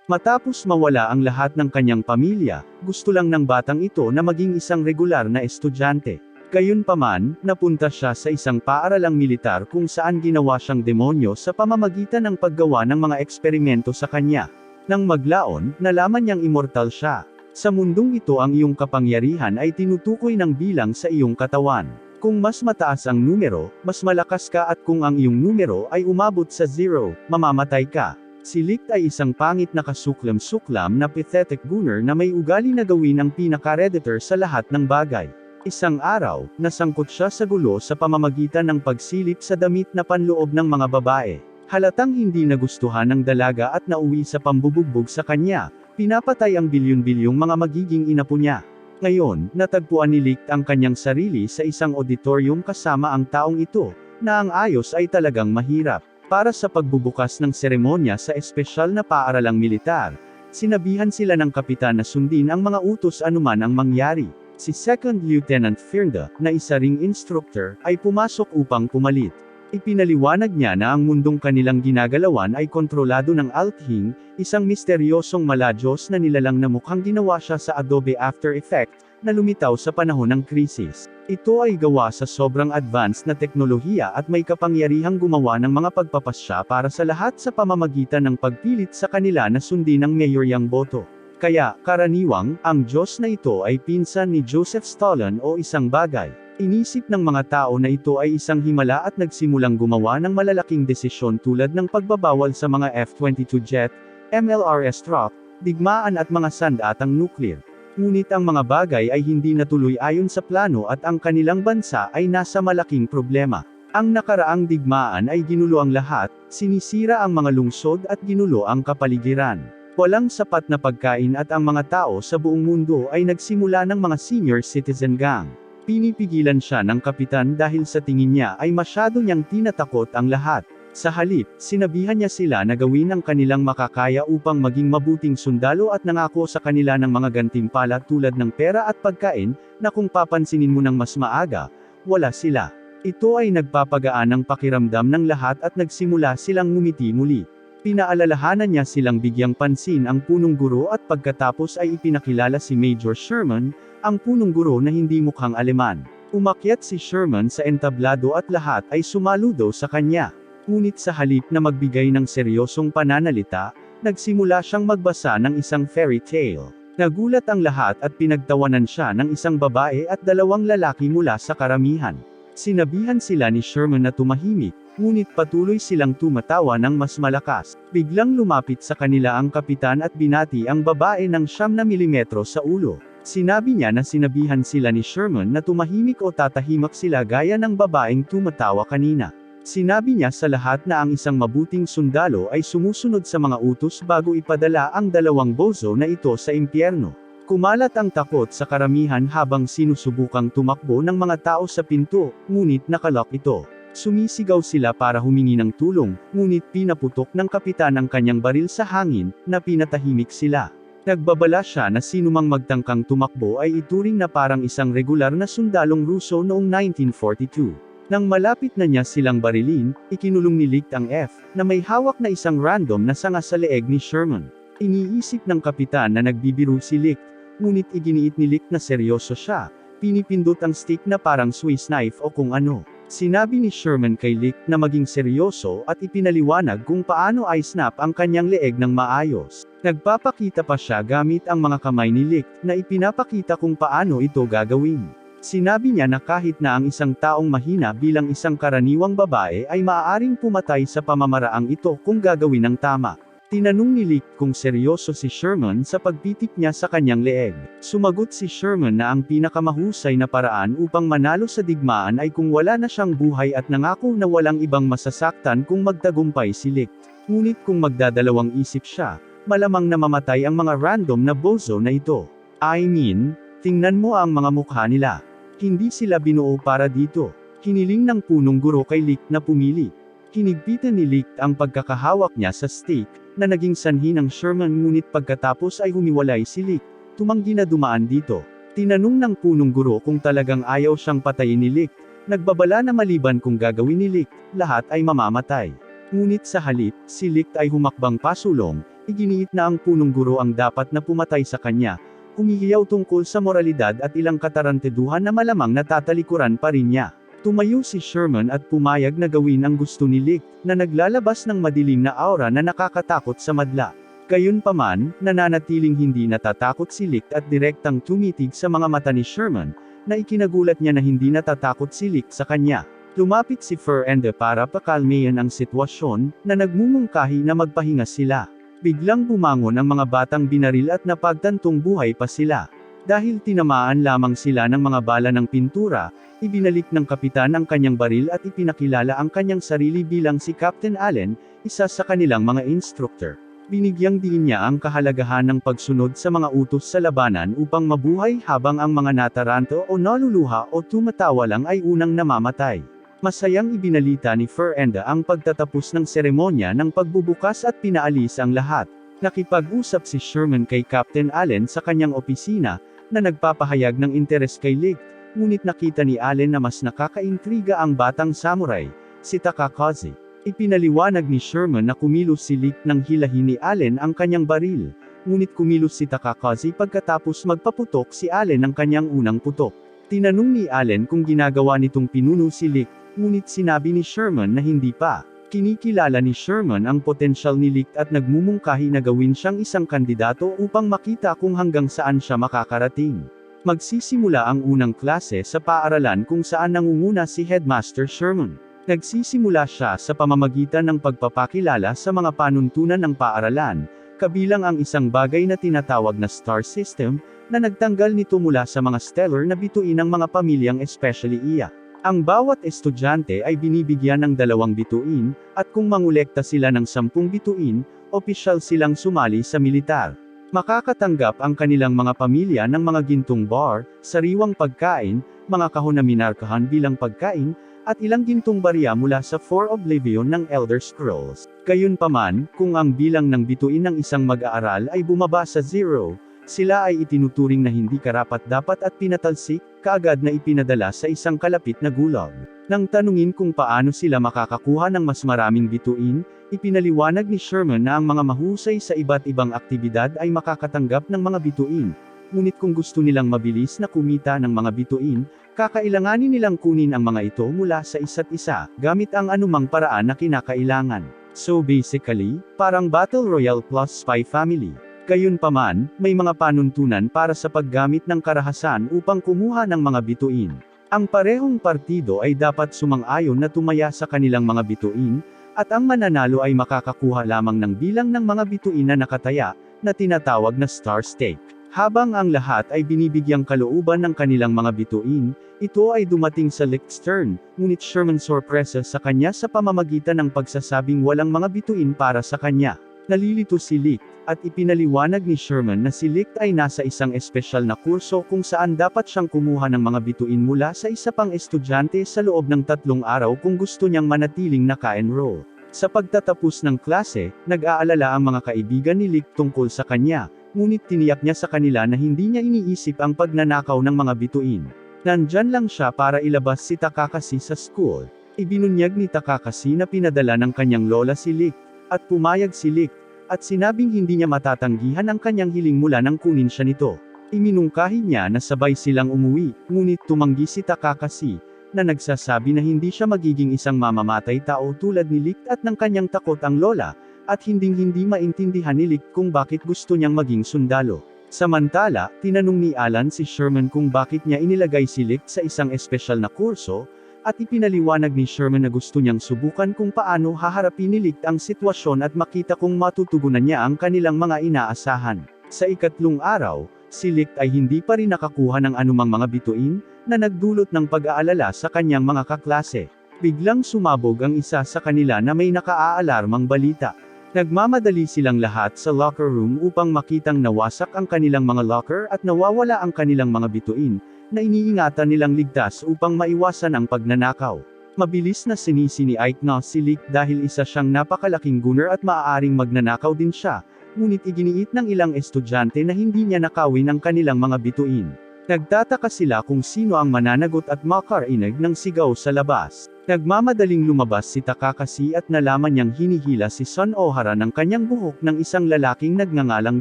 Matapos mawala ang lahat ng kanyang pamilya, gusto lang ng batang ito na maging isang regular na estudyante. Gayunpaman, napunta siya sa isang paaralang militar kung saan ginawa siyang demonyo sa pamamagitan ng paggawa ng mga eksperimento sa kanya. Nang maglaon, nalaman niyang immortal siya. Sa mundong ito ang iyong kapangyarihan ay tinutukoy ng bilang sa iyong katawan. Kung mas mataas ang numero, mas malakas ka at kung ang iyong numero ay umabot sa 0, mamamatay ka. Si Licht ay isang pangit na kasuklam-suklam na pathetic gunner na may ugali na gawin ang pinaka-predator sa lahat ng bagay. Isang araw, nasangkot siya sa gulo sa pamamagitan ng pagsilip sa damit na panloob ng mga babae. Halatang hindi nagustuhan ng dalaga at nauwi sa pambubugbog sa kanya, pinapatay ang bilyon-bilyong mga magiging inapo niya. Ngayon, natagpuan ni Licht ang kanyang sarili sa isang auditorium kasama ang taong ito, na ang ayos ay talagang mahirap. Para sa pagbubukas ng seremonya sa espesyal na paaralang militar, sinabihan sila ng kapitan na sundin ang mga utos anuman ang mangyari. Si Second Lieutenant Firnda, na isa ring instructor, ay pumasok upang pumalit. Ipinaliwanag niya na ang mundong kanilang ginagalawan ay kontrolado ng Althing, isang misteryosong maladyos na nilalang na mukhang ginawa siya sa Adobe After Effects, na lumitaw sa panahon ng krisis. Ito ay gawa sa sobrang advanced na teknolohiya at may kapangyarihang gumawa ng mga pagpapasya para sa lahat sa pamamagitan ng pagpilit sa kanila na sundin ang mayoryang boto. Kaya, karaniwang, ang Diyos na ito ay pinsan ni Joseph Stalin o isang bagay. Inisip ng mga tao na ito ay isang himala at nagsimulang gumawa ng malalaking desisyon tulad ng pagbabawal sa mga F-22 jet, MLRS truck, digmaan at mga sandatang nuclear. Ngunit ang mga bagay ay hindi natuloy ayon sa plano at ang kanilang bansa ay nasa malaking problema. Ang nakaraang digmaan ay ginulo ang lahat, sinisira ang mga lungsod at ginulo ang kapaligiran. Walang sapat na pagkain at ang mga tao sa buong mundo ay nagsimula ng mga senior citizen gang. Pinipigilan siya ng kapitan dahil sa tingin niya ay masyado niyang tinatakot ang lahat. Sa halip, sinabihan niya sila na gawin ang kanilang makakaya upang maging mabuting sundalo at nangako sa kanila ng mga gantimpala tulad ng pera at pagkain, na kung papansinin mo ng mas maaga, wala sila. Ito ay nagpapagaan ng pakiramdam ng lahat at nagsimula silang ngumiti muli. Pinaalalahanan niya silang bigyang pansin ang punong guro at pagkatapos ay ipinakilala si Major Sherman, ang punong guro na hindi mukhang Aleman. Umakyat si Sherman sa entablado at lahat ay sumaludo sa kanya. Ngunit sa halip na magbigay ng seryosong pananalita, nagsimula siyang magbasa ng isang fairy tale. Nagulat ang lahat at pinagtawanan siya ng isang babae at dalawang lalaki mula sa karamihan. Sinabihan sila ni Sherman na tumahimik, ngunit patuloy silang tumatawa ng mas malakas. Biglang lumapit sa kanila ang kapitan at binati ang babae ng 9 milimetro sa ulo. Sinabi niya na sinabihan sila ni Sherman na tumahimik o tatahimak sila gaya ng babaeng tumatawa kanina. Sinabi niya sa lahat na ang isang mabuting sundalo ay sumusunod sa mga utos bago ipadala ang dalawang bozo na ito sa impyerno. Kumalat ang takot sa karamihan habang sinusubukang tumakbo ng mga tao sa pinto, ngunit nakalock ito. Sumisigaw sila para humingi ng tulong, ngunit pinaputok ng kapitan ang kanyang baril sa hangin, na pinatahimik sila. Nagbabala siya na sinumang magtangkang tumakbo ay ituring na parang isang regular na sundalong Ruso noong 1942. Nang malapit na niya silang barilin, ikinulong ni Licht ang F, na may hawak na isang random na sanga sa leeg ni Sherman. Iniisip ng kapitan na nagbibiro si Licht, ngunit iginiit ni Licht na seryoso siya, pinipindot ang stick na parang Swiss knife o kung ano. Sinabi ni Sherman kay Licht na maging seryoso at ipinaliwanag kung paano i-snap ang kanyang leeg ng maayos. Nagpapakita pa siya gamit ang mga kamay ni Licht, na ipinapakita kung paano ito gagawin. Sinabi niya na kahit na ang isang taong mahina bilang isang karaniwang babae ay maaaring pumatay sa pamamaraang ito kung gagawin ng tama. Tinanong ni Licht kung seryoso si Sherman sa pagpitik niya sa kanyang leeg. Sumagot si Sherman na ang pinakamahusay na paraan upang manalo sa digmaan ay kung wala na siyang buhay at nangako na walang ibang masasaktan kung magtagumpay si Licht. Ngunit kung magdadalawang isip siya, malamang na mamatay ang mga random na bozo na ito. I mean, tingnan mo ang mga mukha nila. Hindi sila binuo para dito. Hiniling ng punong guro kay Licht na pumili. Hinigpitan ni Licht ang pagkakahawak niya sa stick, na naging sanhi ng Sherman ngunit pagkatapos ay humiwalay si Licht. Tumanggi na dumaan dito. Tinanong ng punong guro kung talagang ayaw siyang patayin ni Licht. Nagbabala na maliban kung gagawin ni Licht, lahat ay mamamatay. Ngunit sa halip, si Licht ay humakbang pasulong, Iginiit na ang punong guro ang dapat na pumatay sa kanya. Humihiyaw tungkol sa moralidad at ilang katarantaduhan na malamang natatalikuran pa rin niya. Tumayo si Sherman at pumayag na gawin ang gusto ni Licht, na naglalabas ng madilim na aura na nakakatakot sa madla. Gayunpaman, nananatiling hindi natatakot si Licht at direktang tumitig sa mga mata ni Sherman, na ikinagulat niya na hindi natatakot si Licht sa kanya. Lumapit si Ferenda para pakalmayan ang sitwasyon, na nagmumungkahi na magpahinga sila. Biglang bumangon ang mga batang binaril at napagtantong buhay pa sila. Dahil tinamaan lamang sila ng mga bala ng pintura, ibinalik ng kapitan ang kanyang baril at ipinakilala ang kanyang sarili bilang si Captain Allen, isa sa kanilang mga instructor. Binigyang diin niya ang kahalagahan ng pagsunod sa mga utos sa labanan upang mabuhay habang ang mga nataranto o naluluha o tumatawa lang ay unang namamatay. Masayang ibinalita ni Ferenda ang pagtatapos ng seremonya ng pagbubukas at pinaalis ang lahat. Nakipag-usap si Sherman kay Captain Allen sa kanyang opisina, na nagpapahayag ng interes kay Licht, ngunit nakita ni Allen na mas nakakaintriga ang batang samurai, si Takakazi. Ipinaliwanag ni Sherman na kumilos si Licht nang hilahin ni Allen ang kanyang baril, ngunit kumilos si Takakazi pagkatapos magpaputok si Allen ng kanyang unang putok. Tinanong ni Allen kung ginagawa nitong pinuno si Licht, ngunit sinabi ni Sherman na hindi pa. Kinikilala ni Sherman ang potensyal ni Licht at nagmumungkahi na gawin siyang isang kandidato upang makita kung hanggang saan siya makakarating. Magsisimula ang unang klase sa paaralan kung saan nangunguna si Headmaster Sherman. Nagsisimula siya sa pamamagitan ng pagpapakilala sa mga panuntunan ng paaralan, kabilang ang isang bagay na tinatawag na star system, na nagtanggal nito mula sa mga stellar na bituin ng mga pamilyang especially iya. Ang bawat estudyante ay binibigyan ng 2 bituin, at kung mangolekta sila ng 10 bituin, opisyal silang sumali sa militar. Makakatanggap ang kanilang mga pamilya ng mga gintong bar, sariwang pagkain, mga kahon na minarkahan bilang pagkain, at ilang gintong barya mula sa For Oblivion ng Elder Scrolls. Gayunpaman, kung ang bilang ng bituin ng isang mag-aaral ay bumaba sa 0, sila ay itinuturing na hindi karapat-dapat at pinatalsik, kaagad na ipinadala sa isang kalapit na gulag. Nang tanungin kung paano sila makakakuha ng mas maraming bituin, ipinaliwanag ni Sherman na ang mga mahusay sa iba't ibang aktibidad ay makakatanggap ng mga bituin. Ngunit kung gusto nilang mabilis na kumita ng mga bituin, kakailanganin nilang kunin ang mga ito mula sa isa't isa, gamit ang anumang paraan na kinakailangan. So basically, parang Battle Royale plus Spy Family. Gayunpaman, may mga panuntunan para sa paggamit ng karahasan upang kumuha ng mga bituin. Ang parehong partido ay dapat sumang-ayon na tumaya sa kanilang mga bituin, at ang mananalo ay makakakuha lamang ng bilang ng mga bituin na nakataya, na tinatawag na star stake. Habang ang lahat ay binibigyang kalooban ng kanilang mga bituin, ito ay dumating sa Licht's turn, ngunit Sherman sorpresa sa kanya sa pamamagitan ng pagsasabing walang mga bituin para sa kanya. Nalilito si Licht, at ipinaliwanag ni Sherman na si Licht ay nasa isang espesyal na kurso kung saan dapat siyang kumuha ng mga bituin mula sa isa pang estudyante sa loob ng 3 araw kung gusto niyang manatiling naka-enroll. Sa pagtatapos ng klase, nag-aalala ang mga kaibigan ni Licht tungkol sa kanya, ngunit tiniyak niya sa kanila na hindi niya iniisip ang pagnanakaw ng mga bituin. Nandyan lang siya para ilabas si Takakazi sa school. Ibinunyag ni Takakazi na pinadala ng kanyang lola si Licht, at pumayag si Licht, at sinabing hindi niya matatanggihan ang kanyang hiling mula nang kunin siya nito. Iminungkahi niya na sabay silang umuwi, ngunit tumanggi si Takakazi, na nagsasabi na hindi siya magiging isang mamamatay tao tulad ni Licht at ng kanyang takot ang lola, at hinding-hindi maintindihan ni Licht kung bakit gusto niyang maging sundalo. Samantala, tinanong ni Alan si Sherman kung bakit niya inilagay si Licht sa isang espesyal na kurso, at ipinaliwanag ni Sherman na gusto niyang subukan kung paano haharapin ni Licht ang sitwasyon at makita kung matutugunan niya ang kanilang mga inaasahan. Sa ikatlong araw, si Licht ay hindi pa rin nakakuha ng anumang mga bituin, na nagdulot ng pag-aalala sa kanyang mga kaklase. Biglang sumabog ang isa sa kanila na may nakaaalarmang balita. Nagmamadali silang lahat sa locker room upang makitang nawasak ang kanilang mga locker at nawawala ang kanilang mga bituin, na iniingatan nilang ligtas upang maiwasan ang pagnanakaw. Mabilis na sinisi ni Ike na si Licht dahil isa siyang napakalaking gunner at maaaring magnanakaw din siya, ngunit iginiit ng ilang estudyante na hindi niya nakawin ang kanilang mga bituin. Nagtataka sila kung sino ang mananagot at makarinig ng sigaw sa labas. Nagmamadaling lumabas si Takakashi at nalaman niyang hinihila si Son Ohara ng kanyang buhok ng isang lalaking nagngangalang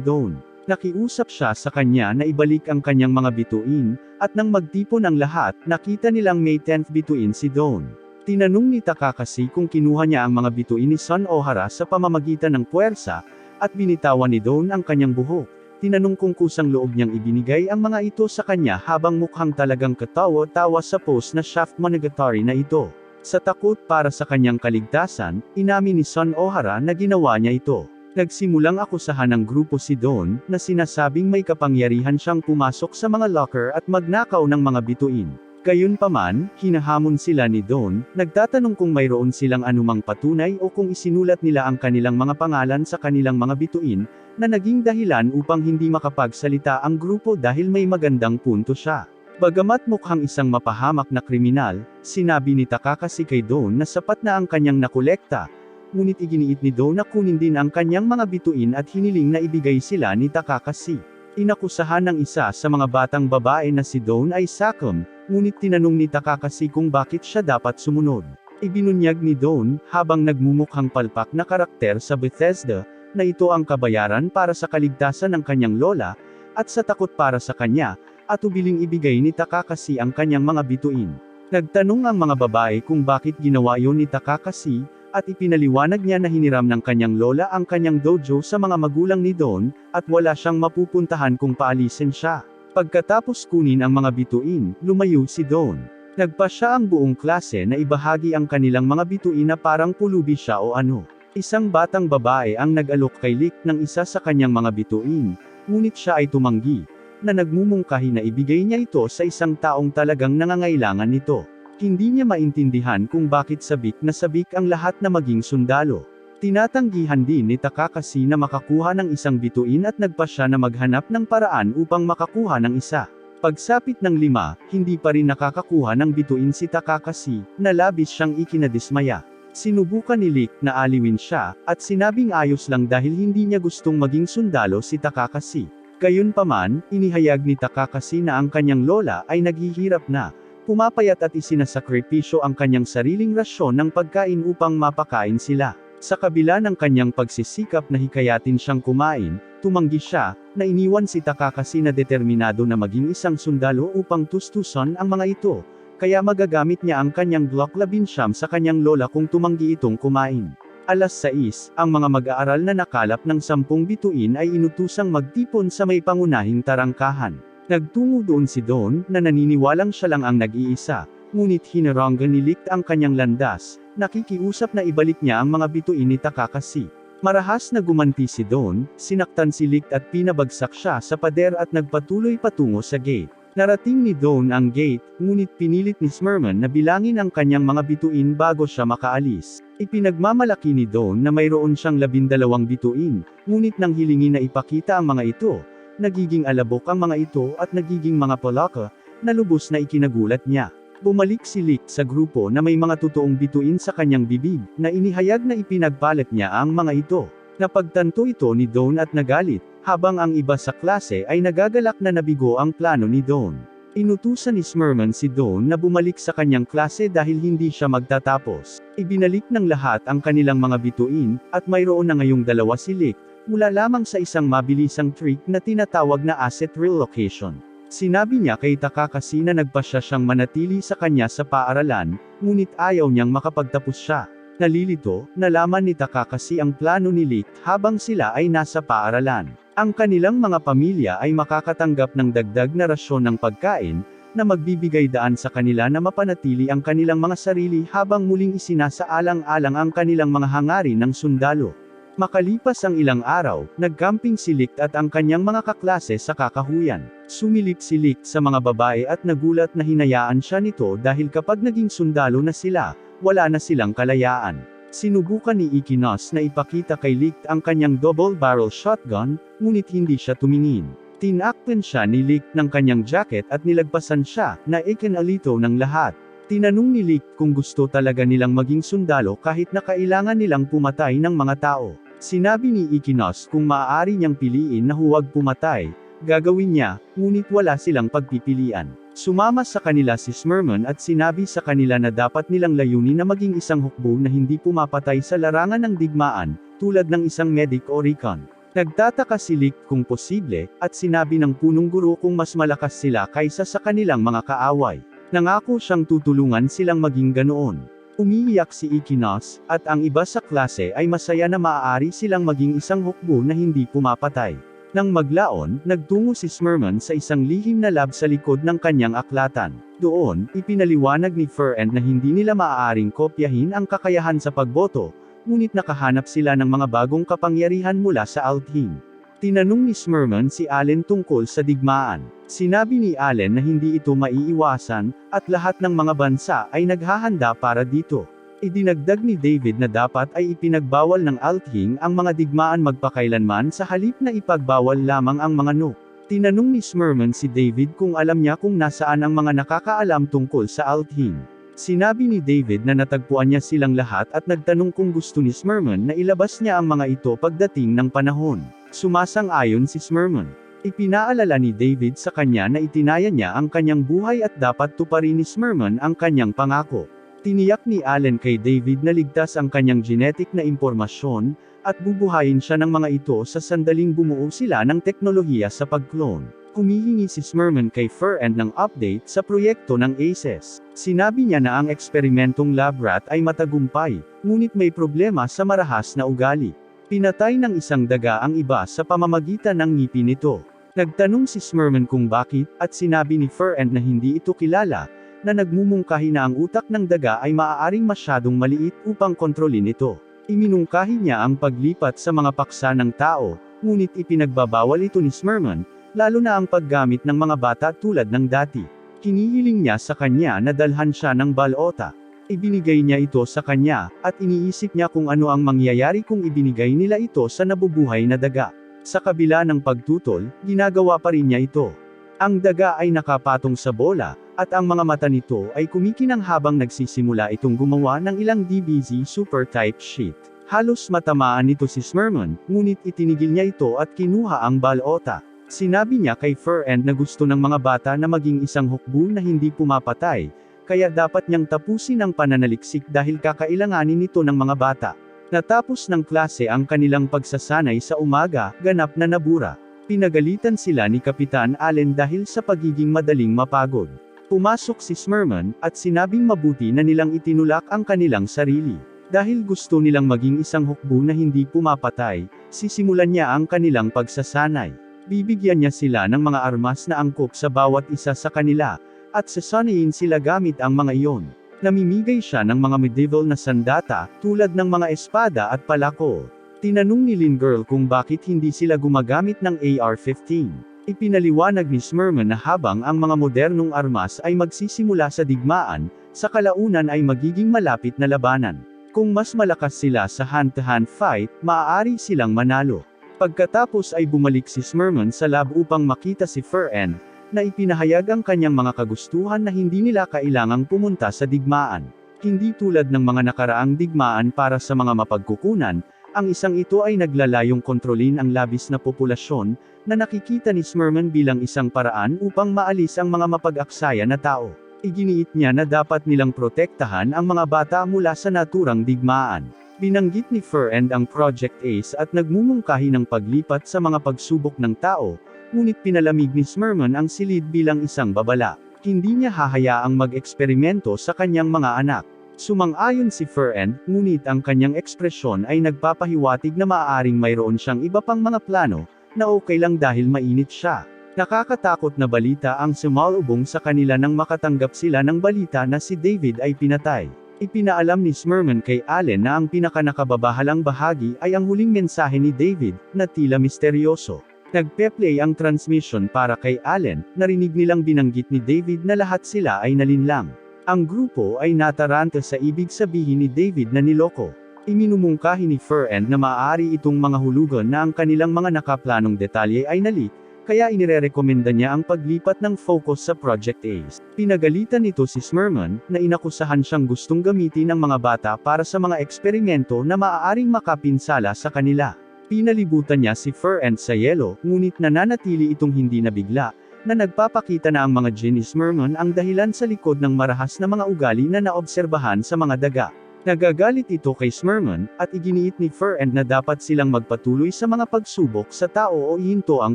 Don. Nakiusap siya sa kanya na ibalik ang kanyang mga bituin, at nang magtipon ang lahat, nakita nilang may 10th bituin si Don. Tinanong ni Takakashi kung kinuha niya ang mga bituin ni Son Ohara sa pamamagitan ng puwersa, at binitawan ni Don ang kanyang buhok. Tinanong kung kusang loob niyang ibinigay ang mga ito sa kanya habang mukhang talagang katawa-tawa sa post na Shaft Monogatari na ito. Sa takot para sa kanyang kaligtasan, inamin ni Son Ohara na ginawa niya ito. Nagsimulang akusahan ng grupo si Don, na sinasabing may kapangyarihan siyang pumasok sa mga locker at magnakaw ng mga bituin. Gayunpaman, hinahamon sila ni Don, nagtatanong kung mayroon silang anumang patunay o kung isinulat nila ang kanilang mga pangalan sa kanilang mga bituin, na naging dahilan upang hindi makapagsalita ang grupo dahil may magandang punto siya. Bagamat mukhang isang mapahamak na kriminal, sinabi ni Takakashi kay Don na sapat na ang kanyang nakolekta, ngunit iginiit ni Don na kunin din ang kanyang mga bituin at hiniling na ibigay sila ni Takakashi. Inakusahan ng isa sa mga batang babae na si Don ay Sakum, ngunit tinanong ni Takakashi kung bakit siya dapat sumunod. Ibinunyag ni Don, habang nagmumukhang palpak na karakter sa Bethesda, na ito ang kabayaran para sa kaligtasan ng kanyang lola, at sa takot para sa kanya, at ubiling ibigay ni Takakashi ang kanyang mga bituin. Nagtanong ang mga babae kung bakit ginawa yon ni Takakashi, at ipinaliwanag niya na hiniram ng kanyang lola ang kanyang dojo sa mga magulang ni Don, at wala siyang mapupuntahan kung paalisin siya. Pagkatapos kunin ang mga bituin, lumayo si Don. Nagpasya ang buong klase na ibahagi ang kanilang mga bituin na parang pulubi siya o ano. Isang batang babae ang nag-alok kay Lick ng isa sa kanyang mga bituin, ngunit siya ay tumanggi, na nagmumungkahi na ibigay niya ito sa isang taong talagang nangangailangan nito. Hindi niya maintindihan kung bakit sabik na sabik ang lahat na maging sundalo. Tinatanggihan din ni Takakashi na makakuha ng isang bituin at nagpasya na maghanap ng paraan upang makakuha ng isa. Pagsapit ng 5, hindi pa rin nakakakuha ng bituin si Takakashi, na labis siyang ikinadismaya. Sinubukan ni Lick na aliwin siya, at sinabing ayos lang dahil hindi niya gustong maging sundalo si Takakashi. Gayunpaman, inihayag ni Takakashi na ang kanyang lola ay naghihirap na. Pumapayat at isinasakripisyo ang kanyang sariling rasyon ng pagkain upang mapakain sila. Sa kabila ng kanyang pagsisikap na hikayatin siyang kumain, tumanggi siya, na iniwan si Takakashi na determinado na maging isang sundalo upang tustusan ang mga ito, kaya magagamit niya ang kanyang Glock 19 sa kanyang lola kung tumanggi itong kumain. Alas 6, ang mga mag-aaral na nakalap ng 10 bituin ay inutusang magtipon sa may pangunahing tarangkahan. Nagtungo doon si Don, na naniniwalang siya lang ang nag-iisa, ngunit hinaranggan ni Lick ang kanyang landas, nakikiusap na ibalik niya ang mga bituin ni Takakashi. Marahas na gumanti si Don, sinaktan si Lick at pinabagsak siya sa pader at nagpatuloy patungo sa gate. Narating ni Don ang gate, ngunit pinilit ni Smurman na bilangin ang kanyang mga bituin bago siya makaalis. Ipinagmamalaki ni Don na mayroon siyang 12 bituin, ngunit nang hilingin na ipakita ang mga ito, nagiging alabok ang mga ito at nagiging mga palaka, na lubos na ikinagulat niya. Bumalik si Lick sa grupo na may mga totoong bituin sa kanyang bibig, na inihayag na ipinagpalit niya ang mga ito. Napagtanto ito ni Don at nagalit, habang ang iba sa klase ay nagagalak na nabigo ang plano ni Don. Inutusan ni Smurman si Don na bumalik sa kanyang klase dahil hindi siya magtatapos. Ibinalik ng lahat ang kanilang mga bituin, at mayroon na ngayong 2 si Lick, mula lamang sa isang mabilisang trick na tinatawag na asset relocation. Sinabi niya kay Takakashi na nagpasya siyang manatili sa kanya sa paaralan, ngunit ayaw niyang makapagtapos siya. Nalilito, nalaman ni Takakashi ang plano ni Lick habang sila ay nasa paaralan. Ang kanilang mga pamilya ay makakatanggap ng dagdag na rasyon ng pagkain, na magbibigay daan sa kanila na mapanatili ang kanilang mga sarili habang muling isinasaalang-alang ang kanilang mga hangarin ng sundalo. Makalipas ang ilang araw, nagcamping si Lick at ang kanyang mga kaklase sa kakahuyan. Sumilip si Lick sa mga babae at nagulat na hinayaan siya nito dahil kapag naging sundalo na sila, wala na silang kalayaan. Sinubukan ni Ikinos na ipakita kay Lick ang kanyang double-barrel shotgun, ngunit hindi siya tumingin. Tinakpan siya ni Lick ng kanyang jacket at nilagpasan siya, na ikinalito ng lahat. Tinanong ni Lick kung gusto talaga nilang maging sundalo kahit na kailangan nilang pumatay ng mga tao. Sinabi ni Ikinos kung maaari niyang piliin na huwag pumatay, gagawin niya, ngunit wala silang pagpipilian. Sumama sa kanila si Smurman at sinabi sa kanila na dapat nilang layunin na maging isang hukbo na hindi pumapatay sa larangan ng digmaan, tulad ng isang medic o recon. Nagtataka si Lick kung posible, at sinabi ng punong guro kung mas malakas sila kaysa sa kanilang mga kaaway. Nangako siyang tutulungan silang maging ganoon. Umiiyak si Ekinos, at ang iba sa klase ay masaya na maaari silang maging isang hukbo na hindi pumapatay. Nang maglaon, nagtungo si Smurman sa isang lihim na lab sa likod ng kanyang aklatan. Doon, ipinaliwanag ni Ferend na hindi nila maaaring kopyahin ang kakayahan sa pagboto, ngunit nakahanap sila ng mga bagong kapangyarihan mula sa Althing. Tinanong ni Smurman si Allen tungkol sa digmaan. Sinabi ni Allen na hindi ito maiiwasan, at lahat ng mga bansa ay naghahanda para dito. Idinagdag ni David na dapat ay ipinagbawal ng Althing ang mga digmaan magpakailanman sa halip na ipagbawal lamang ang mga no. Tinanong ni Smurman si David kung alam niya kung nasaan ang mga nakakaalam tungkol sa Althing. Sinabi ni David na natagpuan niya silang lahat at nagtanong kung gusto ni Smurman na ilabas niya ang mga ito pagdating ng panahon. Sumasang-ayon si Smurman. Ipinaalala ni David sa kanya na itinaya niya ang kanyang buhay at dapat tuparin ni Smurman ang kanyang pangako. Tiniyak ni Allen kay David na ligtas ang kanyang genetic na impormasyon, at bubuhayin siya ng mga ito sa sandaling bumuo sila ng teknolohiya sa pag-clone. Humihingi si Smurman kay Ferend ng update sa proyekto ng ACES. Sinabi niya na ang eksperimentong lab rat ay matagumpay, ngunit may problema sa marahas na ugali. Pinatay ng isang daga ang iba sa pamamagitan ng ngipin nito. Nagtanong si Smurman kung bakit, at sinabi ni Ferend na hindi ito kilala, na nagmumungkahi na ang utak ng daga ay maaaring masyadong maliit upang kontrolin ito. Iminungkahi niya ang paglipat sa mga paksa ng tao, ngunit ipinagbabawal ito ni Smurman, lalo na ang paggamit ng mga bata tulad ng dati. Hinihiling niya sa kanya na dalhan siya ng balota. Ibinigay niya ito sa kanya, at iniisip niya kung ano ang mangyayari kung ibinigay nila ito sa nabubuhay na daga. Sa kabila ng pagtutol, ginagawa pa rin niya ito. Ang daga ay nakapatong sa bola, at ang mga mata nito ay kumikinang habang nagsisimula itong gumawa ng ilang DBZ super type sheet. Halos matamaan nito si Smurman, ngunit itinigil niya ito at kinuha ang balota. Sinabi niya kay Ferend na gusto ng mga bata na maging isang hukbo na hindi pumapatay, kaya dapat niyang tapusin ang pananaliksik dahil kakailanganin nito ng mga bata. Natapos ng klase ang kanilang pagsasanay sa umaga, ganap na nabura. Pinagalitan sila ni Kapitan Allen dahil sa pagiging madaling mapagod. Pumasok si Smurman, at sinabing mabuti na nilang itinulak ang kanilang sarili. Dahil gusto nilang maging isang hukbo na hindi pumapatay, sisimulan niya ang kanilang pagsasanay. Bibigyan niya sila ng mga armas na angkop sa bawat isa sa kanila, at sasanayin sila gamit ang mga iyon. Namimigay siya ng mga medieval na sandata, tulad ng mga espada at palako. Tinanong ni Lynn Girl kung bakit hindi sila gumagamit ng AR-15. Ipinaliwanag ni Smurman na habang ang mga modernong armas ay magsisimula sa digmaan, sa kalaunan ay magiging malapit na labanan. Kung mas malakas sila sa hand-to-hand fight, maaari silang manalo. Pagkatapos ay bumalik si Smurman sa lab upang makita si Ferend, na ipinahayag ang kanyang mga kagustuhan na hindi nila kailangang pumunta sa digmaan. Hindi tulad ng mga nakaraang digmaan para sa mga mapagkukunan, ang isang ito ay naglalayong kontrolin ang labis na populasyon, na nakikita ni Smurman bilang isang paraan upang maalis ang mga mapag-aksaya na tao. Iginiit niya na dapat nilang protektahan ang mga bata mula sa naturang digmaan. Binanggit ni Ferend ang Project ACE at nagmumungkahi ng paglipat sa mga pagsubok ng tao, ngunit pinalamig ni Smurman ang silid bilang isang babala. Hindi niya hahayaang mag-eksperimento sa kanyang mga anak. Sumang-ayon si Ferend, ngunit ang kanyang ekspresyon ay nagpapahiwatig na maaaring mayroon siyang iba pang mga plano, na okay lang dahil mainit siya. Nakakatakot na balita ang sumalubong sa kanila nang makatanggap sila ng balita na si David ay pinatay. Ipinaalam ni Smurman kay Allen na ang pinakanakababahalang bahagi ay ang huling mensahe ni David, na tila misteryoso. Nagpe-play ang transmission para kay Allen, narinig nilang binanggit ni David na lahat sila ay nalinlang. Ang grupo ay nataranta sa ibig sabihin ni David na niloko. Iminumungkahi ni Ferend na maaari itong mga hulugan na ang kanilang mga nakaplanong detalye ay nalik, kaya inirerekomenda niya ang paglipat ng focus sa Project ACE. Pinagalitan nito si Smurman, na inakusahan siyang gustong gamitin ang mga bata para sa mga eksperimento na maaaring makapinsala sa kanila. Pinalibutan niya si Ferend sa yelo, ngunit nananatili itong hindi nabigla, na nagpapakita na ang mga Jin ni Smurman ang dahilan sa likod ng marahas na mga ugali na naobserbahan sa mga daga. Nagagalit ito kay Smurman, at iginiit ni Fur-End na dapat silang magpatuloy sa mga pagsubok sa tao o ihinto ang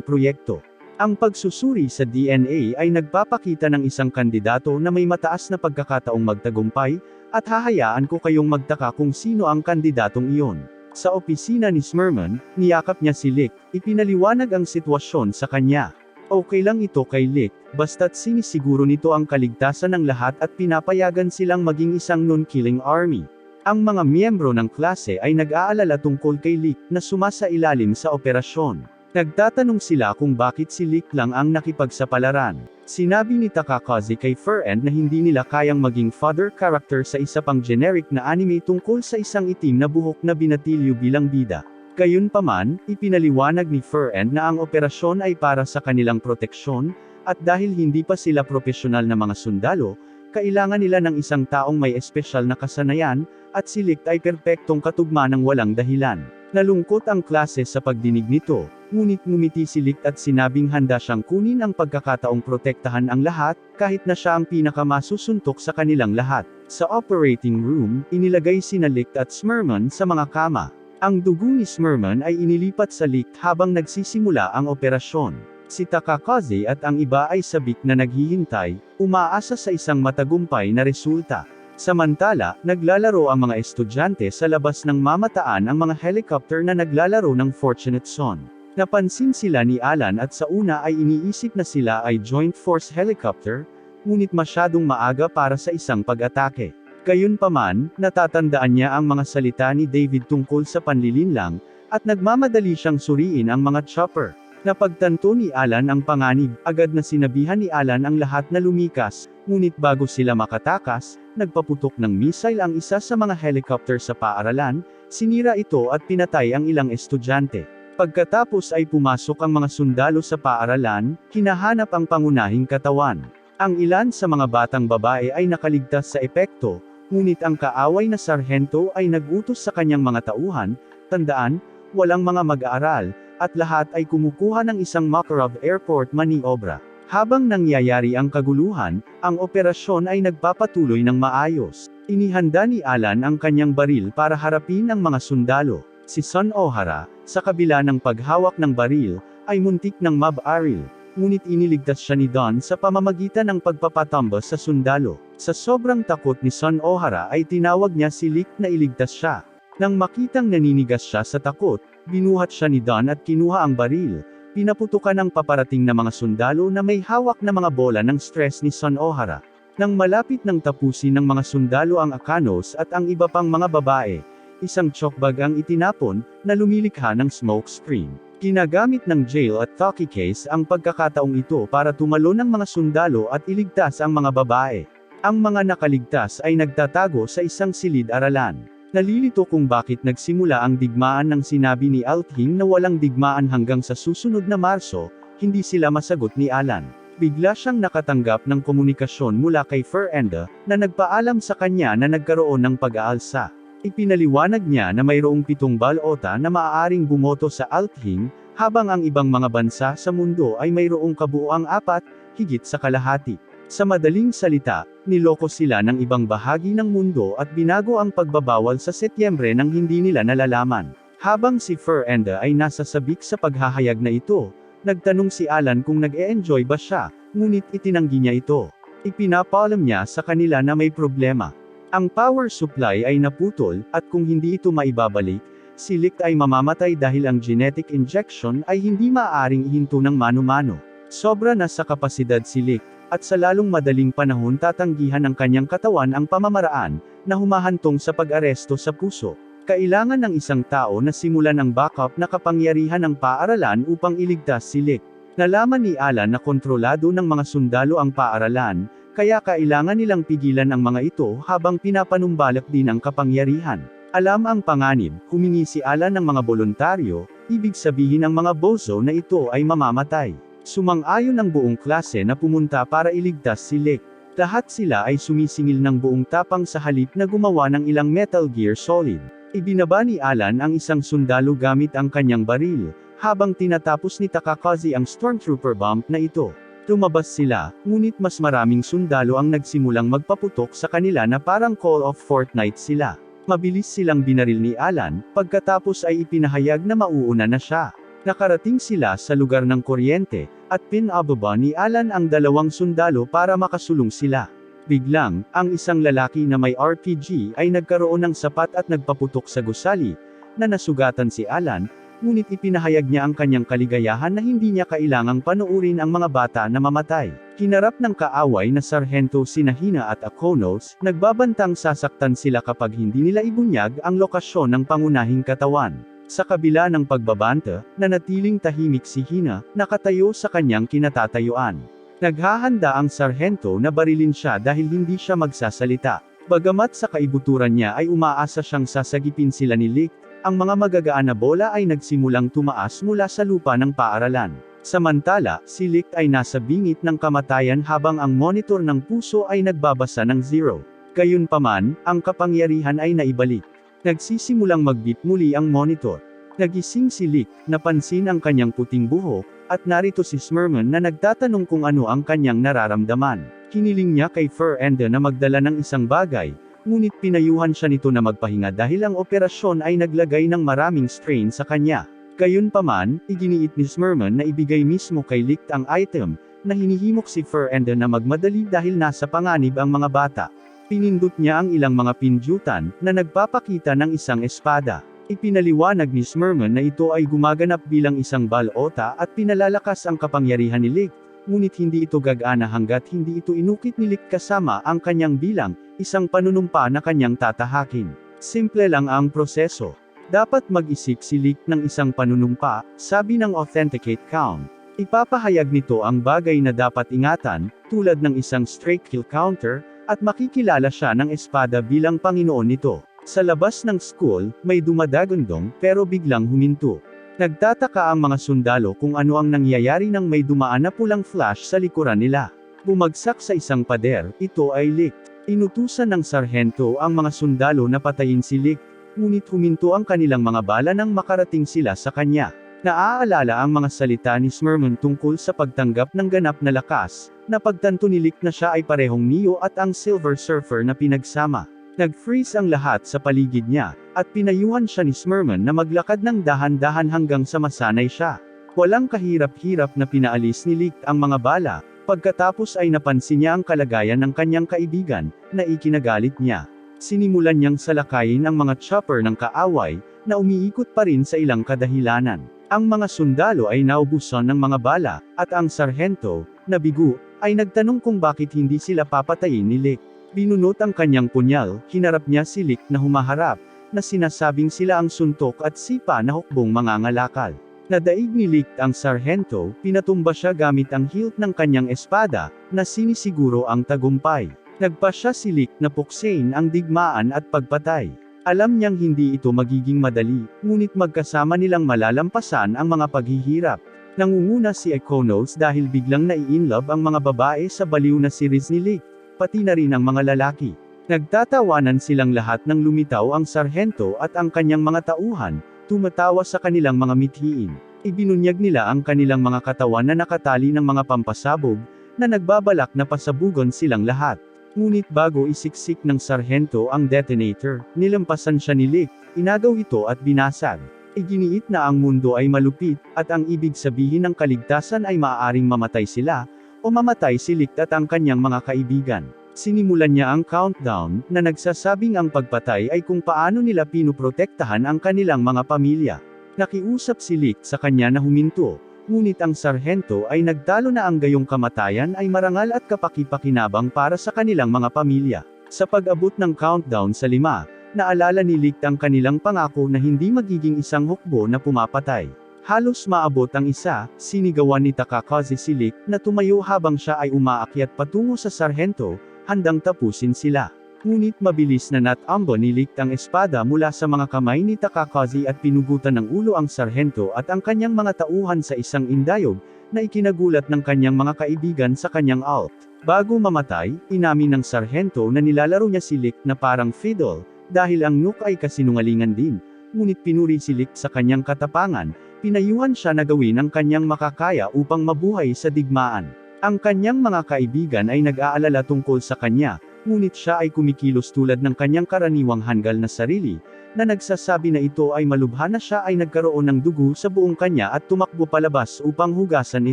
proyekto. Ang pagsusuri sa DNA ay nagpapakita ng isang kandidato na may mataas na pagkakataong magtagumpay, at hahayaan ko kayong magtaka kung sino ang kandidatong iyon. Sa opisina ni Smurman, niyakap niya si Lick, ipinaliwanag ang sitwasyon sa kanya. Okay lang ito kay Lick, basta't sinisiguro nito ang kaligtasan ng lahat at pinapayagan silang maging isang non-killing army. Ang mga miyembro ng klase ay nag-aalala tungkol kay Lick na sumasailalim sa operasyon. Nagtatanong sila kung bakit si Lick lang ang nakipagsapalaran. Sinabi ni Takakazi kay Fur-End na hindi nila kayang maging fodder character sa isa pang generic na anime tungkol sa isang itim na buhok na binatilyo bilang bida. Gayunpaman, ipinaliwanag ni Fur-End na ang operasyon ay para sa kanilang proteksyon, at dahil hindi pa sila profesional na mga sundalo, kailangan nila ng isang taong may espesyal na kasanayan, at si Lick ay perpektong katugma ng walang dahilan. Nalungkot ang klase sa pagdinig nito, ngunit ngumiti si Lick at sinabing handa siyang kunin ang pagkakataong protektahan ang lahat, kahit na siya ang pinakamasusuntok sa kanilang lahat. Sa operating room, inilagay sina Lick at Smurman sa mga kama. Ang dugo ni Smurman ay inilipat sa Lick habang nagsisimula ang operasyon. Si Takakazi at ang iba ay sabik na naghihintay, umaasa sa isang matagumpay na resulta. Samantala, naglalaro ang mga estudyante sa labas ng mamataan ang mga helicopter na naglalaro ng Fortunate Son. Napansin sila ni Alan at sa una ay iniisip na sila ay Joint Force Helicopter, ngunit masyadong maaga para sa isang pag-atake. Gayunpaman, natatandaan niya ang mga salita ni David tungkol sa panlilinlang, at nagmamadali siyang suriin ang mga chopper. Napagtanto ni Alan ang panganib, agad na sinabihan ni Alan ang lahat na lumikas, ngunit bago sila makatakas, nagpaputok ng missile ang isa sa mga helicopter sa paaralan, sinira ito at pinatay ang ilang estudyante. Pagkatapos ay pumasok ang mga sundalo sa paaralan, hinahanap ang pangunahing katawan. Ang ilan sa mga batang babae ay nakaligtas sa epekto, ngunit ang kaaway na sarhento ay nag-utos sa kanyang mga tauhan, tandaan, walang mga mag-aaral, at lahat ay kumukuha ng isang Makarov Airport maniobra. Habang nangyayari ang kaguluhan, ang operasyon ay nagpapatuloy ng maayos. Inihanda ni Alan ang kanyang baril para harapin ang mga sundalo. Si Son Ohara, sa kabila ng paghawak ng baril, ay muntik ng mabaril, ngunit iniligtas siya ni Don sa pamamagitan ng pagpapatamba sa sundalo. Sa sobrang takot ni Son Ohara ay tinawag niya si Lick na iligtas siya. Nang makitang naninigas siya sa takot, binuhat siya ni Don at kinuha ang baril. Pinaputukan ng paparating na mga sundalo na may hawak na mga bola ng stress ni Son Ohara. Nang malapit ng tapusin ng mga sundalo ang Akanos at ang iba pang mga babae, isang chokbag ang itinapon, na lumilikha ng smoke screen. Ginagamit ng jail at Taki case ang pagkakataong ito para tumalon ng mga sundalo at iligtas ang mga babae. Ang mga nakaligtas ay nagtatago sa isang silid-aralan. Nalilito kung bakit nagsimula ang digmaan nang sinabi ni Althing na walang digmaan hanggang sa susunod na Marso, hindi sila masagot ni Alan. Bigla siyang nakatanggap ng komunikasyon mula kay Fur-End, na nagpaalam sa kanya na nagkaroon ng pag-aalsa. Ipinaliwanag niya na mayroong 7 balota na maaaring bumoto sa Althing, habang ang ibang mga bansa sa mundo ay mayroong kabuuang 4, higit sa kalahati. Sa madaling salita, niloko sila ng ibang bahagi ng mundo at binago ang pagbabawal sa Setyembre nang hindi nila nalalaman. Habang si Fur-End ay nasa sabik sa paghahayag na ito, nagtanong si Alan kung nag-e-enjoy ba siya, ngunit itinanggi niya ito. Ipinapaalam niya sa kanila na may problema. Ang power supply ay naputol, at kung hindi ito maibabalik, si Lick ay mamamatay dahil ang genetic injection ay hindi maaaring ihinto ng mano-mano. Sobra na sa kapasidad si Lick, at sa lalong madaling panahon tatanggihan ng kanyang katawan ang pamamaraan, na humahantong sa pag-aresto sa puso. Kailangan ng isang tao na simulan ang backup na kapangyarihan ng paaralan upang iligtas si Lick. Nalaman ni Alan na kontrolado ng mga sundalo ang paaralan, kaya kailangan nilang pigilan ang mga ito habang pinapanumbalak din ang kapangyarihan. Alam ang panganib, humingi si Alan ng mga voluntaryo, ibig sabihin ang mga bozo na ito ay mamamatay. Sumang-ayon ang buong klase na pumunta para iligtas si Lick. Lahat sila ay sumisingil ng buong tapang sa halip na gumawa ng ilang Metal Gear Solid. Ibinaba ni Alan ang isang sundalo gamit ang kanyang baril, habang tinatapos ni Takakazi ang Stormtrooper bomb na ito. Lumabas sila, ngunit mas maraming sundalo ang nagsimulang magpaputok sa kanila na parang Call of Fortnite sila. Mabilis silang binaril ni Alan, pagkatapos ay ipinahayag na mauuna na siya. Nakarating sila sa lugar ng kuryente, at pinababa ni Alan ang dalawang sundalo para makasulong sila. Biglang, ang isang lalaki na may RPG ay nagkaroon ng sapat at nagpaputok sa gusali, na nasugatan si Alan, ngunit ipinahayag niya ang kanyang kaligayahan na hindi niya kailangang panoorin ang mga bata na mamatay. Hinarap ng kaaway na Sargento sina Hina at Akonos, nagbabantang sasaktan sila kapag hindi nila ibunyag ang lokasyon ng pangunahing katawan. Sa kabila ng pagbabanta, nanatiling tahimik si Hina, nakatayo sa kanyang kinatatayuan. Naghahanda ang sarhento na barilin siya dahil hindi siya magsasalita. Bagamat sa kaibuturan niya ay umaasa siyang sasagipin sila ni Licht, ang mga magagaan na bola ay nagsimulang tumaas mula sa lupa ng paaralan. Samantala, si Licht ay nasa bingit ng kamatayan habang ang monitor ng puso ay nagbabasa ng 0. Gayunpaman, ang kapangyarihan ay naibalik. Nagsisimulang mag-beep muli ang monitor. Nagising si Licht, napansin ang kanyang puting buhok, at narito si Smurman na nagtatanong kung ano ang kanyang nararamdaman. Hiniling niya kay Fernanda na magdala ng isang bagay, ngunit pinayuhan siya nito na magpahinga dahil ang operasyon ay naglagay ng maraming strain sa kanya. Gayunpaman, iginiit ni Smurman na ibigay mismo kay Licht ang item, na hinihimok si Fernanda na magmadali dahil nasa panganib ang mga bata. Pinindot niya ang ilang mga pindutan, na nagpapakita ng isang espada. Ipinaliwanag ni Smurman na ito ay gumaganap bilang isang balota at pinalalakas ang kapangyarihan ni Licht, ngunit hindi ito gagana hanggat hindi ito inukit ni Licht kasama ang kanyang bilang, isang panunumpa na kanyang tatahakin. Simple lang ang proseso. Dapat mag-isip si Licht ng isang panunumpa, sabi ng Authenticate Count. Ipapahayag nito ang bagay na dapat ingatan, tulad ng isang straight kill counter, at makikilala siya ng espada bilang Panginoon nito. Sa labas ng school, may dumadagundong, pero biglang huminto. Nagtataka ang mga sundalo kung ano ang nangyayari nang may dumaan na pulang flash sa likuran nila. Bumagsak sa isang pader, ito ay Licht. Inutusan ng sarhento ang mga sundalo na patayin si Licht, ngunit huminto ang kanilang mga bala nang makarating sila sa kanya. Naaalala ang mga salita ni Smurman tungkol sa pagtanggap ng ganap na lakas, na pagtanto ni Licht na siya ay parehong Neo at ang Silver Surfer na pinagsama. Nag-freeze ang lahat sa paligid niya, at pinayuhan siya ni Smurman na maglakad ng dahan-dahan hanggang sa masanay siya. Walang kahirap-hirap na pinaalis ni Licht ang mga bala, pagkatapos ay napansin niya ang kalagayan ng kanyang kaibigan, na ikinagalit niya. Sinimulan niyang salakayin ang mga chopper ng kaaway, na umiikot pa rin sa ilang kadahilanan. Ang mga sundalo ay naubusan ng mga bala, at ang sarhento, na bigo, ay nagtanong kung bakit hindi sila papatayin ni Licht. Binunot ang kanyang punyal, hinarap niya si Licht na humaharap, na sinasabing sila ang suntok at sipa na hukbong mangangalakal. Nadaig ni Licht ang sarhento, pinatumba siya gamit ang hilt ng kanyang espada, na sinisiguro ang tagumpay. Nagpa siya si Licht na puksain ang digmaan at pagpatay. Alam niyang hindi ito magiging madali, ngunit magkasama nilang malalampasan ang mga paghihirap. Nangunguna si Akonos dahil biglang nai-inlove ang mga babae sa baliw na series ni Licht, pati na rin ang mga lalaki. Nagtatawanan silang lahat nang lumitaw ang sarhento at ang kanyang mga tauhan, tumatawa sa kanilang mga mithiin. Ibinunyag nila ang kanilang mga katawan na nakatali ng mga pampasabog, na nagbabalak na pasabugon silang lahat. Ngunit bago isiksik ng sarhento ang detonator, nilampasan siya ni Licht, inagaw ito at binasag. Iginiit na ang mundo ay malupit, at ang ibig sabihin ng kaligtasan ay maaaring mamatay sila, o mamatay si Licht at ang kanyang mga kaibigan. Sinimulan niya ang countdown, na nagsasabing ang pagpatay ay kung paano nila pinoprotektahan ang kanilang mga pamilya. Nakiusap si Licht sa kanya na huminto, ngunit ang sarhento ay nagtalo na ang gayong kamatayan ay marangal at kapaki-pakinabang para sa kanilang mga pamilya. Sa pag-abot ng countdown sa 5, naalala ni Licht ang kanilang pangako na hindi magiging isang hukbo na pumapatay. Halos maabot ang isa, sinigawan ni Takakazi si Licht na tumayo habang siya ay umaakyat patungo sa sarhento, handang tapusin sila. Ngunit mabilis na natambo ni Licht ang espada mula sa mga kamay ni Takakazi at pinugutan ng ulo ang sarhento at ang kanyang mga tauhan sa isang indayog, na ikinagulat ng kanyang mga kaibigan sa kanyang alt. Bago mamatay, inamin ng sarhento na nilalaro niya si Licht na parang fiddle, dahil ang Nook ay kasinungalingan din, ngunit pinuri si Licht sa kanyang katapangan. Pinayuhan siya na gawin ang kanyang makakaya upang mabuhay sa digmaan. Ang kanyang mga kaibigan ay nag-aalala tungkol sa kanya, ngunit siya ay kumikilos tulad ng kanyang karaniwang hanggal na sarili, na nagsasabi na ito ay malubha na siya ay nagkaroon ng dugo sa buong kanya at tumakbo palabas upang hugasan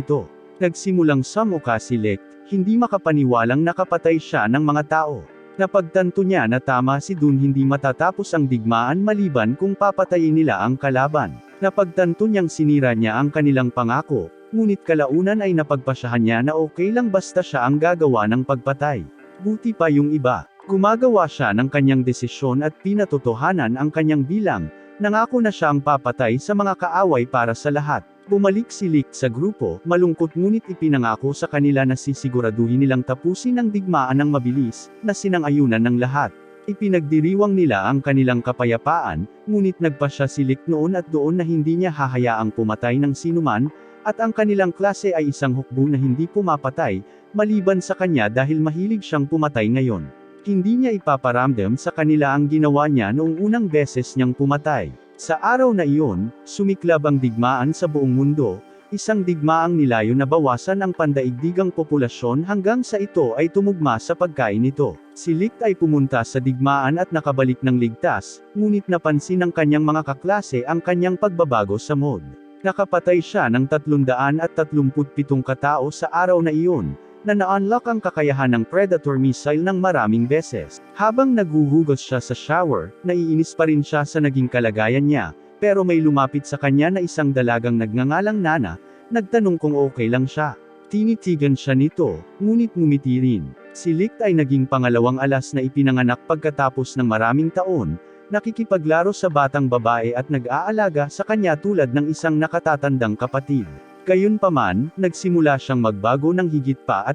ito. Nagsimulang sumuka si Licht, hindi makapaniwalang nakapatay siya ng mga tao. Napagtanto niya na tama si Dun, hindi matatapos ang digmaan maliban kung papatayin nila ang kalaban. Napagtanto niyang sinira niya ang kanilang pangako, ngunit kalaunan ay napagpasyahan niya na okay lang basta siya ang gagawa ng pagpatay. Buti pa yung iba. Gumagawa siya ng kanyang desisyon at pinatotohanan ang kanyang bilang, nangako na siya ang papatay sa mga kaaway para sa lahat. Bumalik si Licht sa grupo, malungkot ngunit ipinangako sa kanila na sisiguraduhin nilang tapusin ang digmaan ng mabilis, na sinang-ayunan ng lahat. Ipinagdiriwang nila ang kanilang kapayapaan, ngunit nagpasya si Licht noon at doon na hindi niya hahayaang pumatay ng sinuman, at ang kanilang klase ay isang hukbo na hindi pumapatay, maliban sa kanya dahil mahilig siyang pumatay ngayon. Hindi niya ipaparamdam sa kanila ang ginawa niya noong unang beses niyang pumatay. Sa araw na iyon, sumiklab ang digmaan sa buong mundo, isang digmaang nilayo na bawasan ang pandaigdigang populasyon hanggang sa ito ay tumugma sa pagkain nito. Si Licht ay pumunta sa digmaan at nakabalik ng ligtas, ngunit napansin ng kanyang mga kaklase ang kanyang pagbabago sa mod. Nakapatay siya ng 337 katao sa araw na iyon, na na-unlock ang kakayahan ng Predator missile ng maraming beses. Habang naghuhugas siya sa shower, naiinis pa rin siya sa naging kalagayan niya, pero may lumapit sa kanya na isang dalagang nagngangalang Nana, nagtanong kung okay lang siya. Tinitigan siya nito, ngunit ngumiti rin. Si Licht ay naging pangalawang alas na ipinanganak pagkatapos ng maraming taon, nakikipaglaro sa batang babae at nag-aalaga sa kanya tulad ng isang nakatatandang kapatid. Gayunpaman, nagsimula siyang magbago ng higit pa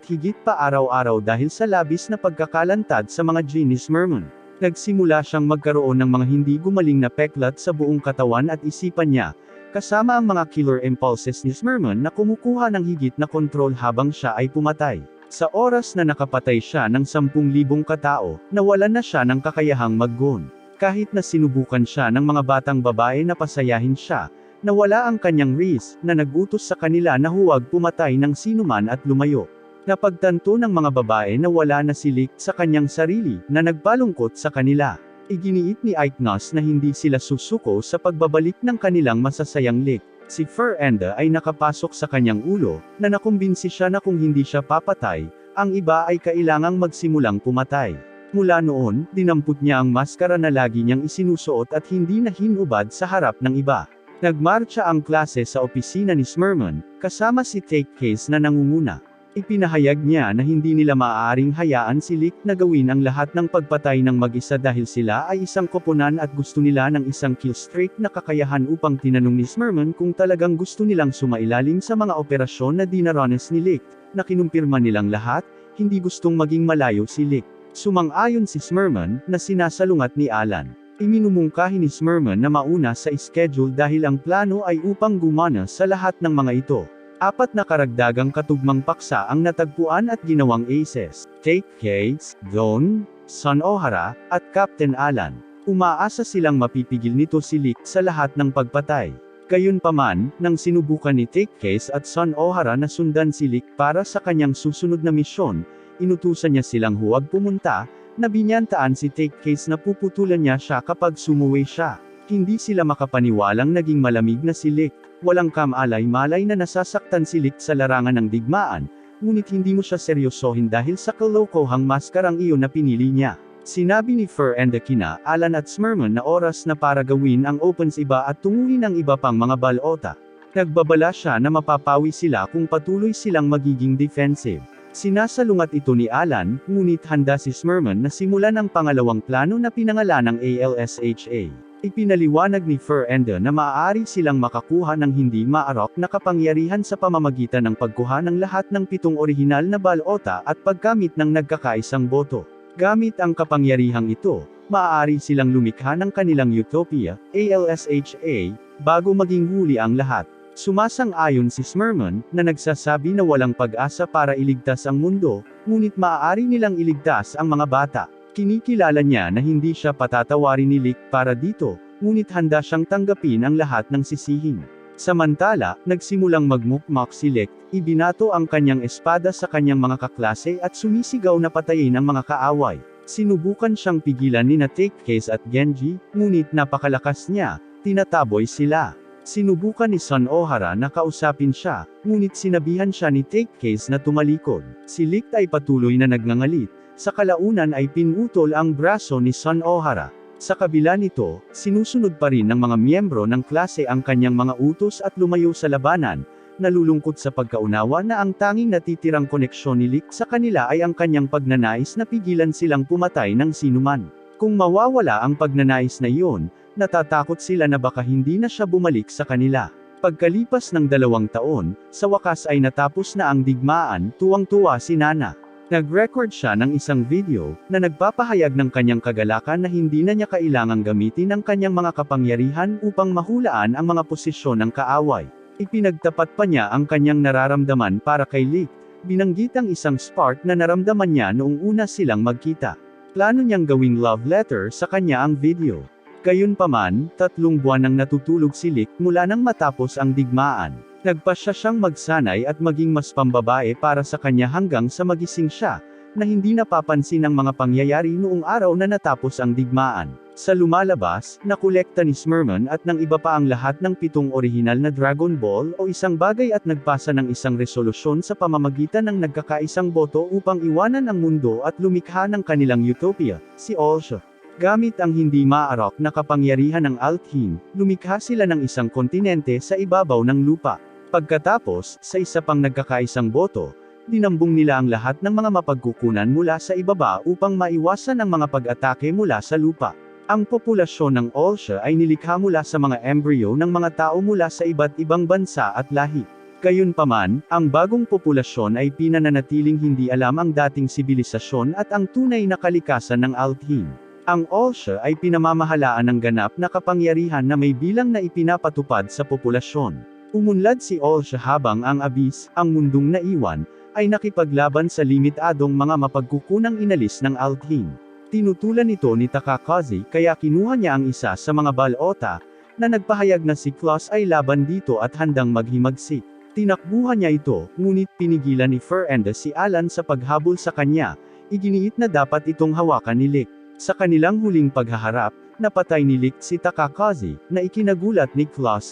araw-araw dahil sa labis na pagkakalantad sa mga Genies Merman. Nagsimula siyang magkaroon ng mga hindi gumaling na peklat sa buong katawan at isipan niya, kasama ang mga killer impulses ni Merman na kumukuha ng higit na kontrol habang siya ay pumatay. Sa oras na nakapatay siya ng 10,000 katao, nawalan na siya ng kakayahang mag-gon. Kahit na sinubukan siya ng mga batang babae na pasayahin siya, nawala ang kanyang race, na nag-utos sa kanila na huwag pumatay ng sinuman at lumayo. Napagtanto ng mga babae na wala na si Licht sa kanyang sarili, na nagpalungkot sa kanila. Iginiit ni Aiknos na hindi sila susuko sa pagbabalik ng kanilang masasayang Licht. Si Fernanda ay nakapasok sa kanyang ulo, na nakumbinsi siya na kung hindi siya papatay, ang iba ay kailangang magsimulang pumatay. Mula noon, dinampot niya ang maskara na lagi niyang isinusuot at hindi na hinubad sa harap ng iba. Nagmarcha ang klase sa opisina ni Merman, kasama si Take Case na nangunguna. Ipinahayag niya na hindi nila maaaring hayaan si Licht na gawin ang lahat ng pagpatay ng mag-isa dahil sila ay isang koponan at gusto nila ng isang killstreak na kakayahan upang tinanong ni Merman kung talagang gusto nilang sumailalim sa mga operasyon na dinaranas ni Licht, na kinumpirma nilang lahat, hindi gustong maging malayo si Licht. Sumang-ayon si Merman, na sinasalungat ni Alan. Iminumungkahi ni Merman na mauna sa schedule dahil ang plano ay upang gumana sa lahat ng mga ito. 4 na karagdagang katugmang paksa ang natagpuan at ginawang aces: Take Case, Don, Son O'Hara, at Captain Alan. Umaasa silang mapipigil nito si Licht sa lahat ng pagpatay. Gayunpaman, nang sinubukan ni Take Case at Son O'Hara na sundan si Licht para sa kanyang susunod na misyon, inutusan niya silang huwag pumunta, na binyantaan si Take Case na puputulan niya siya kapag sumuwi siya. Hindi sila makapaniwalang naging malamig na si Licht. Walang kamalay-malay na nasasaktan si Licht sa larangan ng digmaan, ngunit hindi mo siya seryosohin dahil sa kalokohang maskarang iyon na pinili niya. Sinabi ni Fernanda kina Alan at Merman na oras na para gawin ang opens iba at tunguhin ang iba pang mga balota. Nagbabala siya na mapapawi sila kung patuloy silang magiging defensive. Sinasalungat ito ni Alan, ngunit handa si Merman na simulan ang pangalawang plano na pinangalanang ALSHA. Ipinaliwanag ni Fernanda na maaari silang makakuha ng hindi maarok na kapangyarihan sa pamamagitan ng pagkuha ng lahat ng 7 orihinal na balota at paggamit ng nagkakaisang boto. Gamit ang kapangyarihang ito, maaari silang lumikha ng kanilang utopia, ALSHA, bago maging huli ang lahat. Sumasang-ayon si Merman, na nagsasabi na walang pag-asa para iligtas ang mundo, ngunit maaari nilang iligtas ang mga bata. Kinikilala niya na hindi siya patatawarin ni Licht para dito, ngunit handa siyang tanggapin ang lahat ng sisihin. Samantala, nagsimulang magmukmak si Licht, ibinato ang kanyang espada sa kanyang mga kaklase at sumisigaw na patayin ang mga kaaway. Sinubukan siyang pigilan ni Take-Case at Genji, ngunit napakalakas niya, tinataboy sila. Sinubukan ni Sun Ohara na kausapin siya, ngunit sinabihan siya ni Take-Case na tumalikod. Si Licht ay patuloy na nagngangalit, sa kalaunan ay pinutol ang braso ni Sun Ohara. Sa kabila nito, sinusunod pa rin ng mga miyembro ng klase ang kanyang mga utos at lumayo sa labanan, nalulungkot sa pagkaunawa na ang tanging natitirang koneksyon ni Licht sa kanila ay ang kanyang pagnanais na pigilan silang pumatay ng sinuman. Kung mawawala ang pagnanais na iyon, natatakot sila na baka hindi na siya bumalik sa kanila. Pagkalipas ng 2 taon, sa wakas ay natapos na ang digmaan, tuwang-tuwa si Nana. Nag-record siya ng isang video, na nagpapahayag ng kanyang kagalakan na hindi na niya kailangang gamitin ang kanyang mga kapangyarihan upang mahulaan ang mga posisyon ng kaaway. Ipinagtapat pa niya ang kanyang nararamdaman para kay Licht, binanggit ang isang spark na naramdaman niya noong una silang magkita. Plano niyang gawing love letter sa kanya ang video. Gayunpaman, 3 buwan nang natutulog si Licht mula nang matapos ang digmaan. Nagpasya siyang magsanay at maging mas pambabae para sa kanya hanggang sa magising siya, na hindi napapansin ang mga pangyayari noong araw na natapos ang digmaan. Sa lumalabas, nakolekta ni Smurman at ng iba pa ang lahat ng 7 orihinal na Dragon Ball o isang bagay at nagpasa ng isang resolusyon sa pamamagitan ng nagkakaisang boto upang iwanan ang mundo at lumikha ng kanilang utopia, si Olsha. Gamit ang hindi maarok na kapangyarihan ng Althin, lumikha sila ng isang kontinente sa ibabaw ng lupa. Pagkatapos, sa isa pang nagkakaisang boto, dinambong nila ang lahat ng mga mapagkukunan mula sa ibaba upang maiwasan ang mga pag-atake mula sa lupa. Ang populasyon ng Olsha ay nilikha mula sa mga embryo ng mga tao mula sa iba't ibang bansa at lahi. Gayunpaman, ang bagong populasyon ay pinananatiling hindi alam ang dating sibilisasyon at ang tunay na kalikasan ng Althin. Ang Olsha ay pinamamahalaan ng ganap na kapangyarihan na may bilang na ipinapatupad sa populasyon. Umunlad si Olsha habang ang Abyss, ang mundong naiwan, ay nakipaglaban sa limitadong mga mapagkukunang inalis ng Althin. Tinutulan ito ni Takakazi kaya kinuha niya ang isa sa mga balota, na nagpahayag na si Claus ay laban dito at handang maghimagsik. Tinakbuhan niya ito, ngunit pinigilan ni Fernanda si Alan sa paghabol sa kanya, iginiit na dapat itong hawakan ni Licht. Sa kanilang huling paghaharap, napatay ni Licht si Takakazi, na ikinagulat ni Claus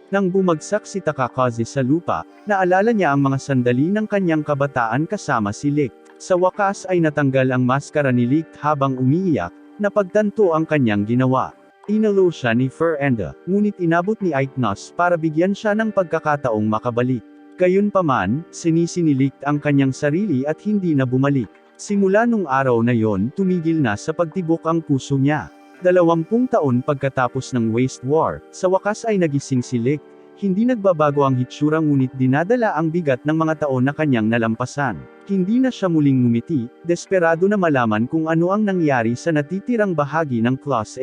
Nang bumagsak si Takakazi sa lupa, naalala niya ang mga sandali ng kanyang kabataan kasama si Licht. Sa wakas ay natanggal ang maskara ni Licht habang umiiyak, napagtanto ang kanyang ginawa. Inalo siya ni Fernanda, ngunit inabot ni Aiknos para bigyan siya ng pagkakataong makabalik. Gayunpaman, sinisi ni Licht ang kanyang sarili at hindi na bumalik. Simula nung araw na yon, tumigil na sa pagtibok ang puso niya. 20 taon pagkatapos ng Waste War, sa wakas ay nagising si Licht. Hindi nagbabago ang hitsura ngunit dinadala ang bigat ng mga taon na kanyang nalampasan. Hindi na siya muling ngumiti, desperado na malaman kung ano ang nangyari sa natitirang bahagi ng Class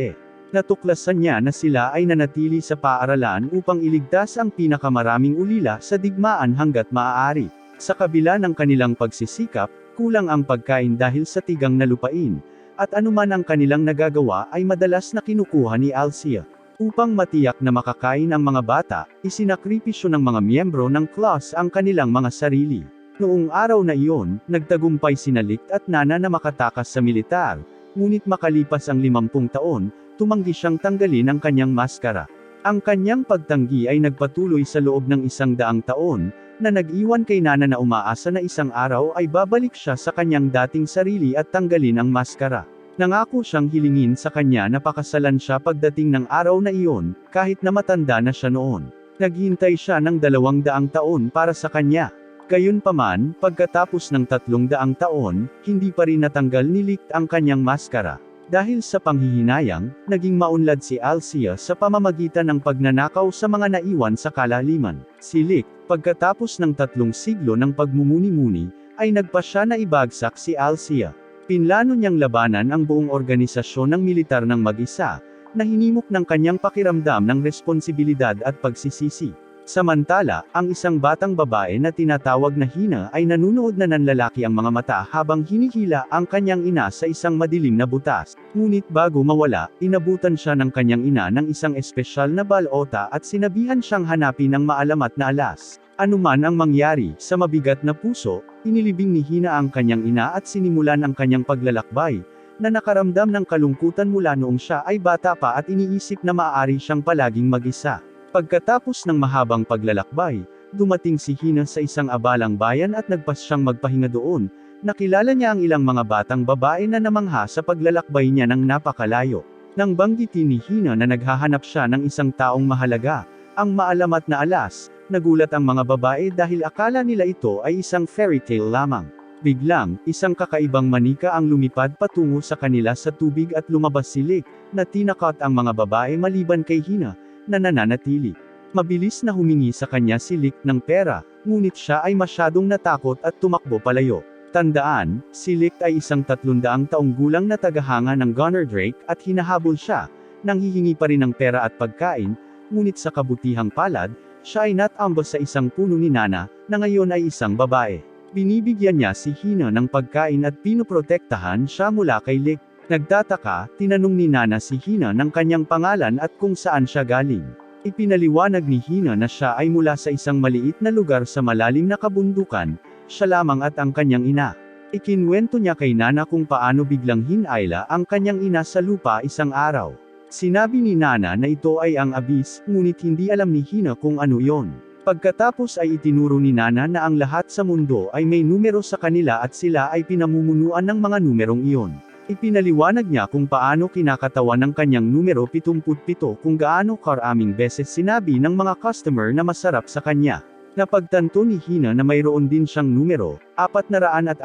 Natuklasan niya na sila ay nanatili sa paaralan upang iligtas ang pinakamaraming ulila sa digmaan hanggat maaari. Sa kabila ng kanilang pagsisikap, kulang ang pagkain dahil sa tigang na lupain, at anuman ang kanilang nagagawa ay madalas na kinukuha ni Alcia. Upang matiyak na makakain ang mga bata, isinakripisyo ng mga miyembro ng class ang kanilang mga sarili. Noong araw na iyon, nagtagumpay sina Licht at Nana na makatakas sa militar, ngunit makalipas ang 50 taon, tumanggi siyang tanggalin ang kanyang maskara. Ang kanyang pagtanggi ay nagpatuloy sa loob ng 100 taon, na nag-iwan kay Nana na umaasa na isang araw ay babalik siya sa kanyang dating sarili at tanggalin ang maskara. Nangako siyang hilingin sa kanya na pakasalan siya pagdating ng araw na iyon, kahit na matanda na siya noon. Naghintay siya ng 200 taon para sa kanya. Gayunpaman, pagkatapos ng 300 taon, hindi pa rin natanggal ni Licht ang kanyang maskara. Dahil sa panghihinayang, naging maunlad si Alcia sa pamamagitan ng pagnanakaw sa mga naiwan sa kalaliman. Si Licht, pagkatapos ng 3 siglo ng pagmumuni-muni, ay nagpasya na ibagsak si Alcia. Pinlano niyang labanan ang buong organisasyon ng militar ng mag-isa, na hinimok ng kanyang pakiramdam ng responsibilidad at pagsisisi. Samantala, ang isang batang babae na tinatawag na Hina ay nanunood na nanlalaki ang mga mata habang hinihila ang kanyang ina sa isang madilim na butas. Ngunit bago mawala, inabutan siya ng kanyang ina ng isang espesyal na balota at sinabihan siyang hanapin ang maalamat na alas. Anuman ang mangyari, sa mabigat na puso, inilibing ni Hina ang kanyang ina at sinimulan ang kanyang paglalakbay, na nakaramdam ng kalungkutan mula noong siya ay bata pa at iniisip na maaari siyang palaging mag-isa. Pagkatapos ng mahabang paglalakbay, dumating si Hina sa isang abalang bayan at nagpas siyang magpahinga doon. Nakilala niya ang ilang mga batang babae na namangha sa paglalakbay niya ng napakalayo. Nang banggitin ni Hina na naghahanap siya ng isang taong mahalaga, ang maalamat na alas, nagulat ang mga babae dahil akala nila ito ay isang fairy tale lamang. Biglang, isang kakaibang manika ang lumipad patungo sa kanila sa tubig at lumabas si Lick, na tinakot ang mga babae maliban kay Hina, na nananatili. Mabilis na humingi sa kanya si Lick ng pera, ngunit siya ay masyadong natakot at tumakbo palayo. Tandaan, si Lick ay isang 300 taong gulang na tagahanga ng Gunner Drake at hinahabol siya, nang hihingi pa rin ng pera at pagkain, ngunit sa kabutihang palad, siya ay natambos sa isang puno ni Nana, na ngayon ay isang babae. Binibigyan niya si Hina ng pagkain at pinoprotektahan siya mula kay Lick. Nagtataka, tinanong ni Nana si Hina ng kanyang pangalan at kung saan siya galing. Ipinaliwanag ni Hina na siya ay mula sa isang maliit na lugar sa malalim na kabundukan, siya lamang at ang kanyang ina. Ikinwento niya kay Nana kung paano biglang hinayla ang kanyang ina sa lupa isang araw. Sinabi ni Nana na ito ay ang abyss, ngunit hindi alam ni Hina kung ano yon. Pagkatapos ay itinuro ni Nana na ang lahat sa mundo ay may numero sa kanila at sila ay pinamumunuan ng mga numerong iyon. Ipinaliwanag niya kung paano kinakatawan ng kanyang numero 77 kung gaano karaming beses sinabi ng mga customer na masarap sa kanya. Napagtanto ni Hina na mayroon din siyang numero, 441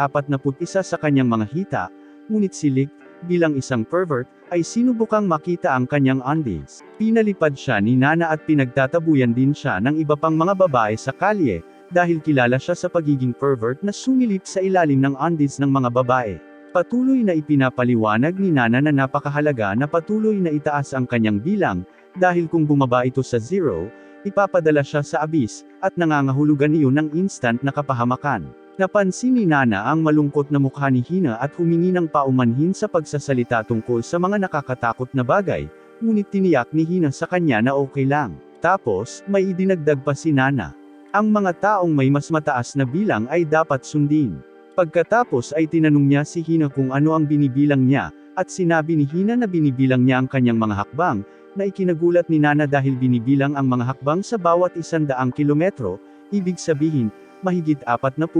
sa kanyang mga hita, ngunit si Lick, bilang isang pervert, ay sinubukang makita ang kanyang undies. Pinalipad siya ni Nana at pinagtatabuyan din siya ng iba pang mga babae sa kalye, dahil kilala siya sa pagiging pervert na sumilip sa ilalim ng undies ng mga babae. Patuloy na ipinapaliwanag ni Nana na napakahalaga na patuloy na itaas ang kanyang bilang, dahil kung bumaba ito sa 0, ipapadala siya sa abyss, at nangangahulugan iyon ng instant na kapahamakan. Napansin ni Nana ang malungkot na mukha ni Hina at humingi ng paumanhin sa pagsasalita tungkol sa mga nakakatakot na bagay, ngunit tiniyak ni Hina sa kanya na okay lang. Tapos, may idinagdag pa si Nana. Ang mga taong may mas mataas na bilang ay dapat sundin. Pagkatapos ay tinanong niya si Hina kung ano ang binibilang niya, at sinabi ni Hina na binibilang niya ang kanyang mga hakbang, na ikinagulat ni Nana dahil binibilang ang mga hakbang sa bawat 100 kilometro, ibig sabihin, mahigit 40,000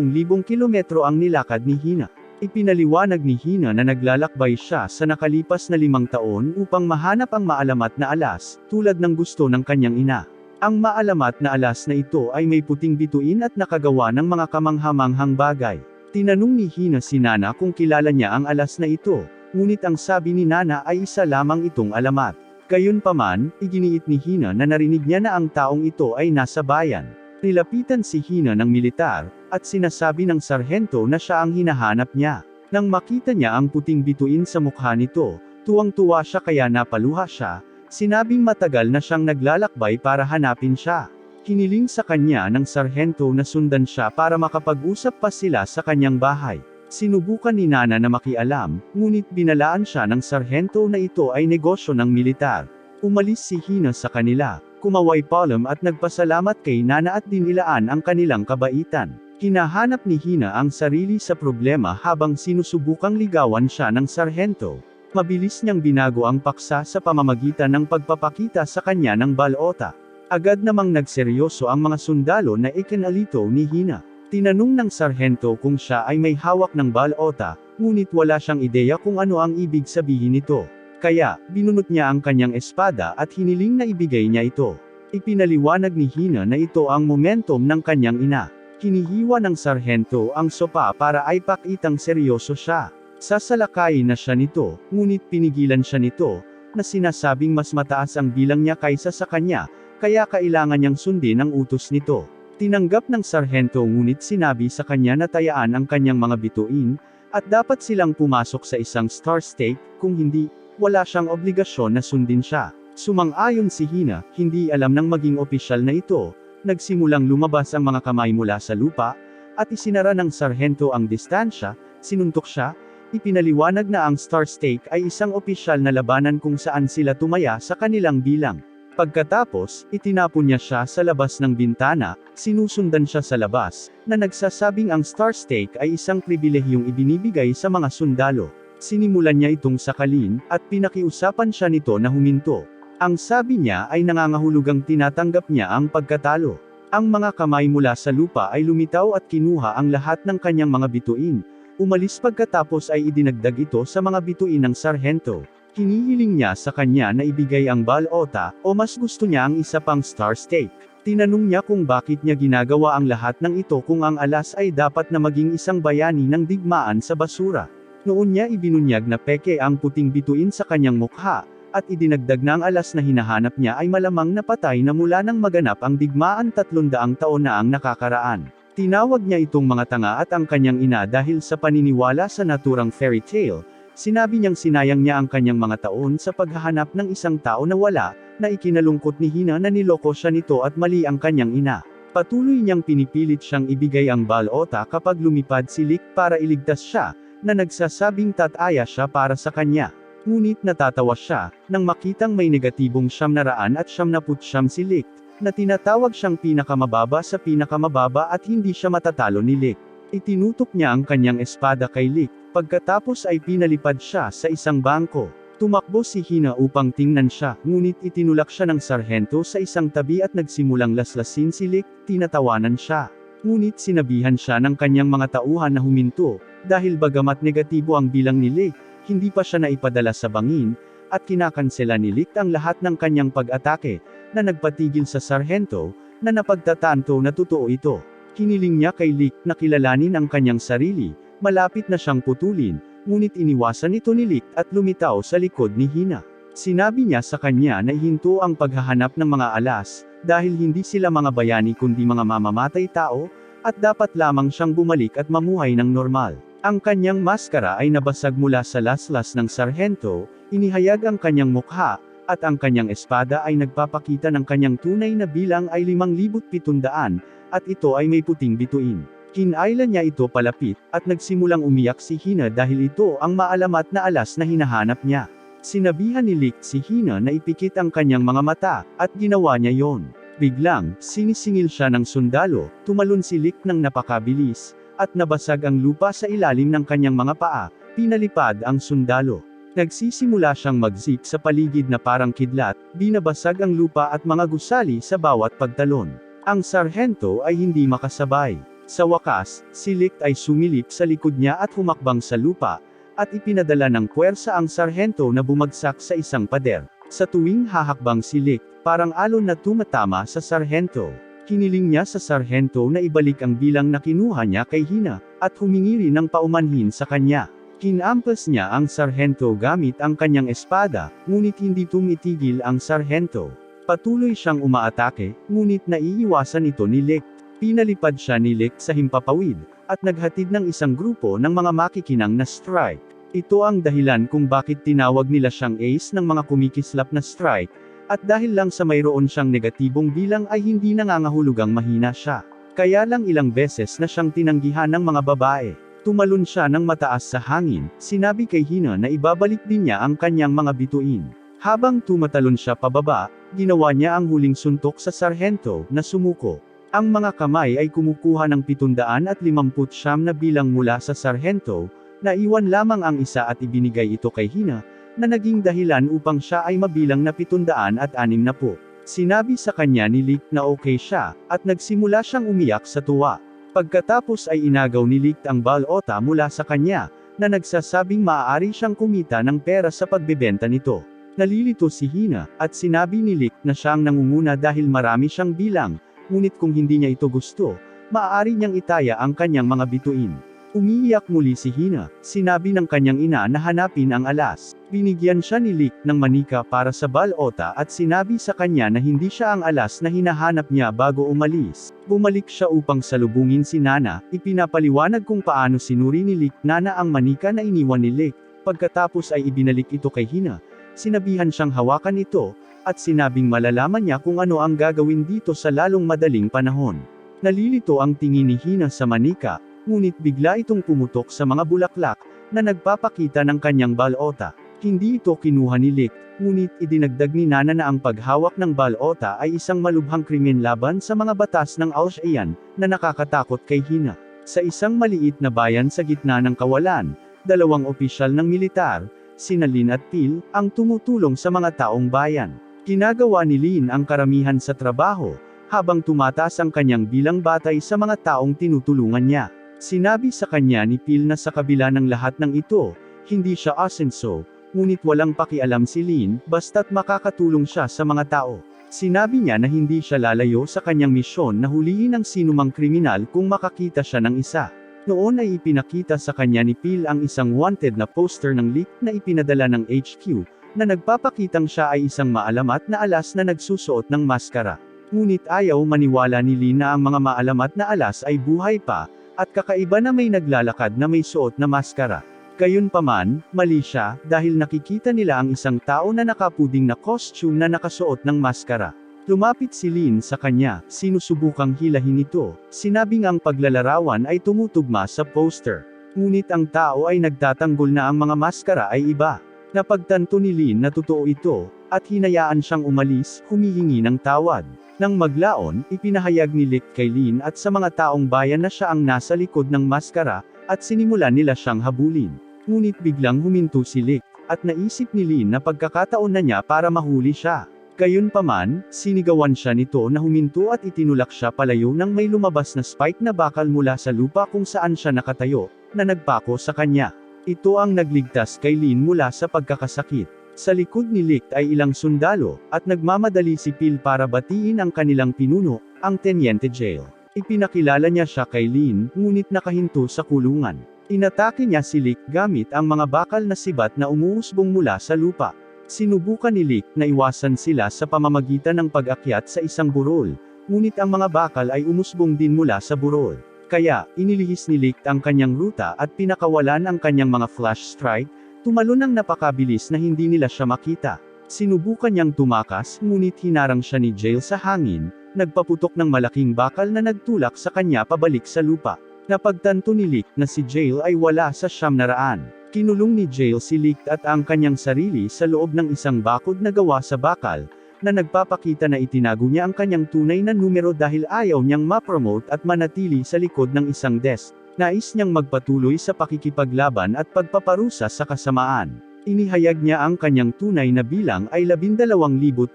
kilometro ang nilakad ni Hina. Ipinaliwanag ni Hina na naglalakbay siya sa nakalipas na 5 taon upang mahanap ang maalamat na alas, tulad ng gusto ng kanyang ina. Ang maalamat na alas na ito ay may puting bituin at nakagawa ng mga kamanghamanghang bagay. Tinanong ni Hina si Nana kung kilala niya ang alas na ito, ngunit ang sabi ni Nana ay isa lamang itong alamat. Gayunpaman, iginiit ni Hina na narinig niya na ang taong ito ay nasa bayan. Nilapitan si Hina ng militar, at sinasabi ng sarhento na siya ang hinahanap niya. Nang makita niya ang puting bituin sa mukha nito, tuwang-tuwa siya kaya napaluha siya, sinabing matagal na siyang naglalakbay para hanapin siya. Hiniling sa kanya ng sarhento na sundan siya para makapag-usap pa sila sa kanyang bahay. Sinubukan ni Nana na makialam, ngunit binalaan siya ng sarhento na ito ay negosyo ng militar. Umalis si Hina sa kanila, kumaway palom at nagpasalamat kay Nana at dinilaan ang kanilang kabaitan. Hinahanap ni Hina ang sarili sa problema habang sinusubukang ligawan siya ng sarhento. Mabilis niyang binago ang paksa sa pamamagitan ng pagpapakita sa kanya ng balota. Agad namang nagseryoso ang mga sundalo na ikinalito ni Hina. Tinanong ng sarhento kung siya ay may hawak ng balota, ngunit wala siyang ideya kung ano ang ibig sabihin nito. Kaya, binunot niya ang kanyang espada at hiniling na ibigay niya ito. Ipinaliwanag ni Hina na ito ang momentum ng kanyang ina. Hinihiwa ng sarhento ang sopa para ay pakitang seryoso siya. Sasalakayin na siya nito, ngunit pinigilan siya nito, na sinasabing mas mataas ang bilang niya kaysa sa kanya, kaya kailangan niyang sundin ang utos nito. Tinanggap ng sarhento ngunit sinabi sa kanya na tayaan ang kanyang mga bituin, at dapat silang pumasok sa isang star stake, kung hindi, wala siyang obligasyon na sundin siya. Sumang-ayon si Hina, hindi alam ng maging opisyal na ito, Nagsimulang lumabas ang mga kamay mula sa lupa, at isinara ng sarhento ang distansya, sinuntok siya, ipinaliwanag na ang Star Stake ay isang opisyal na labanan kung saan sila tumaya sa kanilang bilang. Pagkatapos, itinapon niya siya sa labas ng bintana, sinusundan siya sa labas, na nagsasabing ang Star Stake ay isang pribilehiyong ibinibigay sa mga sundalo. Sinimulan niya itong sakalin, at pinakiusapan siya nito na huminto. Ang sabi niya ay nangangahulugang tinatanggap niya ang pagkatalo. Ang mga kamay mula sa lupa ay lumitaw at kinuha ang lahat ng kanyang mga bituin. Umalis pagkatapos ay idinagdag ito sa mga bituin ng sarhento. Hinihiling niya sa kanya na ibigay ang balota, o mas gusto niya ang isa pang Star Stake. Tinanong niya kung bakit niya ginagawa ang lahat ng ito kung ang alas ay dapat na maging isang bayani ng digmaan sa basura. Noon niya ibinunyag na peke ang puting bituin sa kanyang mukha, at idinagdag na ang alas na hinahanap niya ay malamang napatay na mula nang maganap ang digmaan 300 taon na ang nakakaraan. Tinawag niya itong mga tanga at ang kanyang ina dahil sa paniniwala sa naturang fairy tale. Sinabi niyang sinayang niya ang kanyang mga taon sa paghahanap ng isang tao na wala, na ikinalungkot ni Hina na niloko siya nito at mali ang kanyang ina. Patuloy niyang pinipilit siyang ibigay ang balota kapag lumipad si Lick para iligtas siya, na nagsasabing tataya siya para sa kanya. Ngunit natatawa siya, nang makitang may negatibong 999 si Lick, na tinatawag siyang pinakamababa sa pinakamababa at hindi siya matatalo ni Lick. Itinutok niya ang kanyang espada kay Lick. Pagkatapos ay pinalipad siya sa isang bangko. Tumakbo si Hina upang tingnan siya, ngunit itinulak siya ng sarhento sa isang tabi at nagsimulang laslasin si Lick, tinatawanan siya. Ngunit sinabihan siya ng kanyang mga tauhan na huminto, dahil bagamat negatibo ang bilang ni Lick, hindi pa siya naipadala sa bangin, at kinakansela ni Lick ang lahat ng kanyang pag-atake, na nagpatigil sa sarhento, na napagtatanto na totoo ito. Hiniling niya kay Lick na kilalanin ang kanyang sarili. Malapit na siyang putulin, ngunit iniwasan ito ni Lick at lumitaw sa likod ni Hina. Sinabi niya sa kanya na ihinto ang paghahanap ng mga alas, dahil hindi sila mga bayani kundi mga mamamatay tao, at dapat lamang siyang bumalik at mamuhay ng normal. Ang kanyang maskara ay nabasag mula sa laslas ng sarhento, inihayag ang kanyang mukha, at ang kanyang espada ay nagpapakita ng kanyang tunay na bilang ay 5,700, at ito ay may puting bituin. Kinailan niya ito palapit, at nagsimulang umiyak si Hina dahil ito ang maalamat na alas na hinahanap niya. Sinabihan ni Lick si Hina na ipikit ang kanyang mga mata, at ginawa niya yon. Biglang, sinisingil siya ng sundalo, tumalon si Lick ng napakabilis, at nabasag ang lupa sa ilalim ng kanyang mga paa, pinalipad ang sundalo. Nagsisimula siyang mag-zip sa paligid na parang kidlat, binabasag ang lupa at mga gusali sa bawat pagtalon. Ang sarhento ay hindi makasabay. Sa wakas, si Lick ay sumilip sa likod niya at humakbang sa lupa, at ipinadala ng puwersa ang sarhento na bumagsak sa isang pader. Sa tuwing hahakbang si Lick, parang alon na tumatama sa sarhento. Hiniling niya sa sarhento na ibalik ang bilang na kinuha niya kay Hina, at humingi rin ng paumanhin sa kanya. Kinampas niya ang sarhento gamit ang kanyang espada, ngunit hindi tumitigil ang sarhento. Patuloy siyang umaatake, ngunit naiiwasan ito ni Lick. Pinalipad siya ni Lick sa himpapawid, at naghatid ng isang grupo ng mga makikinang na strike. Ito ang dahilan kung bakit tinawag nila siyang ace ng mga kumikislap na strike, at dahil lang sa mayroon siyang negatibong bilang ay hindi nangangahulugang mahina siya. Kaya lang ilang beses na siyang tinanggihan ng mga babae. Tumalon siya ng mataas sa hangin, sinabi kay Hina na ibabalik din niya ang kanyang mga bituin. Habang tumatalon siya pababa, ginawa niya ang huling suntok sa sarhento, na sumuko. Ang mga kamay ay kumukuha ng 759 na bilang mula sa sarhento, naiwan lamang ang isa at ibinigay ito kay Hina, na naging dahilan upang siya ay mabilang na 760. Sinabi sa kanya ni Lick na okay siya, at nagsimula siyang umiyak sa tuwa. Pagkatapos ay inagaw ni Lick ang balota mula sa kanya, na nagsasabing maaari siyang kumita ng pera sa pagbebenta nito. Nalilito si Hina, at sinabi ni Lick na siyang nangunguna dahil marami siyang bilang, ngunit kung hindi niya ito gusto, maaari niyang itaya ang kanyang mga bituin. Umiiyak muli si Hina, sinabi ng kanyang ina na hanapin ang alas. Binigyan siya ni Lick ng manika para sa balota at sinabi sa kanya na hindi siya ang alas na hinahanap niya bago umalis. Bumalik siya upang salubungin si Nana, ipinapaliwanag kung paano sinuri ni Lick Nana ang manika na iniwan ni Lick. Pagkatapos ay ibinalik ito kay Hina, sinabihan siyang hawakan ito, at sinabing malalaman niya kung ano ang gagawin dito sa lalong madaling panahon. Nalilito ang tingin ni Hina sa manika, ngunit bigla itong pumutok sa mga bulaklak, na nagpapakita ng kanyang balota. Hindi ito kinuha ni Licht, ngunit idinagdag ni Nana na ang paghawak ng balota ay isang malubhang krimen laban sa mga batas ng Alsatian, na nakakatakot kay Hina. Sa isang maliit na bayan sa gitna ng kawalan, dalawang opisyal ng militar, sina Lin at Phil, ang tumutulong sa mga taong bayan. Ginagawa ni Lin ang karamihan sa trabaho, habang tumataas ang kanyang bilang batay sa mga taong tinutulungan niya. Sinabi sa kanya ni Phil na sa kabila ng lahat ng ito, hindi siya asenso, ngunit walang pakialam si Lin, basta't makakatulong siya sa mga tao. Sinabi niya na hindi siya lalayo sa kanyang misyon na hulihin ang sinumang kriminal kung makakita siya ng isa. Noon ay ipinakita sa kanya ni Phil ang isang wanted na poster ng Licht na ipinadala ng HQ, na nagpapakitang siya ay isang maalamat na alas na nagsusuot ng maskara. Ngunit ayaw maniwala ni Lin na ang mga maalamat na alas ay buhay pa, at kakaiba na may naglalakad na may suot na maskara. Gayunpaman, mali siya, dahil nakikita nila ang isang tao na nakapuding na costume na nakasuot ng maskara. Lumapit si Lin sa kanya, sinusubukang hilahin ito, sinabing ang paglalarawan ay tumutugma sa poster. Ngunit ang tao ay nagtatanggol na ang mga maskara ay iba. Napagtanto ni Lin na totoo ito, at hinayaan siyang umalis, humihingi ng tawad. Nang maglaon, ipinahayag ni Licht kay Lin at sa mga taong bayan na siya ang nasa likod ng maskara, at sinimulan nila siyang habulin. Ngunit biglang huminto si Licht, at naisip ni Lin na pagkakataon na niya para mahuli siya. Gayunpaman, sinigawan siya nito na huminto at itinulak siya palayo nang may lumabas na spike na bakal mula sa lupa kung saan siya nakatayo, na nagpako sa kanya. Ito ang nagligtas kay Lin mula sa pagkakasakit. Sa likod ni Licht ay ilang sundalo, at nagmamadali si Phil para batiin ang kanilang pinuno, ang Teniente Jail. Ipinakilala niya siya kay Lin, ngunit nakahinto sa kulungan. Inatake niya si Licht gamit ang mga bakal na sibat na umuusbong mula sa lupa. Sinubukan ni Licht na iwasan sila sa pamamagitan ng pag-akyat sa isang burol, ngunit ang mga bakal ay umusbong din mula sa burol. Kaya, inilihis ni Licht ang kanyang ruta at pinakawalan ang kanyang mga flash strike, tumalon ng napakabilis na hindi nila siya makita. Sinubukan niyang tumakas, ngunit hinarang siya ni Jail sa hangin, nagpaputok ng malaking bakal na nagtulak sa kanya pabalik sa lupa. Napagtanto ni Licht na si Jail ay wala sa 900. Kinulong ni Jail si Licht at ang kanyang sarili sa loob ng isang bakod na gawa sa bakal, na nagpapakita na itinago niya ang kanyang tunay na numero dahil ayaw niyang ma-promote at manatili sa likod ng isang desk. Nais niyang magpatuloy sa pakikipaglaban at pagpaparusa sa kasamaan. Inihayag niya ang kanyang tunay na bilang ay 12,500.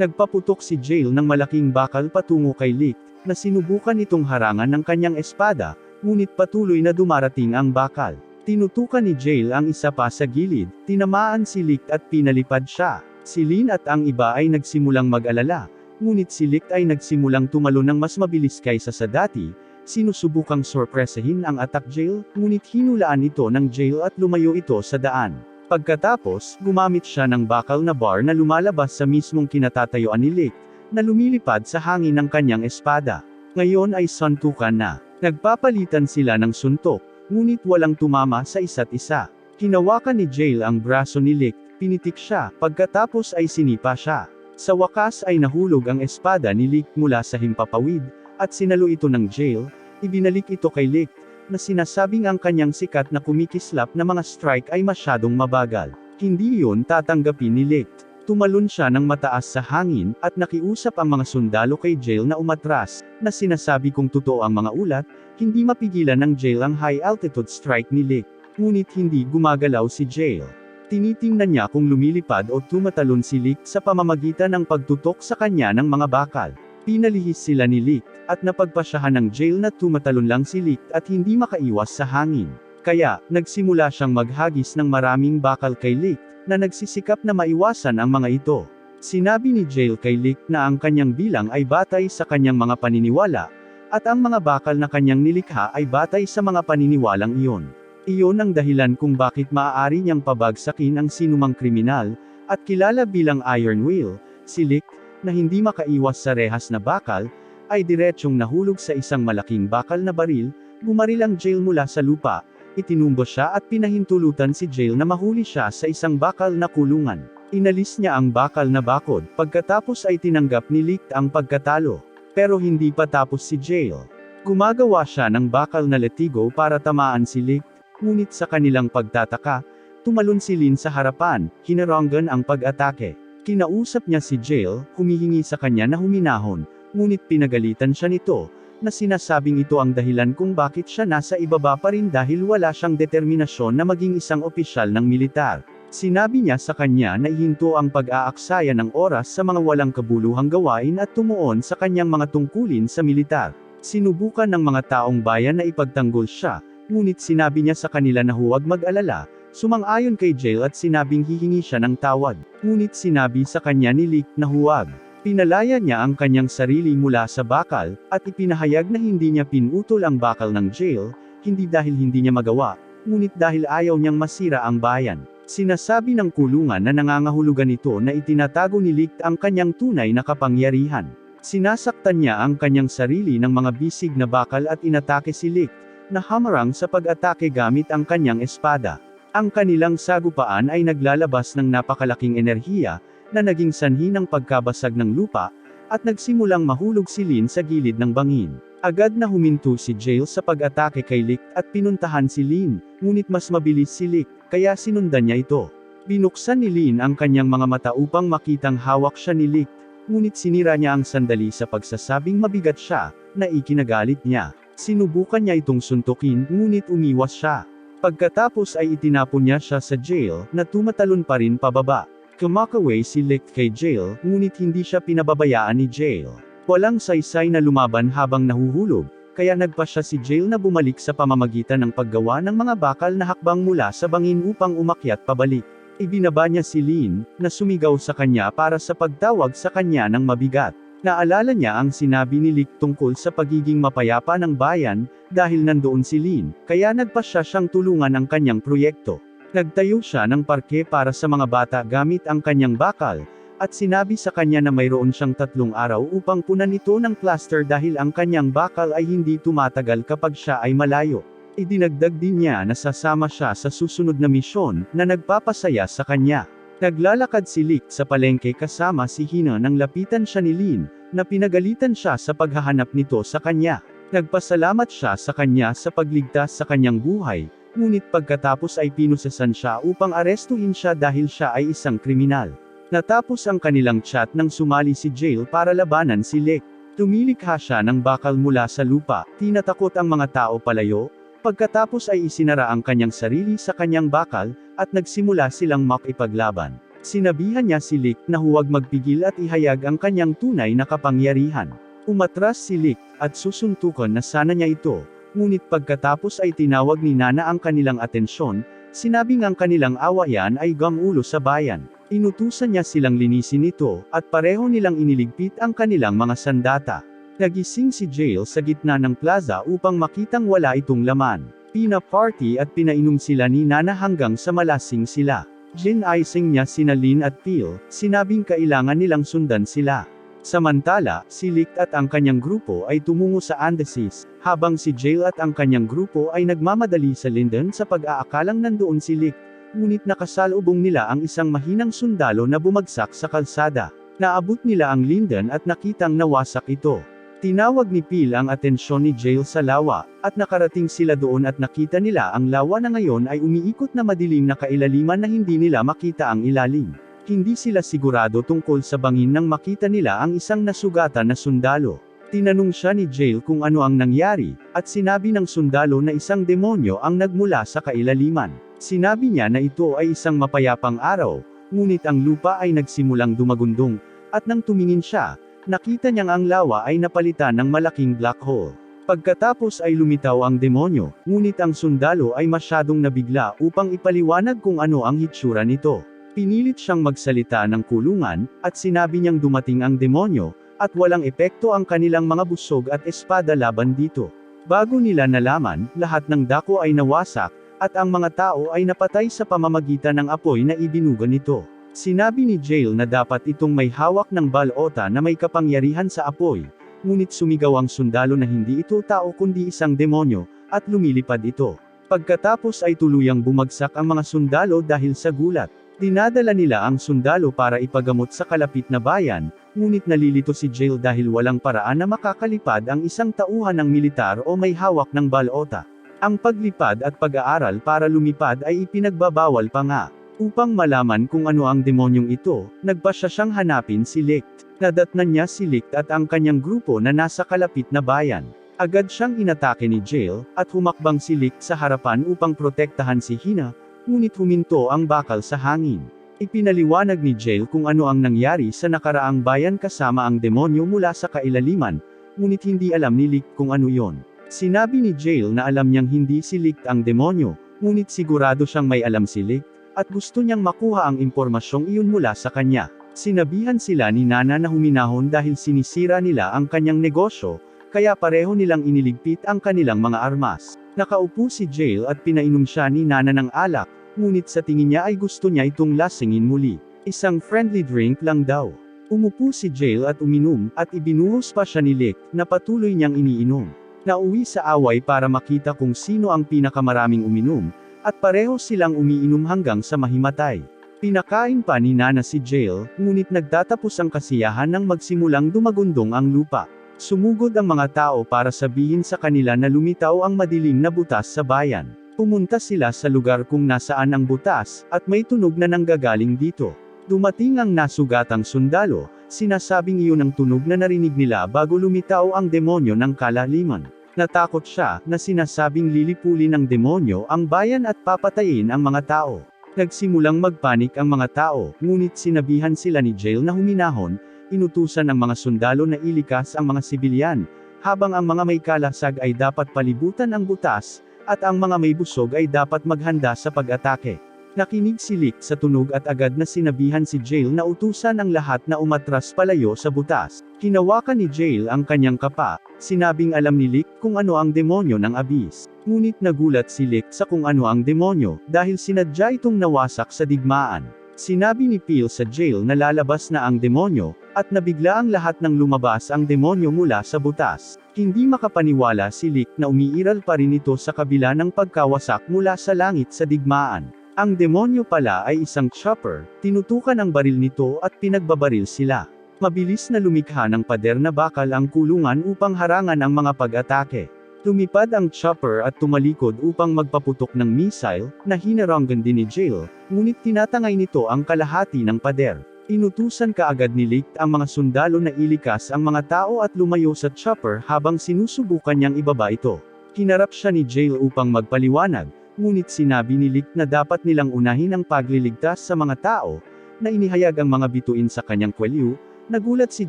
Nagpaputok si Jail ng malaking bakal patungo kay Licht, na sinubukan itong harangan ng kanyang espada, ngunit patuloy na dumarating ang bakal. Tinutukan ni Jail ang isa pa sa gilid, tinamaan si Licht at pinalipad siya. Si Lin at ang iba ay nagsimulang mag-alala, ngunit si Licht ay nagsimulang tumalon ng mas mabilis kaysa sa dati, sinusubukang sorpresahin ang attack Jail, ngunit hinulaan ito ng Jail at lumayo ito sa daan. Pagkatapos, gumamit siya ng bakal na bar na lumalabas sa mismong kinatatayuan ni Licht, na lumilipad sa hangin ng kanyang espada. Ngayon ay suntukan na. Nagpapalitan sila ng suntok, ngunit walang tumama sa isa't isa. Hinawakan ni Jail ang braso ni Licht, pinitik siya, pagkatapos ay sinipa siya. Sa wakas ay nahulog ang espada ni Licht mula sa himpapawid, at sinalo ito ng Jail, ibinalik ito kay Licht, na sinasabing ang kanyang sikat na kumikislap na mga strike ay masyadong mabagal. Hindi iyon tatanggapin ni Licht. Tumalon siya ng mataas sa hangin, at nakiusap ang mga sundalo kay Jail na umatras, na sinasabi kung totoo ang mga ulat, hindi mapigilan ng Jail ang high-altitude strike ni Licht. Ngunit hindi gumagalaw si Jail. Tinitingnan niya kung lumilipad o tumatalon si Licht sa pamamagitan ng pagtutok sa kanya ng mga bakal. Pinalihis sila ni Licht, at napagpasyahan ng Jail na tumatalon lang si Licht at hindi makaiwas sa hangin. Kaya, nagsimula siyang maghagis ng maraming bakal kay Licht, na nagsisikap na maiwasan ang mga ito. Sinabi ni Jail kay Licht na ang kanyang bilang ay batay sa kanyang mga paniniwala, at ang mga bakal na kanyang nilikha ay batay sa mga paniniwalang iyon. Iyon ang dahilan kung bakit maaari niyang pabagsakin ang sinumang kriminal, at kilala bilang Iron Will, si Licht, na hindi makaiwas sa rehas na bakal, ay diretsyong nahulog sa isang malaking bakal na baril, bumaril ang Jail mula sa lupa, itinumba siya at pinahintulutan si Jail na mahuli siya sa isang bakal na kulungan. Inalis niya ang bakal na bakod, pagkatapos ay tinanggap ni Licht ang pagkatalo. Pero hindi pa tapos si Jail. Gumagawa siya ng bakal na latigo para tamaan si Licht, ngunit sa kanilang pagtataka, tumalon si Lin sa harapan, hinaranggan ang pag-atake. Kinausap niya si Jail, humihingi sa kanya na huminahon, ngunit pinagalitan siya nito, na sinasabing ito ang dahilan kung bakit siya nasa ibaba pa rin dahil wala siyang determinasyon na maging isang opisyal ng militar. Sinabi niya sa kanya na ihinto ang pag-aaksaya ng oras sa mga walang kabuluhang gawain at tumuon sa kanyang mga tungkulin sa militar. Sinubukan ng mga taong bayan na ipagtanggol siya, ngunit sinabi niya sa kanila na huwag mag-alala. Sumang-ayon kay Jail at sinabing hihingi siya ng tawad, ngunit sinabi sa kanya ni Licht na huwag. Pinalaya niya ang kanyang sarili mula sa bakal, at ipinahayag na hindi niya pinutol ang bakal ng Jail, hindi dahil hindi niya magawa, ngunit dahil ayaw niyang masira ang bayan. Sinasabi ng kulungan na nangangahulugan ito na itinatago ni Licht ang kanyang tunay na kapangyarihan. Sinasaktan niya ang kanyang sarili ng mga bisig na bakal at inatake si Licht, na hamarang sa pag-atake gamit ang kanyang espada. Ang kanilang sagupaan ay naglalabas ng napakalaking enerhiya, na naging sanhi ng pagkabasag ng lupa, at nagsimulang mahulog si Lin sa gilid ng bangin. Agad na huminto si Jail sa pag-atake kay Licht at pinuntahan si Lin, ngunit mas mabilis si Licht, kaya sinundan niya ito. Binuksan ni Lin ang kanyang mga mata upang makitang hawak siya ni Licht, ngunit sinira niya ang sandali sa pagsasabing mabigat siya, na ikinagalit niya. Sinubukan niya itong suntukin, ngunit umiwas siya. Pagkatapos ay itinapon niya siya sa Jail, na tumatalon pa rin pababa. Kumakaway si Licht kay Jail, ngunit hindi siya pinababayaan ni Jail. Walang saysay na lumaban habang nahuhulog, kaya nagpa siya si Jail na bumalik sa pamamagitan ng paggawa ng mga bakal na hakbang mula sa bangin upang umakyat pabalik. Ibinaba niya si Lin, na sumigaw sa kanya para sa pagtawag sa kanya ng mabigat. Naalala niya ang sinabi ni Licht tungkol sa pagiging mapayapa ng bayan, dahil nandoon si Lin, kaya nagpa siya siyang tulungan ang kanyang proyekto. Nagtayo siya ng parke para sa mga bata gamit ang kanyang bakal, at sinabi sa kanya na mayroon siyang 3 araw upang punan ito ng plaster dahil ang kanyang bakal ay hindi tumatagal kapag siya ay malayo. Idinagdag din niya na sasama siya sa susunod na misyon, na nagpapasaya sa kanya. Naglalakad si Licht sa palengke kasama si Hina nang lapitan siya ni Lin, na pinagalitan siya sa paghahanap nito sa kanya. Nagpasalamat siya sa kanya sa pagligtas sa kanyang buhay, ngunit pagkatapos ay pinusesan siya upang arestuhin siya dahil siya ay isang kriminal. Natapos ang kanilang chat nang sumali si Jail para labanan si Licht. Tumilikha siya ng bakal mula sa lupa, tinatakot ang mga tao palayo, pagkatapos ay isinara ang kanyang sarili sa kanyang bakal, at nagsimula silang makipaglaban. Sinabihan niya si Licht na huwag magpigil at ihayag ang kanyang tunay na kapangyarihan. Umatras si Licht, at susuntukan na sana niya ito, ngunit pagkatapos ay tinawag ni Nana ang kanilang atensyon, sinabing ang kanilang awayan ay gamulo sa bayan. Inutusan niya silang linisin ito, at pareho nilang iniligpit ang kanilang mga sandata. Nagising si Jail sa gitna ng plaza upang makitang wala itong laman. Pina-party at pinainom sila ni Nana hanggang sa malasing sila. Gin-icing niya sina Lin at Phil, sinabing kailangan nilang sundan sila. Samantala, si Licht at ang kanyang grupo ay tumungo sa Andesis, habang si Jail at ang kanyang grupo ay nagmamadali sa Linden sa pag-aakalang nandoon si Licht, ngunit nakasalubong nila ang isang mahinang sundalo na bumagsak sa kalsada. Naabot nila ang Linden at nakitang nawasak ito. Tinawag ni Phil ang atensyon ni Jail sa lawa, at nakarating sila doon at nakita nila ang lawa na ngayon ay umiikot na madilim na kailaliman na hindi nila makita ang ilalim. Hindi sila sigurado tungkol sa bangin nang makita nila ang isang nasugatan na sundalo. Tinanong siya ni Jail kung ano ang nangyari, at sinabi ng sundalo na isang demonyo ang nagmula sa kailaliman. Sinabi niya na ito ay isang mapayapang araw, ngunit ang lupa ay nagsimulang dumagundong, at nang tumingin siya, nakita niyang ang lawa ay napalitan ng malaking black hole. Pagkatapos ay lumitaw ang demonyo, ngunit ang sundalo ay masyadong nabigla upang ipaliwanag kung ano ang hitsura nito. Pinilit siyang magsalita ng kulungan, at sinabi niyang dumating ang demonyo, at walang epekto ang kanilang mga busog at espada laban dito. Bago nila nalaman, lahat ng dako ay nawasak, at ang mga tao ay napatay sa pamamagitan ng apoy na ibinuga nito. Sinabi ni Jail na dapat itong may hawak ng balota na may kapangyarihan sa apoy, ngunit sumigaw ang sundalo na hindi ito tao kundi isang demonyo, at lumilipad ito. Pagkatapos ay tuluyang bumagsak ang mga sundalo dahil sa gulat. Dinadala nila ang sundalo para ipagamot sa kalapit na bayan, ngunit nalilito si Jail dahil walang paraan na makakalipad ang isang tauhan ng militar o may hawak ng balota. Ang paglipad at pag-aaral para lumipad ay ipinagbabawal pa nga. Upang malaman kung ano ang demonyong ito, nagpasya siyang hanapin si Licht. Nadatnan niya si Licht at ang kanyang grupo na nasa kalapit na bayan. Agad siyang inatake ni Jail, at humakbang si Licht sa harapan upang protektahan si Hina, ngunit huminto ang bakal sa hangin. Ipinaliwanag ni Jail kung ano ang nangyari sa nakaraang bayan kasama ang demonyo mula sa kailaliman, ngunit hindi alam ni Licht kung ano yon. Sinabi ni Jail na alam niyang hindi si Licht ang demonyo, ngunit sigurado siyang may alam si Licht, at gusto niyang makuha ang impormasyong iyon mula sa kanya. Sinabihan sila ni Nana na huminahon dahil sinisira nila ang kanyang negosyo, kaya pareho nilang iniligpit ang kanilang mga armas. Nakaupo si Jail at pinainom siya ni Nana ng alak, ngunit sa tingin niya ay gusto niya itong lasingin muli. Isang friendly drink lang daw. Umupo si Jail at uminom, at ibinuhos pa siya ni Licht, na patuloy niyang iniinom. Nauwi sa away para makita kung sino ang pinakamaraming uminom, at pareho silang umiinom hanggang sa mahimatay. Pinakain pa ni Nana si Jail, ngunit nagtatapos ang kasiyahan nang magsimulang dumagundong ang lupa. Sumugod ang mga tao para sabihin sa kanila na lumitaw ang madilim na butas sa bayan. Pumunta sila sa lugar kung nasaan ang butas, at may tunog na nanggagaling dito. Dumating ang nasugatang sundalo, sinasabing iyon ang tunog na narinig nila bago lumitaw ang demonyo ng kalaliman. Natakot siya, na sinasabing lilipulin ng demonyo ang bayan at papatayin ang mga tao. Nagsimulang magpanik ang mga tao, ngunit sinabihan sila ni Jail na huminahon. Inutusan ng mga sundalo na ilikas ang mga sibilyan, habang ang mga may kalasag ay dapat palibutan ang butas, at ang mga may busog ay dapat maghanda sa pag-atake. Nakinig si Licht sa tunog at agad na sinabihan si Jail na utusan ang lahat na umatras palayo sa butas. Hinawakan ni Jail ang kanyang kapa, sinabing alam ni Licht kung ano ang demonyo ng Abyss. Ngunit nagulat si Licht sa kung ano ang demonyo, dahil sinadya itong nawasak sa digmaan. Sinabi ni Phil sa Jail na lalabas na ang demonyo, at nabigla ang lahat ng lumabas ang demonyo mula sa butas. Hindi makapaniwala si Licht na umiiral pa rin ito sa kabila ng pagkawasak mula sa langit sa digmaan. Ang demonyo pala ay isang chopper, tinutukan ang baril nito at pinagbabaril sila. Mabilis na lumikha ng pader na bakal ang kulungan upang harangan ang mga pag-atake. Lumipad ang chopper at tumalikod upang magpaputok ng missile, na hinaranggan din ni Jail, ngunit tinatangay nito ang kalahati ng pader. Inutusan kaagad ni Licht ang mga sundalo na ilikas ang mga tao at lumayo sa chopper habang sinusubukan niyang ibaba ito. Hinarap siya ni Jail upang magpaliwanag, ngunit sinabi ni Licht na dapat nilang unahin ang pagliligtas sa mga tao, na inihayag ang mga bituin sa kanyang kwelyo. Nagulat si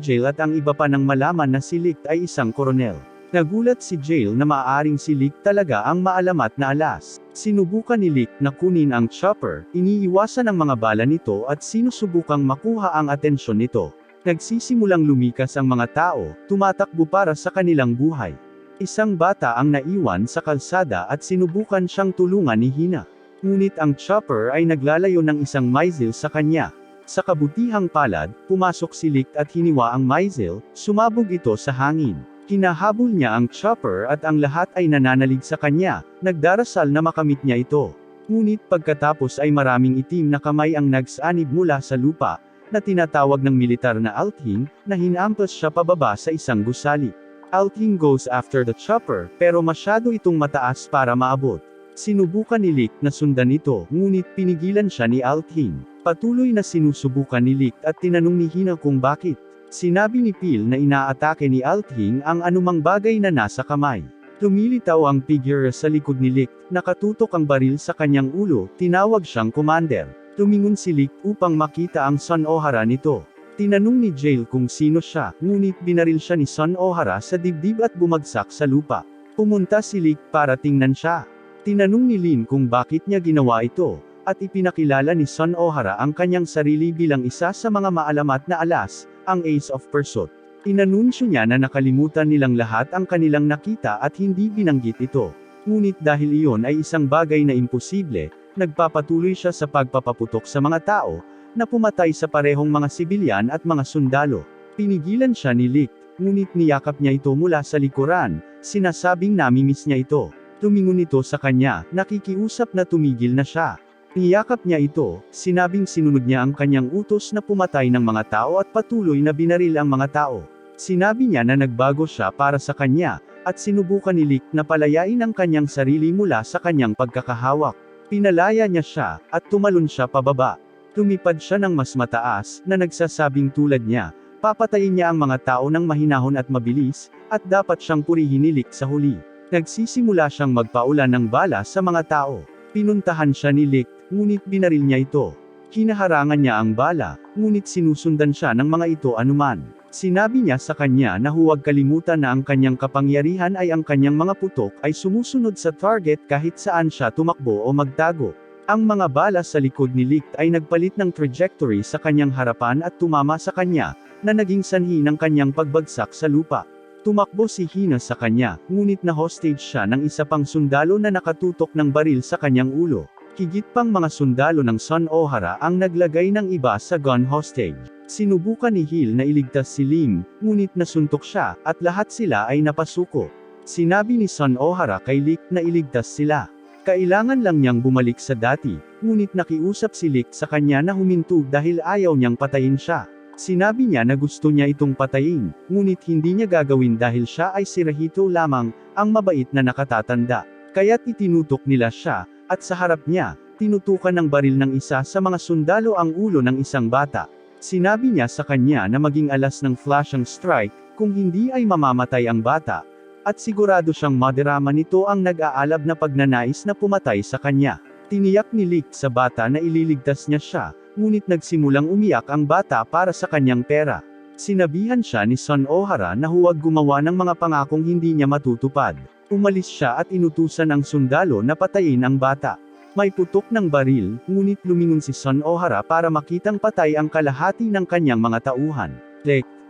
Jail at ang iba pa nang malaman na si Licht ay isang koronel. Nagulat si Jail na maaaring si Licht talaga ang maalamat na alas. Sinubukan ni Licht na kunin ang chopper, iniiwasan ang mga bala nito at sinusubukang makuha ang atensyon nito. Nagsisimulang lumikas ang mga tao, tumatakbo para sa kanilang buhay. Isang bata ang naiwan sa kalsada at sinubukan siyang tulungan ni Hina. Ngunit ang chopper ay naglalayo ng isang missile sa kanya. Sa kabutihang palad, pumasok si Licht at hiniwa ang missile, sumabog ito sa hangin. Hinahabol niya ang chopper at ang lahat ay nananalig sa kanya, nagdarasal na makamit niya ito. Ngunit pagkatapos ay maraming itim na kamay ang nagsanib mula sa lupa, na tinatawag ng militar na Althing, na hinampas siya pababa sa isang gusali. Althing goes after the chopper, pero masyado itong mataas para maabot. Sinubukan ni Licht na sundan ito, ngunit pinigilan siya ni Althing. Patuloy na sinusubukan ni Licht at tinanong ni Hina kung bakit. Sinabi ni Phil na inaatake ni Althing ang anumang bagay na nasa kamay. Lumilitaw ang figure sa likod ni Licht, nakatutok ang baril sa kanyang ulo, tinawag siyang commander. Tumingon si Licht upang makita ang Son Ohara nito. Tinanong ni Jail kung sino siya, ngunit binaril siya ni Son Ohara sa dibdib at bumagsak sa lupa. Pumunta si Licht para tingnan siya. Tinanong ni Lin kung bakit niya ginawa ito, at ipinakilala ni Son Ohara ang kanyang sarili bilang isa sa mga maalamat na alas, ang Ace of Pursuit. Inanunsyo niya na nakalimutan nilang lahat ang kanilang nakita at hindi binanggit ito. Ngunit dahil iyon ay isang bagay na imposible, nagpapatuloy siya sa pagpapaputok sa mga tao, na pumatay sa parehong mga sibilyan at mga sundalo. Pinigilan siya ni Licht, ngunit niyakap niya ito mula sa likuran, sinasabing namimiss niya ito. Tumingon ito sa kanya, nakikiusap na tumigil na siya. Niyakap niya ito, sinabing sinunod niya ang kanyang utos na pumatay ng mga tao at patuloy na binaril ang mga tao. Sinabi niya na nagbago siya para sa kanya, at sinubukan ni Licht na palayain ang kanyang sarili mula sa kanyang pagkakahawak. Pinalaya niya siya, at tumalon siya pababa. Tumipad siya ng mas mataas, na nagsasabing tulad niya, papatayin niya ang mga tao ng mahinahon at mabilis, at dapat siyang purihin ni Licht sa huli. Nagsisimula siyang magpaulan ng bala sa mga tao. Pinuntahan siya ni Licht, ngunit binaril niya ito. Hinaharangan niya ang bala, ngunit sinusundan siya ng mga ito anuman. Sinabi niya sa kanya na huwag kalimutan na ang kanyang kapangyarihan ay ang kanyang mga putok ay sumusunod sa target kahit saan siya tumakbo o magtago. Ang mga bala sa likod ni Licht ay nagpalit ng trajectory sa kanyang harapan at tumama sa kanya, na naging sanhi ng kanyang pagbagsak sa lupa. Tumakbo si Hina sa kanya, ngunit na-hostage siya ng isa pang sundalo na nakatutok ng baril sa kanyang ulo. Higit pang mga sundalo ng Son Ohara ang naglagay ng iba sa gun hostage. Sinubukan ni Hill na iligtas si Lim, ngunit nasuntok siya, at lahat sila ay napasuko. Sinabi ni Son Ohara kay Licht na iligtas sila. Kailangan lang niyang bumalik sa dati, ngunit nakiusap si Licht sa kanya na huminto dahil ayaw niyang patayin siya. Sinabi niya na gusto niya itong patayin, ngunit hindi niya gagawin dahil siya ay si Rahito lamang, ang mabait na nakatatanda. Kaya't itinutok nila siya, at sa harap niya, tinutukan ng baril ng isa sa mga sundalo ang ulo ng isang bata. Sinabi niya sa kanya na maging alas ng flash ang strike, kung hindi ay mamamatay ang bata. At sigurado siyang madarama nito ang nag-aalab na pagnanais na pumatay sa kanya. Tiniyak ni Licht sa bata na ililigtas niya siya, ngunit nagsimulang umiyak ang bata para sa kanyang pera. Sinabihan siya ni Son Ohara na huwag gumawa ng mga pangakong hindi niya matutupad. Umalis siya at inutusan ang sundalo na patayin ang bata. May putok ng baril, ngunit lumingon si Son Ohara para makitang patay ang kalahati ng kanyang mga tauhan.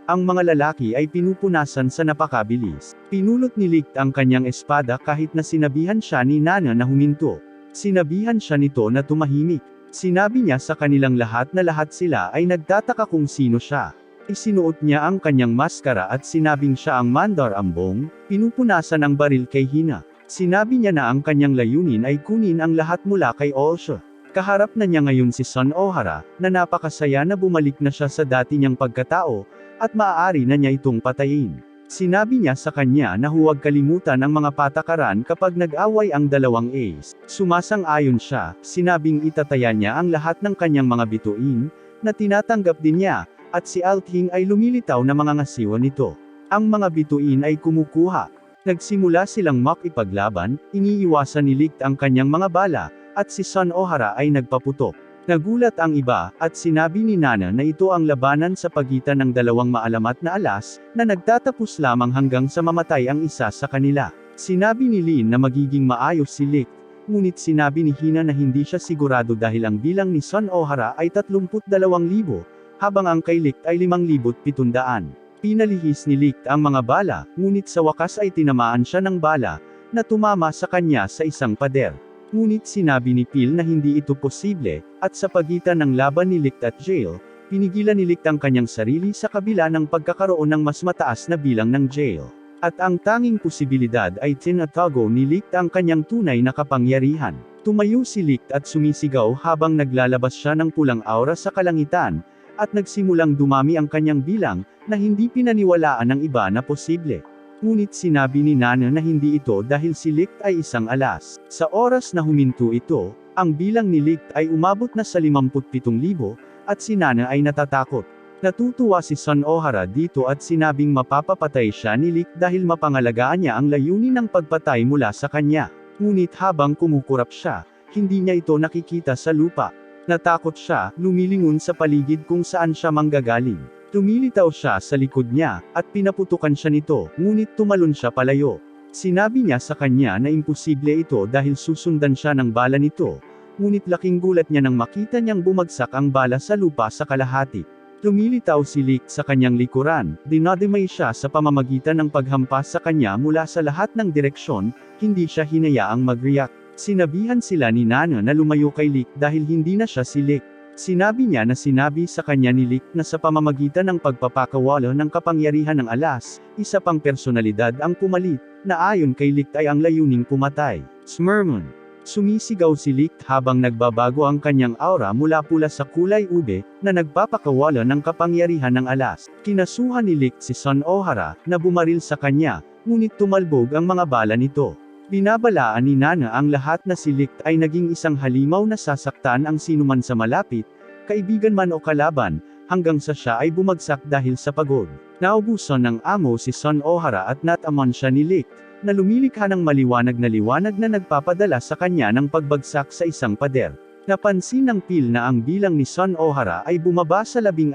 Ang mga lalaki ay pinupunasan sa napakabilis. Pinulot ni Licht ang kanyang espada kahit na sinabihan siya ni Nana na huminto. Sinabihan siya nito na tumahimik. Sinabi niya sa kanilang lahat na lahat sila ay nagtataka kung sino siya. Isinuot niya ang kanyang maskara at sinabing siya ang Mandar Ambong, pinupunasan ang baril kay Hina. Sinabi niya na ang kanyang layunin ay kunin ang lahat mula kay Osho. Kaharap na niya ngayon si Son Ohara, na napakasaya na bumalik na siya sa dati niyang pagkatao, at maaari na niya itong patayin. Sinabi niya sa kanya na huwag kalimutan ang mga patakaran kapag nag-away ang dalawang ace. Sumasang-ayon siya, sinabing itataya niya ang lahat ng kanyang mga bituin, na tinatanggap din niya, at si Althing ay lumilitaw na mga ngasiwa nito. Ang mga bituin ay kumukuha. Nagsimula silang makipaglaban, iniiwasan ni Licht ang kanyang mga bala, at si Son Ohara ay nagpaputok. Nagulat ang iba, at sinabi ni Nana na ito ang labanan sa pagitan ng dalawang maalamat na alas, na nagtatapos lamang hanggang sa mamatay ang isa sa kanila. Sinabi ni Lin na magiging maayos si Licht, ngunit sinabi ni Hina na hindi siya sigurado dahil ang bilang ni Son Ohara ay 32,000, habang ang kay Licht ay 5,700. Pinalihis ni Licht ang mga bala, ngunit sa wakas ay tinamaan siya ng bala, na tumama sa kanya sa isang pader. Ngunit sinabi ni Phil na hindi ito posible, at sa pagitan ng laban ni Licht at Jail, pinigilan ni Licht ang kanyang sarili sa kabila ng pagkakaroon ng mas mataas na bilang ng Jail. At ang tanging posibilidad ay tinatago ni Licht ang kanyang tunay na kapangyarihan. Tumayo si Licht at sumisigaw habang naglalabas siya ng pulang aura sa kalangitan, at nagsimulang dumami ang kanyang bilang, na hindi pinaniwalaan ng iba na posible. Ngunit sinabi ni Nana na hindi ito dahil si Licht ay isang alas. Sa oras na huminto ito, ang bilang ni Licht ay umabot na sa 57,000, at si Nana ay natatakot. Natutuwa si Son Ohara dito at sinabing mapapapatay siya ni Licht dahil mapangalagaan niya ang layunin ng pagpatay mula sa kanya. Ngunit habang kumukurap siya, hindi niya ito nakikita sa lupa. Natakot siya, lumilingon sa paligid kung saan siya manggagaling. Tumilitaw siya sa likod niya, at pinaputukan siya nito, ngunit tumalon siya palayo. Sinabi niya sa kanya na imposible ito dahil susundan siya ng bala nito, ngunit laking gulat niya nang makita niyang bumagsak ang bala sa lupa sa kalahati. Tumilitaw si Licht sa kanyang likuran, dinadimay siya sa pamamagitan ng paghampas sa kanya mula sa lahat ng direksyon, hindi siya hinayaang mag-react. Sinabihan sila ni Nana na lumayo kay Licht dahil hindi na siya si Licht. Sinabi niya na sinabi sa kanya ni Lick na sa pamamagitan ng pagpapakawala ng kapangyarihan ng alas, isa pang personalidad ang pumalit, na ayon kay Lick ay ang layuning pumatay. Smurman. Sumisigaw si Lick habang nagbabago ang kanyang aura mula pula sa kulay ube, na nagpapakawala ng kapangyarihan ng alas. Kinasuhan ni Lick si Son Ohara, na bumaril sa kanya, ngunit tumalbog ang mga bala nito. Binabalaan ni Nana ang lahat na si Lick ay naging isang halimaw na sasaktan ang sinuman sa malapit, kaibigan man o kalaban, hanggang sa siya ay bumagsak dahil sa pagod. Naubusan ng amo si Son Ohara at nataman siya ni Lick, na lumilikha ng maliwanag na liwanag na nagpapadala sa kanya ng pagbagsak sa isang pader. Napansin ng Pil na ang bilang ni Son Ohara ay bumaba sa 16,000.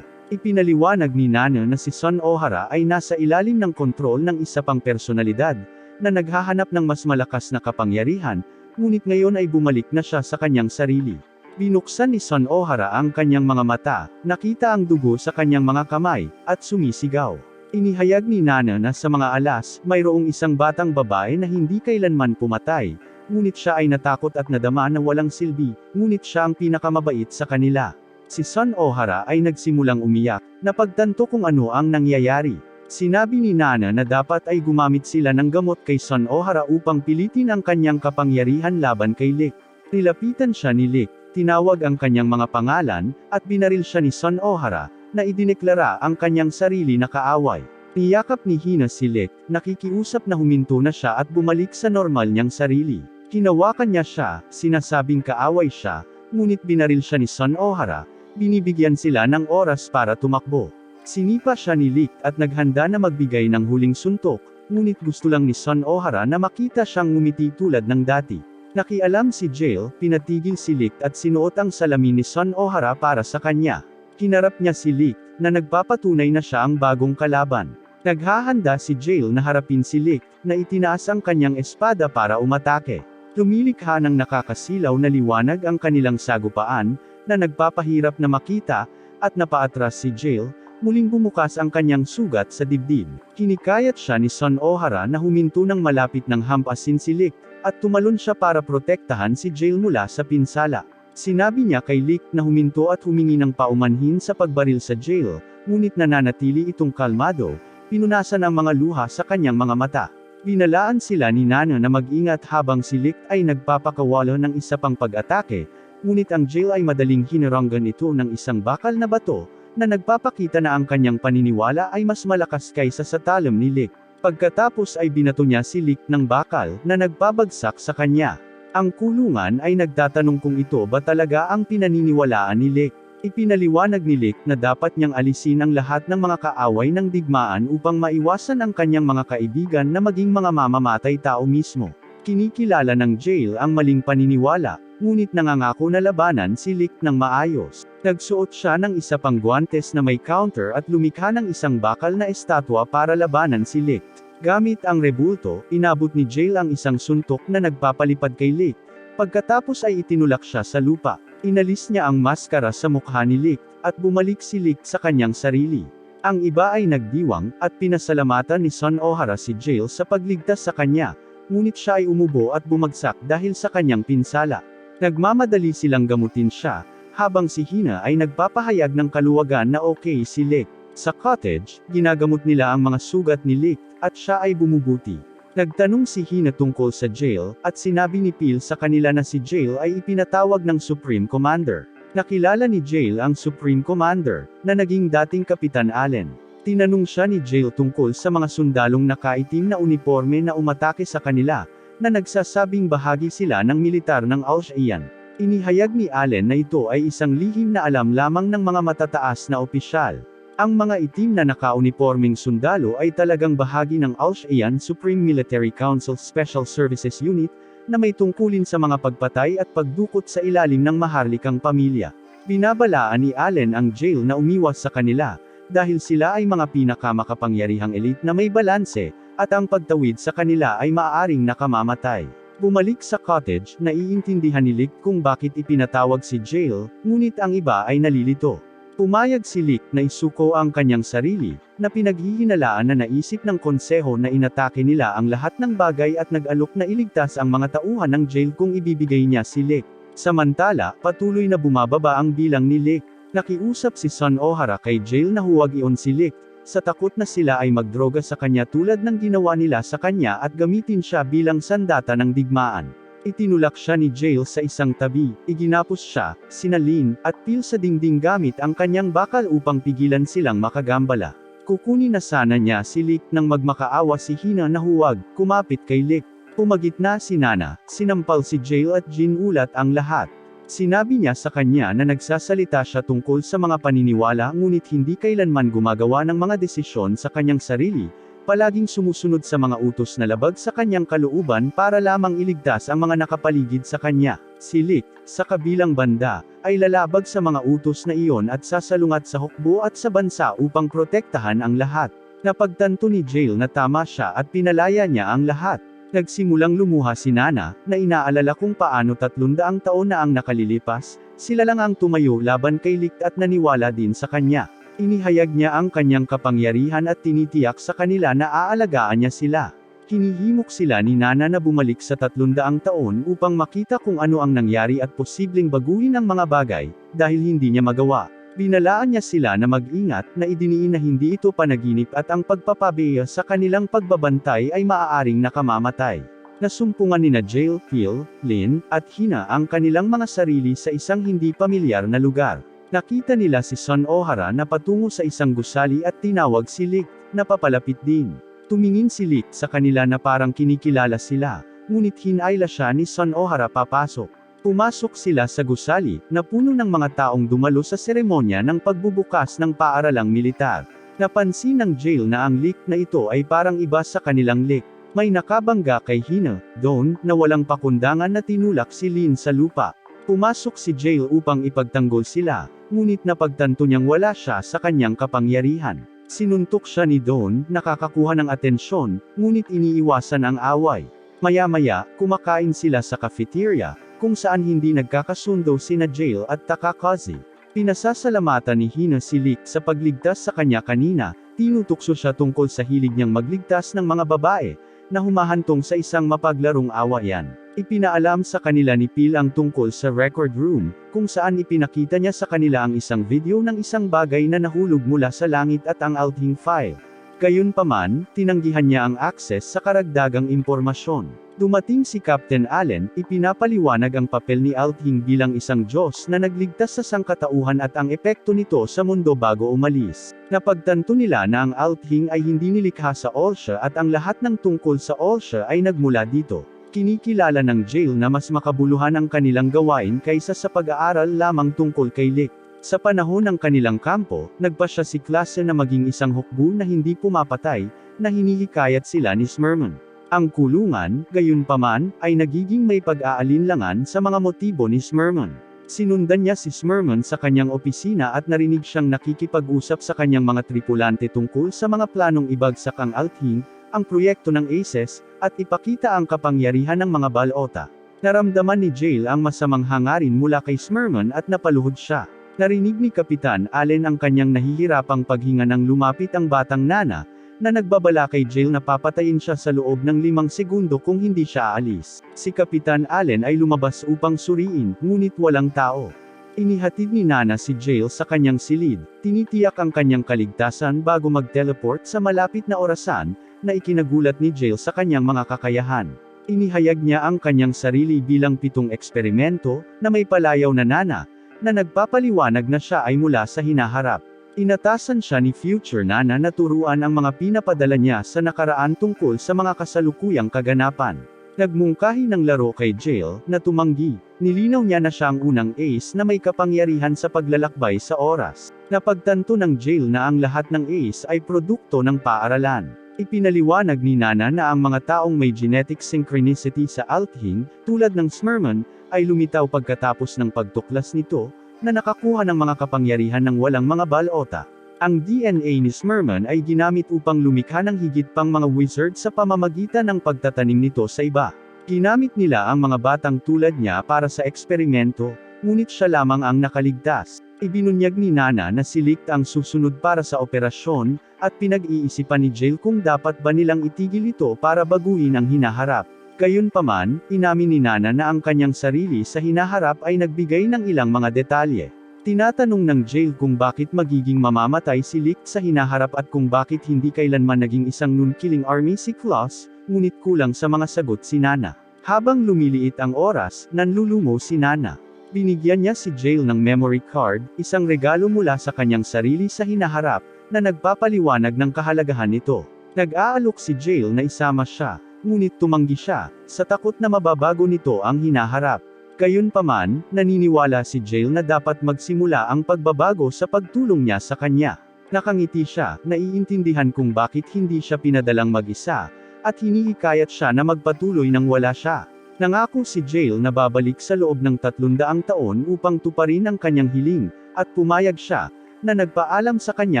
Ipinaliwanag ni Nana na si Son Ohara ay nasa ilalim ng kontrol ng isa pang personalidad, na naghahanap ng mas malakas na kapangyarihan, ngunit ngayon ay bumalik na siya sa kanyang sarili. Binuksan ni Son Ohara ang kanyang mga mata, nakita ang dugo sa kanyang mga kamay, at sumisigaw. Inihayag ni Nana na sa mga alas, mayroong isang batang babae na hindi kailanman pumatay, ngunit siya ay natakot at nadama na walang silbi, ngunit siya ang pinakamabait sa kanila. Si Son Ohara ay nagsimulang umiyak, napagtanto kung ano ang nangyayari. Sinabi ni Nana na dapat ay gumamit sila ng gamot kay Son Ohara upang pilitin ang kanyang kapangyarihan laban kay Lick. Nilapitan siya ni Lick, tinawag ang kanyang mga pangalan, at binaril siya ni Son Ohara, na idineklara ang kanyang sarili na kaaway. Niyakap ni Hina si Lick, nakikiusap na huminto na siya at bumalik sa normal niyang sarili. Hinawakan niya siya, sinasabing kaaway siya, ngunit binaril siya ni Son Ohara, binibigyan sila ng oras para tumakbo. Sinipa siya ni Lick at naghanda na magbigay ng huling suntok, ngunit gusto lang ni Son Ohara na makita siyang ngumiti tulad ng dati. Nakialam si Jail, pinatigil si Lick at sinuot ang salamin ni Son Ohara para sa kanya. Hinarap niya si Lick, na nagpapatunay na siya ang bagong kalaban. Naghahanda si Jail na harapin si Lick, na itinaas ang kanyang espada para umatake. Lumilikha ng nakakasilaw na liwanag ang kanilang sagupaan, na nagpapahirap na makita, at napaatras si Jail, muling bumukas ang kanyang sugat sa dibdib. Hinikayat siya ni Son Ohara na huminto ng malapit ng hampasin si Lick, at tumalon siya para protektahan si Jail mula sa pinsala. Sinabi niya kay Lick na huminto at humingi ng paumanhin sa pagbaril sa Jail, ngunit nananatili itong kalmado, pinunasan ang mga luha sa kanyang mga mata. Binalaan sila ni Nana na mag-ingat habang si Lick ay nagpapakawala ng isa pang pag-atake, ngunit ang Jail ay madaling hinaranggan ito ng isang bakal na bato, na nagpapakita na ang kanyang paniniwala ay mas malakas kaysa sa talam ni Lick. Pagkatapos ay binato niya si Lick ng bakal, na nagpabagsak sa kanya. Ang kulungan ay nagtatanong kung ito ba talaga ang pinaniniwalaan ni Lick. Ipinaliwanag ni Lick na dapat niyang alisin ang lahat ng mga kaaway ng digmaan upang maiwasan ang kanyang mga kaibigan na maging mga mamamatay tao mismo. Kinikilala ng Jail ang maling paniniwala, ngunit nangangako na labanan si Lick ng maayos. Nagsuot siya ng isa pang guwantes na may counter at lumikha ng isang bakal na estatwa para labanan si Lick. Gamit ang rebulto, inabot ni Jail ang isang suntok na nagpapalipad kay Lick. Pagkatapos ay itinulak siya sa lupa. Inalis niya ang maskara sa mukha ni Lick, at bumalik si Lick sa kanyang sarili. Ang iba ay nagdiwang, at pinasalamatan ni Son Ohara si Jail sa pagligtas sa kanya, ngunit siya ay umubo at bumagsak dahil sa kanyang pinsala. Nagmamadali silang gamutin siya, habang si Hina ay nagpapahayag ng kaluwagan na okay si Lick. Sa cottage, ginagamot nila ang mga sugat ni Lick, at siya ay bumubuti. Nagtanong si Hina tungkol sa Jail, at sinabi ni Pil sa kanila na si Jail ay ipinatawag ng Supreme Commander. Nakilala ni Jail ang Supreme Commander, na naging dating Kapitan Allen. Tinanong siya ni Jail tungkol sa mga sundalong nakaitim na uniforme na umatake sa kanila, na nagsasabing bahagi sila ng militar ng Al-Shaiyan. Inihayag ni Allen na ito ay isang lihim na alam lamang ng mga matataas na opisyal. Ang mga itim na naka-uniforming sundalo ay talagang bahagi ng Al-Shaiyan Supreme Military Council Special Services Unit, na may tungkulin sa mga pagpatay at pagdukot sa ilalim ng maharlikang pamilya. Binabalaan ni Allen ang Jail na umiwas sa kanila, dahil sila ay mga pinakamakapangyarihang elite na may balanse, at ang pagtawid sa kanila ay maaaring nakamamatay. Bumalik sa cottage, naiintindihan ni Lick kung bakit ipinatawag si Jail, ngunit ang iba ay nalilito. Pumayag si Lick na isuko ang kanyang sarili, na pinaghihinalaan na naisip ng konseho na inatake nila ang lahat ng bagay at nag-alok na iligtas ang mga tauhan ng Jail kung ibibigay niya si Lick. Samantala, patuloy na bumababa ang bilang ni Lick. Nakiusap si Sun Ohara kay Jail na huwag iyon si Lick, sa takot na sila ay magdroga sa kanya tulad ng ginawa nila sa kanya at gamitin siya bilang sandata ng digmaan. Itinulak siya ni Jail sa isang tabi, iginapos siya, sinalin, at pil sa dingding gamit ang kanyang bakal upang pigilan silang makagambala. Kukunin na sana niya si Lick nang magmakaawa si Hina na huwag kumapit kay Lick. Pumagitna si Nana, sinampal si Jail at ginulat ang lahat. Sinabi niya sa kanya na nagsasalita siya tungkol sa mga paniniwala ngunit hindi kailanman gumagawa ng mga desisyon sa kanyang sarili, palaging sumusunod sa mga utos na labag sa kanyang kalooban para lamang iligtas ang mga nakapaligid sa kanya. Si Lick, sa kabilang banda, ay lalabag sa mga utos na iyon at sasalungat sa hukbo at sa bansa upang protektahan ang lahat. Napagtanto ni Jail na tama siya at pinalaya niya ang lahat. Nagsimulang lumuha si Nana, na inaalala kung paano 300 taon na ang nakalilipas, sila lang ang tumayo laban kay Lick at naniwala din sa kanya. Inihayag niya ang kanyang kapangyarihan at tinitiyak sa kanila na aalagaan niya sila. Hinihimok sila ni Nana na bumalik sa 300 taon upang makita kung ano ang nangyari at posibleng baguhin ang mga bagay, dahil hindi niya magawa. Binalaan niya sila na mag-ingat, na idiniin na hindi ito panaginip at ang pagpapabeya sa kanilang pagbabantay ay maaaring nakamamatay. Nasumpungan nina Jail, Phil, Lin, at Hina ang kanilang mga sarili sa isang hindi pamilyar na lugar. Nakita nila si Sun Ohara na patungo sa isang gusali at tinawag si Lick, na papalapit din. Tumingin si Lick sa kanila na parang kinikilala sila, ngunit hinayla siya ni Sun Ohara papasok. Pumasok sila sa gusali, na puno ng mga taong dumalo sa seremonya ng pagbubukas ng paaralang militar. Napansin ng Jail na ang Lick na ito ay parang iba sa kanilang Lick. May nakabangga kay Hina, Dawn, na walang pakundangan na tinulak si Lin sa lupa. Pumasok si Jail upang ipagtanggol sila, ngunit napagtanto niyang wala siya sa kanyang kapangyarihan. Sinuntok siya ni Dawn, nakakakuha ng atensyon, ngunit iniiwasan ang away. Maya-maya, kumakain sila sa cafeteria, kung saan hindi nagkakasundo sina Jail at Takakazi. Pinasasalamatan ni Hina si Lick sa pagligtas sa kanya kanina, tinutukso siya tungkol sa hilig niyang magligtas ng mga babae, na humahantong sa isang mapaglarong awayan. Ipinaalam sa kanila ni Phil ang tungkol sa record room, kung saan ipinakita niya sa kanila ang isang video ng isang bagay na nahulog mula sa langit at ang Althing file. Gayunpaman, tinanggihan niya ang akses sa karagdagang impormasyon. Dumating si Captain Allen, ipinapaliwanag ang papel ni Althing bilang isang Diyos na nagligtas sa sangkatauhan at ang epekto nito sa mundo bago umalis. Napagtanto nila na ang Althing ay hindi nilikha sa Olsha at ang lahat ng tungkol sa Olsha ay nagmula dito. Kinikilala ng Jail na mas makabuluhan ang kanilang gawain kaysa sa pag-aaral lamang tungkol kay Lick. Sa panahon ng kanilang kampo, nagpasya si klase na maging isang hukbo na hindi pumapatay, na hinihikayat sila ni Smurman. Ang kulungan, gayunpaman, ay nagiging may pag-aalinlangan sa mga motibo ni Smurman. Sinundan niya si Smurman sa kanyang opisina at narinig siyang nakikipag-usap sa kanyang mga tripulante tungkol sa mga planong ibagsak ang Althing, ang proyekto ng Aces, at ipakita ang kapangyarihan ng mga balota. Naramdaman ni Jail ang masamang hangarin mula kay Smurman at napaluhod siya. Narinig ni Kapitan Allen ang kanyang nahihirapang paghinga nang lumapit ang batang Nana, na nagbabala kay Jail na papatayin siya sa loob ng 5 segundo kung hindi siya aalis. Si Kapitan Allen ay lumabas upang suriin, ngunit walang tao. Inihatid ni Nana si Jail sa kanyang silid, tinitiyak ang kanyang kaligtasan bago mag-teleport sa malapit na orasan, na ikinagulat ni Jail sa kanyang mga kakayahan. Inihayag niya ang kanyang sarili bilang 7 eksperimento, na may palayaw na Nana, na nagpapaliwanag na siya ay mula sa hinaharap. Inatasan siya ni Future Nana na turuan ang mga pinapadala niya sa nakaraan tungkol sa mga kasalukuyang kaganapan. Nagmungkahi ng laro kay Jail, na tumanggi. Nilinaw niya na siya ang unang ace na may kapangyarihan sa paglalakbay sa oras. Napagtanto ng Jail na ang lahat ng ace ay produkto ng paaralan. Ipinaliwanag ni Nana na ang mga taong may genetic synchronicity sa Althing, tulad ng Smurman, ay lumitaw pagkatapos ng pagtuklas nito, na nakakuha ng mga kapangyarihan ng walang mga balota. Ang DNA ni Smurman ay ginamit upang lumikha ng higit pang mga wizard sa pamamagitan ng pagtatanim nito sa iba. Ginamit nila ang mga batang tulad niya para sa eksperimento, ngunit siya lamang ang nakaligtas. Ibinunyag ni Nana na si Lick ang susunod para sa operasyon, at pinag-iisipan ni Jail kung dapat ba nilang itigil ito para baguhin ang hinaharap. Gayunpaman, inamin ni Nana na ang kanyang sarili sa hinaharap ay nagbigay ng ilang mga detalye. Tinatanong ng Jail kung bakit magiging mamamatay si Licht sa hinaharap at kung bakit hindi kailanman naging isang nun-killing army si Klaus, ngunit kulang sa mga sagot si Nana. Habang lumiliit ang oras, nanlulumo si Nana. Binigyan niya si Jail ng memory card, isang regalo mula sa kanyang sarili sa hinaharap, na nagpapaliwanag ng kahalagahan nito. Nag-aalok si Jail na isama siya, ngunit tumanggi siya, sa takot na mababago nito ang hinaharap. Gayunpaman, naniniwala si Jail na dapat magsimula ang pagbabago sa pagtulong niya sa kanya. Nakangiti siya, naiintindihan kung bakit hindi siya pinadalang mag-isa, at hinihikayat siya na magpatuloy nang wala siya. Nangako si Jail na babalik sa loob ng 300 taon upang tuparin ang kanyang hiling, at pumayag siya, na nagpaalam sa kanya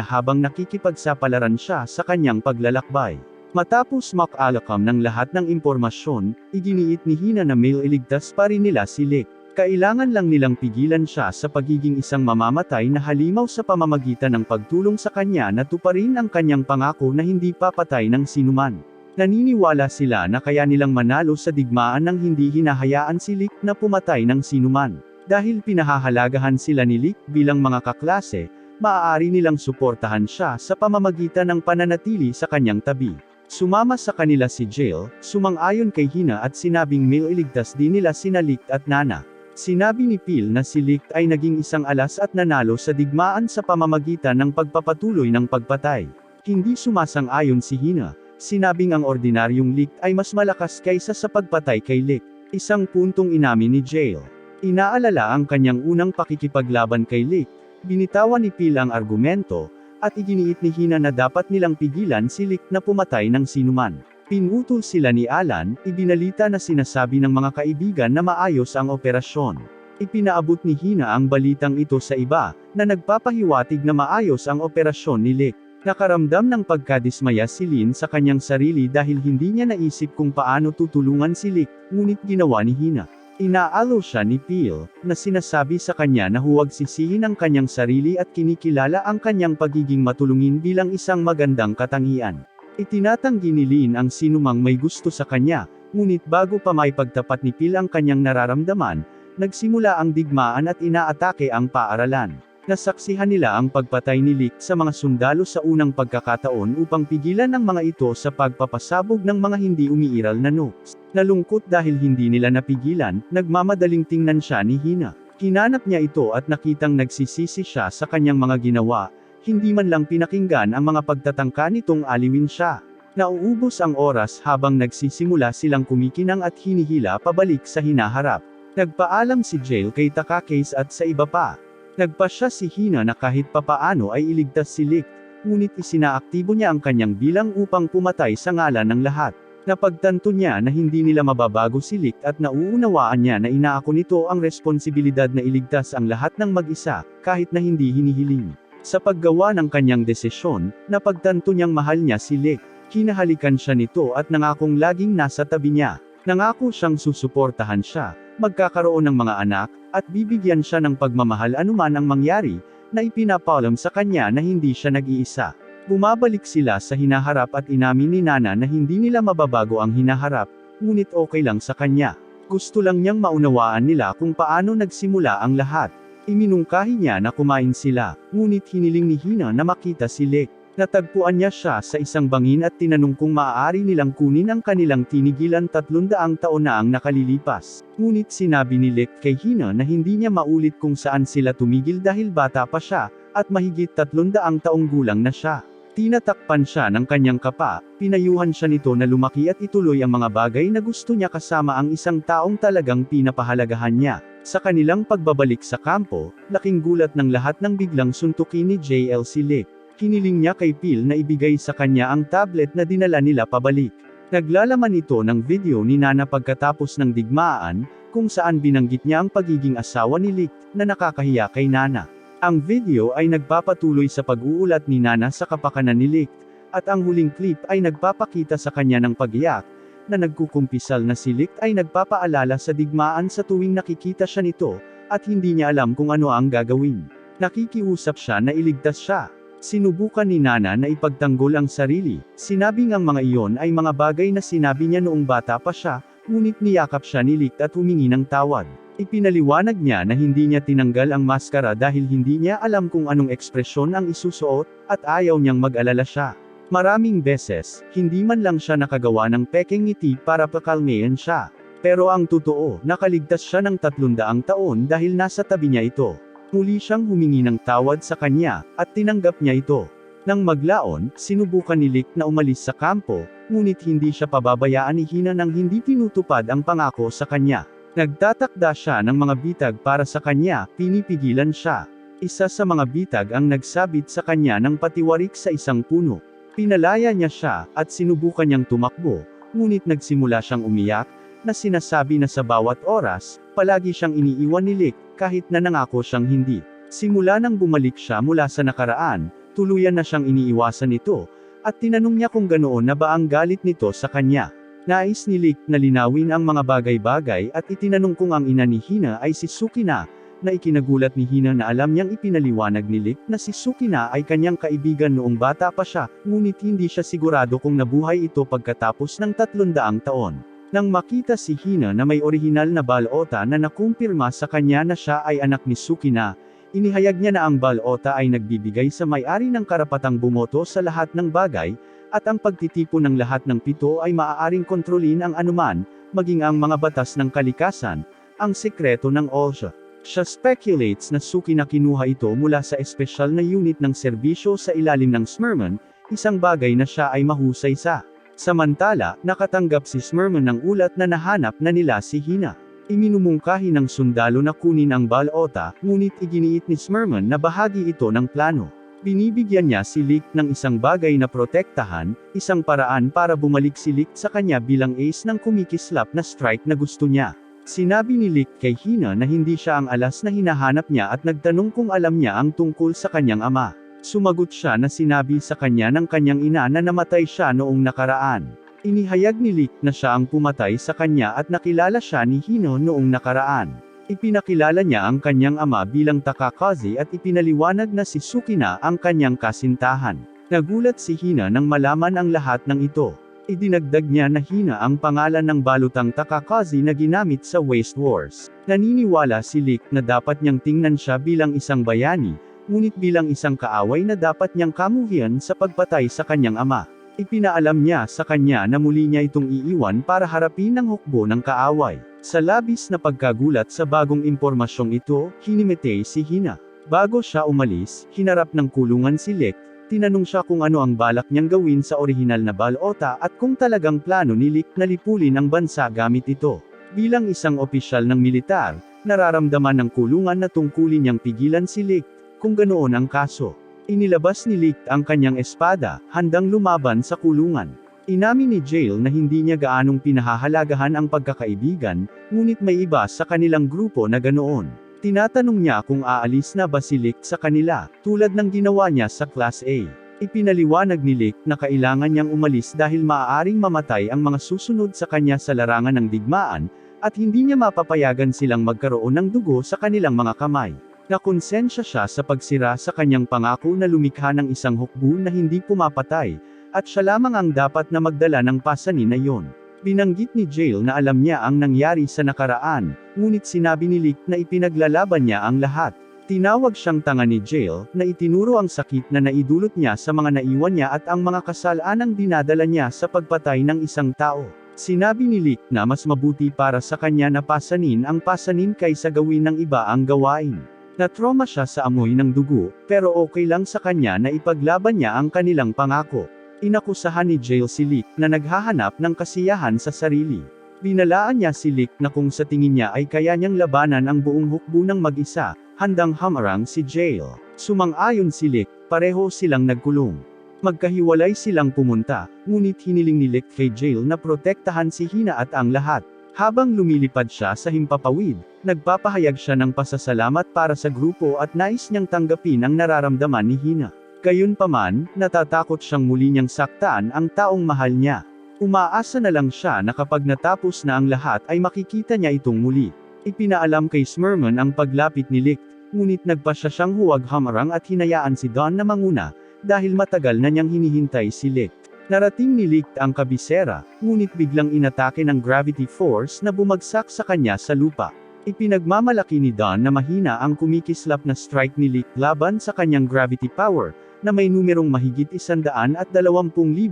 habang nakikipagsapalaran siya sa kanyang paglalakbay. Matapos makalakam ng lahat ng impormasyon, iginiit ni Hina na mailigtas pa rin nila si Licht. Kailangan lang nilang pigilan siya sa pagiging isang mamamatay na halimaw sa pamamagitan ng pagtulong sa kanya na tuparin ang kanyang pangako na hindi papatay ng sinuman. Naniniwala sila na kaya nilang manalo sa digmaan nang hindi hinahayaan si Licht na pumatay ng sinuman. Dahil pinahahalagahan sila ni Licht bilang mga kaklase, maaari nilang suportahan siya sa pamamagitan ng pananatili sa kanyang tabi. Sumama sa kanila si Jail, sumang-ayon kay Hina at sinabing mailigtas din nila sina Licht at Nana. Sinabi ni Phil na si Licht ay naging isang alas at nanalo sa digmaan sa pamamagitan ng pagpapatuloy ng pagpatay. Hindi sumasang-ayon si Hina, sinabing ang ordinaryong Licht ay mas malakas kaysa sa pagpatay kay Licht. Isang puntong inamin ni Jail. Inaalala ang kanyang unang pakikipaglaban kay Licht, binitawan ni Phil ang argumento, at iginiit ni Hina na dapat nilang pigilan si Licht na pumatay ng sinuman. Pinutol sila ni Alan, ibinalita na sinasabi ng mga kaibigan na maayos ang operasyon. Ipinaabot ni Hina ang balitang ito sa iba, na nagpapahiwatig na maayos ang operasyon ni Licht. Nakaramdam ng pagkadismaya si Lin sa kanyang sarili dahil hindi niya naisip kung paano tutulungan si Licht, ngunit ginawa ni Hina. Inaalo siya ni Phil, na sinasabi sa kanya na huwag sisihin ang kanyang sarili at kinikilala ang kanyang pagiging matulungin bilang isang magandang katangian. Itinatanggi ni Lin ang sinumang may gusto sa kanya, ngunit bago pa maipagtapat ni Phil ang kanyang nararamdaman, nagsimula ang digmaan at inaatake ang paaralan. Nasaksihan nila ang pagpatay ni Licht sa mga sundalo sa unang pagkakataon upang pigilan ang mga ito sa pagpapasabog ng mga hindi umiiral na nukes. Nalungkot dahil hindi nila napigilan, nagmamadaling tingnan siya ni Hina. Hinanap niya ito at nakitang nagsisisi siya sa kanyang mga ginawa, hindi man lang pinakinggan ang mga pagtatangka nitong aliwin siya. Nauubos ang oras habang nagsisimula silang kumikinang at hinihila pabalik sa hinaharap. Nagpaalam si Jail kay Takakis at sa iba pa. Nagpasya si Hina na kahit papaano ay iligtas si Licht, ngunit isinaaktibo niya ang kanyang bilang upang pumatay sa ngalan ng lahat. Napagtanto niya na hindi nila mababago si Licht at nauunawaan niya na inaako nito ang responsibilidad na iligtas ang lahat ng mag-isa, kahit na hindi hinihiling. Sa paggawa ng kanyang desisyon, napagtanto niyang mahal niya si Licht. Hinahalikan siya nito at nangakong laging nasa tabi niya. Nangako siyang susuportahan siya, magkakaroon ng mga anak, at bibigyan siya ng pagmamahal anuman ang mangyari, na ipinapaalam sa kanya na hindi siya nag-iisa. Bumabalik sila sa hinaharap at inamin ni Nana na hindi nila mababago ang hinaharap, ngunit okay lang sa kanya. Gusto lang niyang maunawaan nila kung paano nagsimula ang lahat. Iminungkahi niya na kumain sila, ngunit hiniling ni Hina na makita si Licht. Natagpuan niya siya sa isang bangin at tinanong kung maaari nilang kunin ang kanilang tinigilan 300 taon na ang nakalilipas. Ngunit sinabi ni Licht kay Hina na hindi niya maulit kung saan sila tumigil dahil bata pa siya, at mahigit 300 taong gulang na siya. Tinatakpan siya ng kanyang kapa, pinayuhan siya nito na lumaki at ituloy ang mga bagay na gusto niya kasama ang isang taong talagang pinapahalagahan niya. Sa kanilang pagbabalik sa kampo, laking gulat ng lahat ng biglang suntukin ni JL si Licht. Hiniling niya kay Phil na ibigay sa kanya ang tablet na dinala nila pabalik. Naglalaman ito ng video ni Nana pagkatapos ng digmaan, kung saan binanggit niya ang pagiging asawa ni Licht, na nakakahiya kay Nana. Ang video ay nagpapatuloy sa pag-uulat ni Nana sa kapakanan ni Licht, at ang huling clip ay nagpapakita sa kanya ng pag-iyak, na nagkukumpisal na si Licht ay nagpapaalala sa digmaan sa tuwing nakikita siya nito, at hindi niya alam kung ano ang gagawin. Nakikiusap siya na iligtas siya. Sinubukan ni Nana na ipagtanggol ang sarili, sinabing ang mga iyon ay mga bagay na sinabi niya noong bata pa siya, ngunit niyakap siya ni Licht at humingi ng tawad. Ipinaliwanag niya na hindi niya tinanggal ang maskara dahil hindi niya alam kung anong ekspresyon ang isusuot, at ayaw niyang mag-alala siya. Maraming beses, hindi man lang siya nakagawa ng pekeng ngiti para pakalmayan siya. Pero ang totoo, nakaligtas siya ng 300 taon dahil nasa tabi niya ito. Muli siyang humingi ng tawad sa kanya, at tinanggap niya ito. Nang maglaon, sinubukan ni Licht na umalis sa kampo, ngunit hindi siya pababayaan ni Hina nang hindi tinutupad ang pangako sa kanya. Nagtatakda siya ng mga bitag para sa kanya, pinipigilan siya. Isa sa mga bitag ang nagsabit sa kanya ng patiwarik sa isang puno. Pinalaya niya siya, at sinubukan niyang tumakbo, ngunit nagsimula siyang umiyak, na sinasabi na sa bawat oras, palagi siyang iniiwan ni Licht, kahit na nangako siyang hindi. Simula nang bumalik siya mula sa nakaraan, tuluyan na siyang iniiwasan nito, at tinanong niya kung ganoon na ba ang galit nito sa kanya. Nais ni Licht na linawin ang mga bagay-bagay at itinanong kung ang ina ni Hina ay si Sukina, na ikinagulat ni Hina na alam niyang ipinaliwanag ni Licht na si Sukina ay kanyang kaibigan noong bata pa siya, ngunit hindi siya sigurado kung nabuhay ito pagkatapos ng 300 taon. Nang makita si Hina na may orihinal na balota na nakumpirma sa kanya na siya ay anak ni Sukina, inihayag niya na ang balota ay nagbibigay sa may-ari ng karapatang bumoto sa lahat ng bagay, at ang pagtitipon ng lahat ng 7 ay maaaring kontrolin ang anuman, maging ang mga batas ng kalikasan, ang sekreto ng OSHA. Siya speculates na Sukina kinuha ito mula sa espesyal na unit ng serbisyo sa ilalim ng Smyrman, isang bagay na siya ay mahusay sa. Samantala, nakatanggap si Smyrman ng ulat na nahanap na nila si Hina. Iminumungkahi ng sundalo na kunin ang balota, ngunit iginiit ni Smyrman na bahagi ito ng plano. Binibigyan niya si Licht ng isang bagay na protektahan, isang paraan para bumalik si Licht sa kanya bilang ace ng kumikislap na strike na gusto niya. Sinabi ni Licht kay Hina na hindi siya ang alas na hinahanap niya at nagtanong kung alam niya ang tungkol sa kanyang ama. Sumagot siya na sinabi sa kanya ng kanyang ina na namatay siya noong nakaraan. Inihayag ni Licht na siya ang pumatay sa kanya at nakilala siya ni Hina noong nakaraan. Ipinakilala niya ang kanyang ama bilang Takakazi at ipinaliwanag na si Sukina ang kanyang kasintahan. Nagulat si Hina nang malaman ang lahat ng ito. Idinagdag niya na Hina ang pangalan ng balutang Takakazi na ginamit sa Waste Wars. Naniniwala si Licht na dapat niyang tingnan siya bilang isang bayani, ngunit bilang isang kaaway na dapat niyang kamuhian sa pagpatay sa kanyang ama. Ipinaalam niya sa kanya na muli niya itong iiwan para harapin ang hukbo ng kaaway. Sa labis na pagkagulat sa bagong impormasyong ito, hinimitay si Hina. Bago siya umalis, hinarap ng kulungan si Licht, tinanong siya kung ano ang balak niyang gawin sa orihinal na balota at kung talagang plano ni Licht na lipulin ang bansa gamit ito. Bilang isang opisyal ng militar, nararamdaman ng kulungan na tungkulin niyang pigilan si Licht, kung ganoon ang kaso. Inilabas ni Licht ang kanyang espada, handang lumaban sa kulungan. Inamin ni Jail na hindi niya gaanong pinahahalagahan ang pagkakaibigan, ngunit may iba sa kanilang grupo na ganoon. Tinatanong niya kung aalis na ba si Licht sa kanila, tulad ng ginawa niya sa Class A. Ipinaliwanag ni Licht na kailangan niyang umalis dahil maaaring mamatay ang mga susunod sa kanya sa larangan ng digmaan, at hindi niya mapapayagan silang magkaroon ng dugo sa kanilang mga kamay. Nakonsensya siya sa pagsira sa kanyang pangako na lumikha ng isang hukbo na hindi pumapatay, at siya lamang ang dapat na magdala ng pasanin na iyon. Binanggit ni Jail na alam niya ang nangyari sa nakaraan, ngunit sinabi ni Licht na ipinaglalaban niya ang lahat. Tinawag siyang tanga ni Jail, na itinuro ang sakit na naidulot niya sa mga naiwan niya at ang mga kasalanang dinadala niya sa pagpatay ng isang tao. Sinabi ni Licht na mas mabuti para sa kanya na pasanin ang pasanin kaysa gawin ng iba ang gawain. Natroma siya sa amoy ng dugo, pero okay lang sa kanya na ipaglaban niya ang kanilang pangako. Inakusahan ni Jail si Licht na naghahanap ng kasiyahan sa sarili. Binalaan niya si Licht na kung sa tingin niya ay kaya niyang labanan ang buong hukbo ng mag-isa, handang hamarang si Jail. Sumang-ayon si Licht, pareho silang nagkulong. Magkahiwalay silang pumunta, ngunit hiniling ni Licht kay Jail na protektahan si Hina at ang lahat. Habang lumilipad siya sa himpapawid, nagpapahayag siya ng pasasalamat para sa grupo at nais niyang tanggapin ang nararamdaman ni Hina. Gayunpaman, natatakot siyang muli niyang saktaan ang taong mahal niya. Umaasa na lang siya na kapag natapos na ang lahat ay makikita niya itong muli. Ipinaalam kay Smyrman ang paglapit ni Licht, ngunit nagpasya siyang huwag hamarang at hinayaan si Don na manguna, dahil matagal na niyang hinihintay si Licht. Narating ni Licht ang kabisera, ngunit biglang inatake ng gravity force na bumagsak sa kanya sa lupa. Ipinagmamalaki ni Don na mahina ang kumikislap na strike ni Licht laban sa kanyang gravity power, na may numerong mahigit 120,000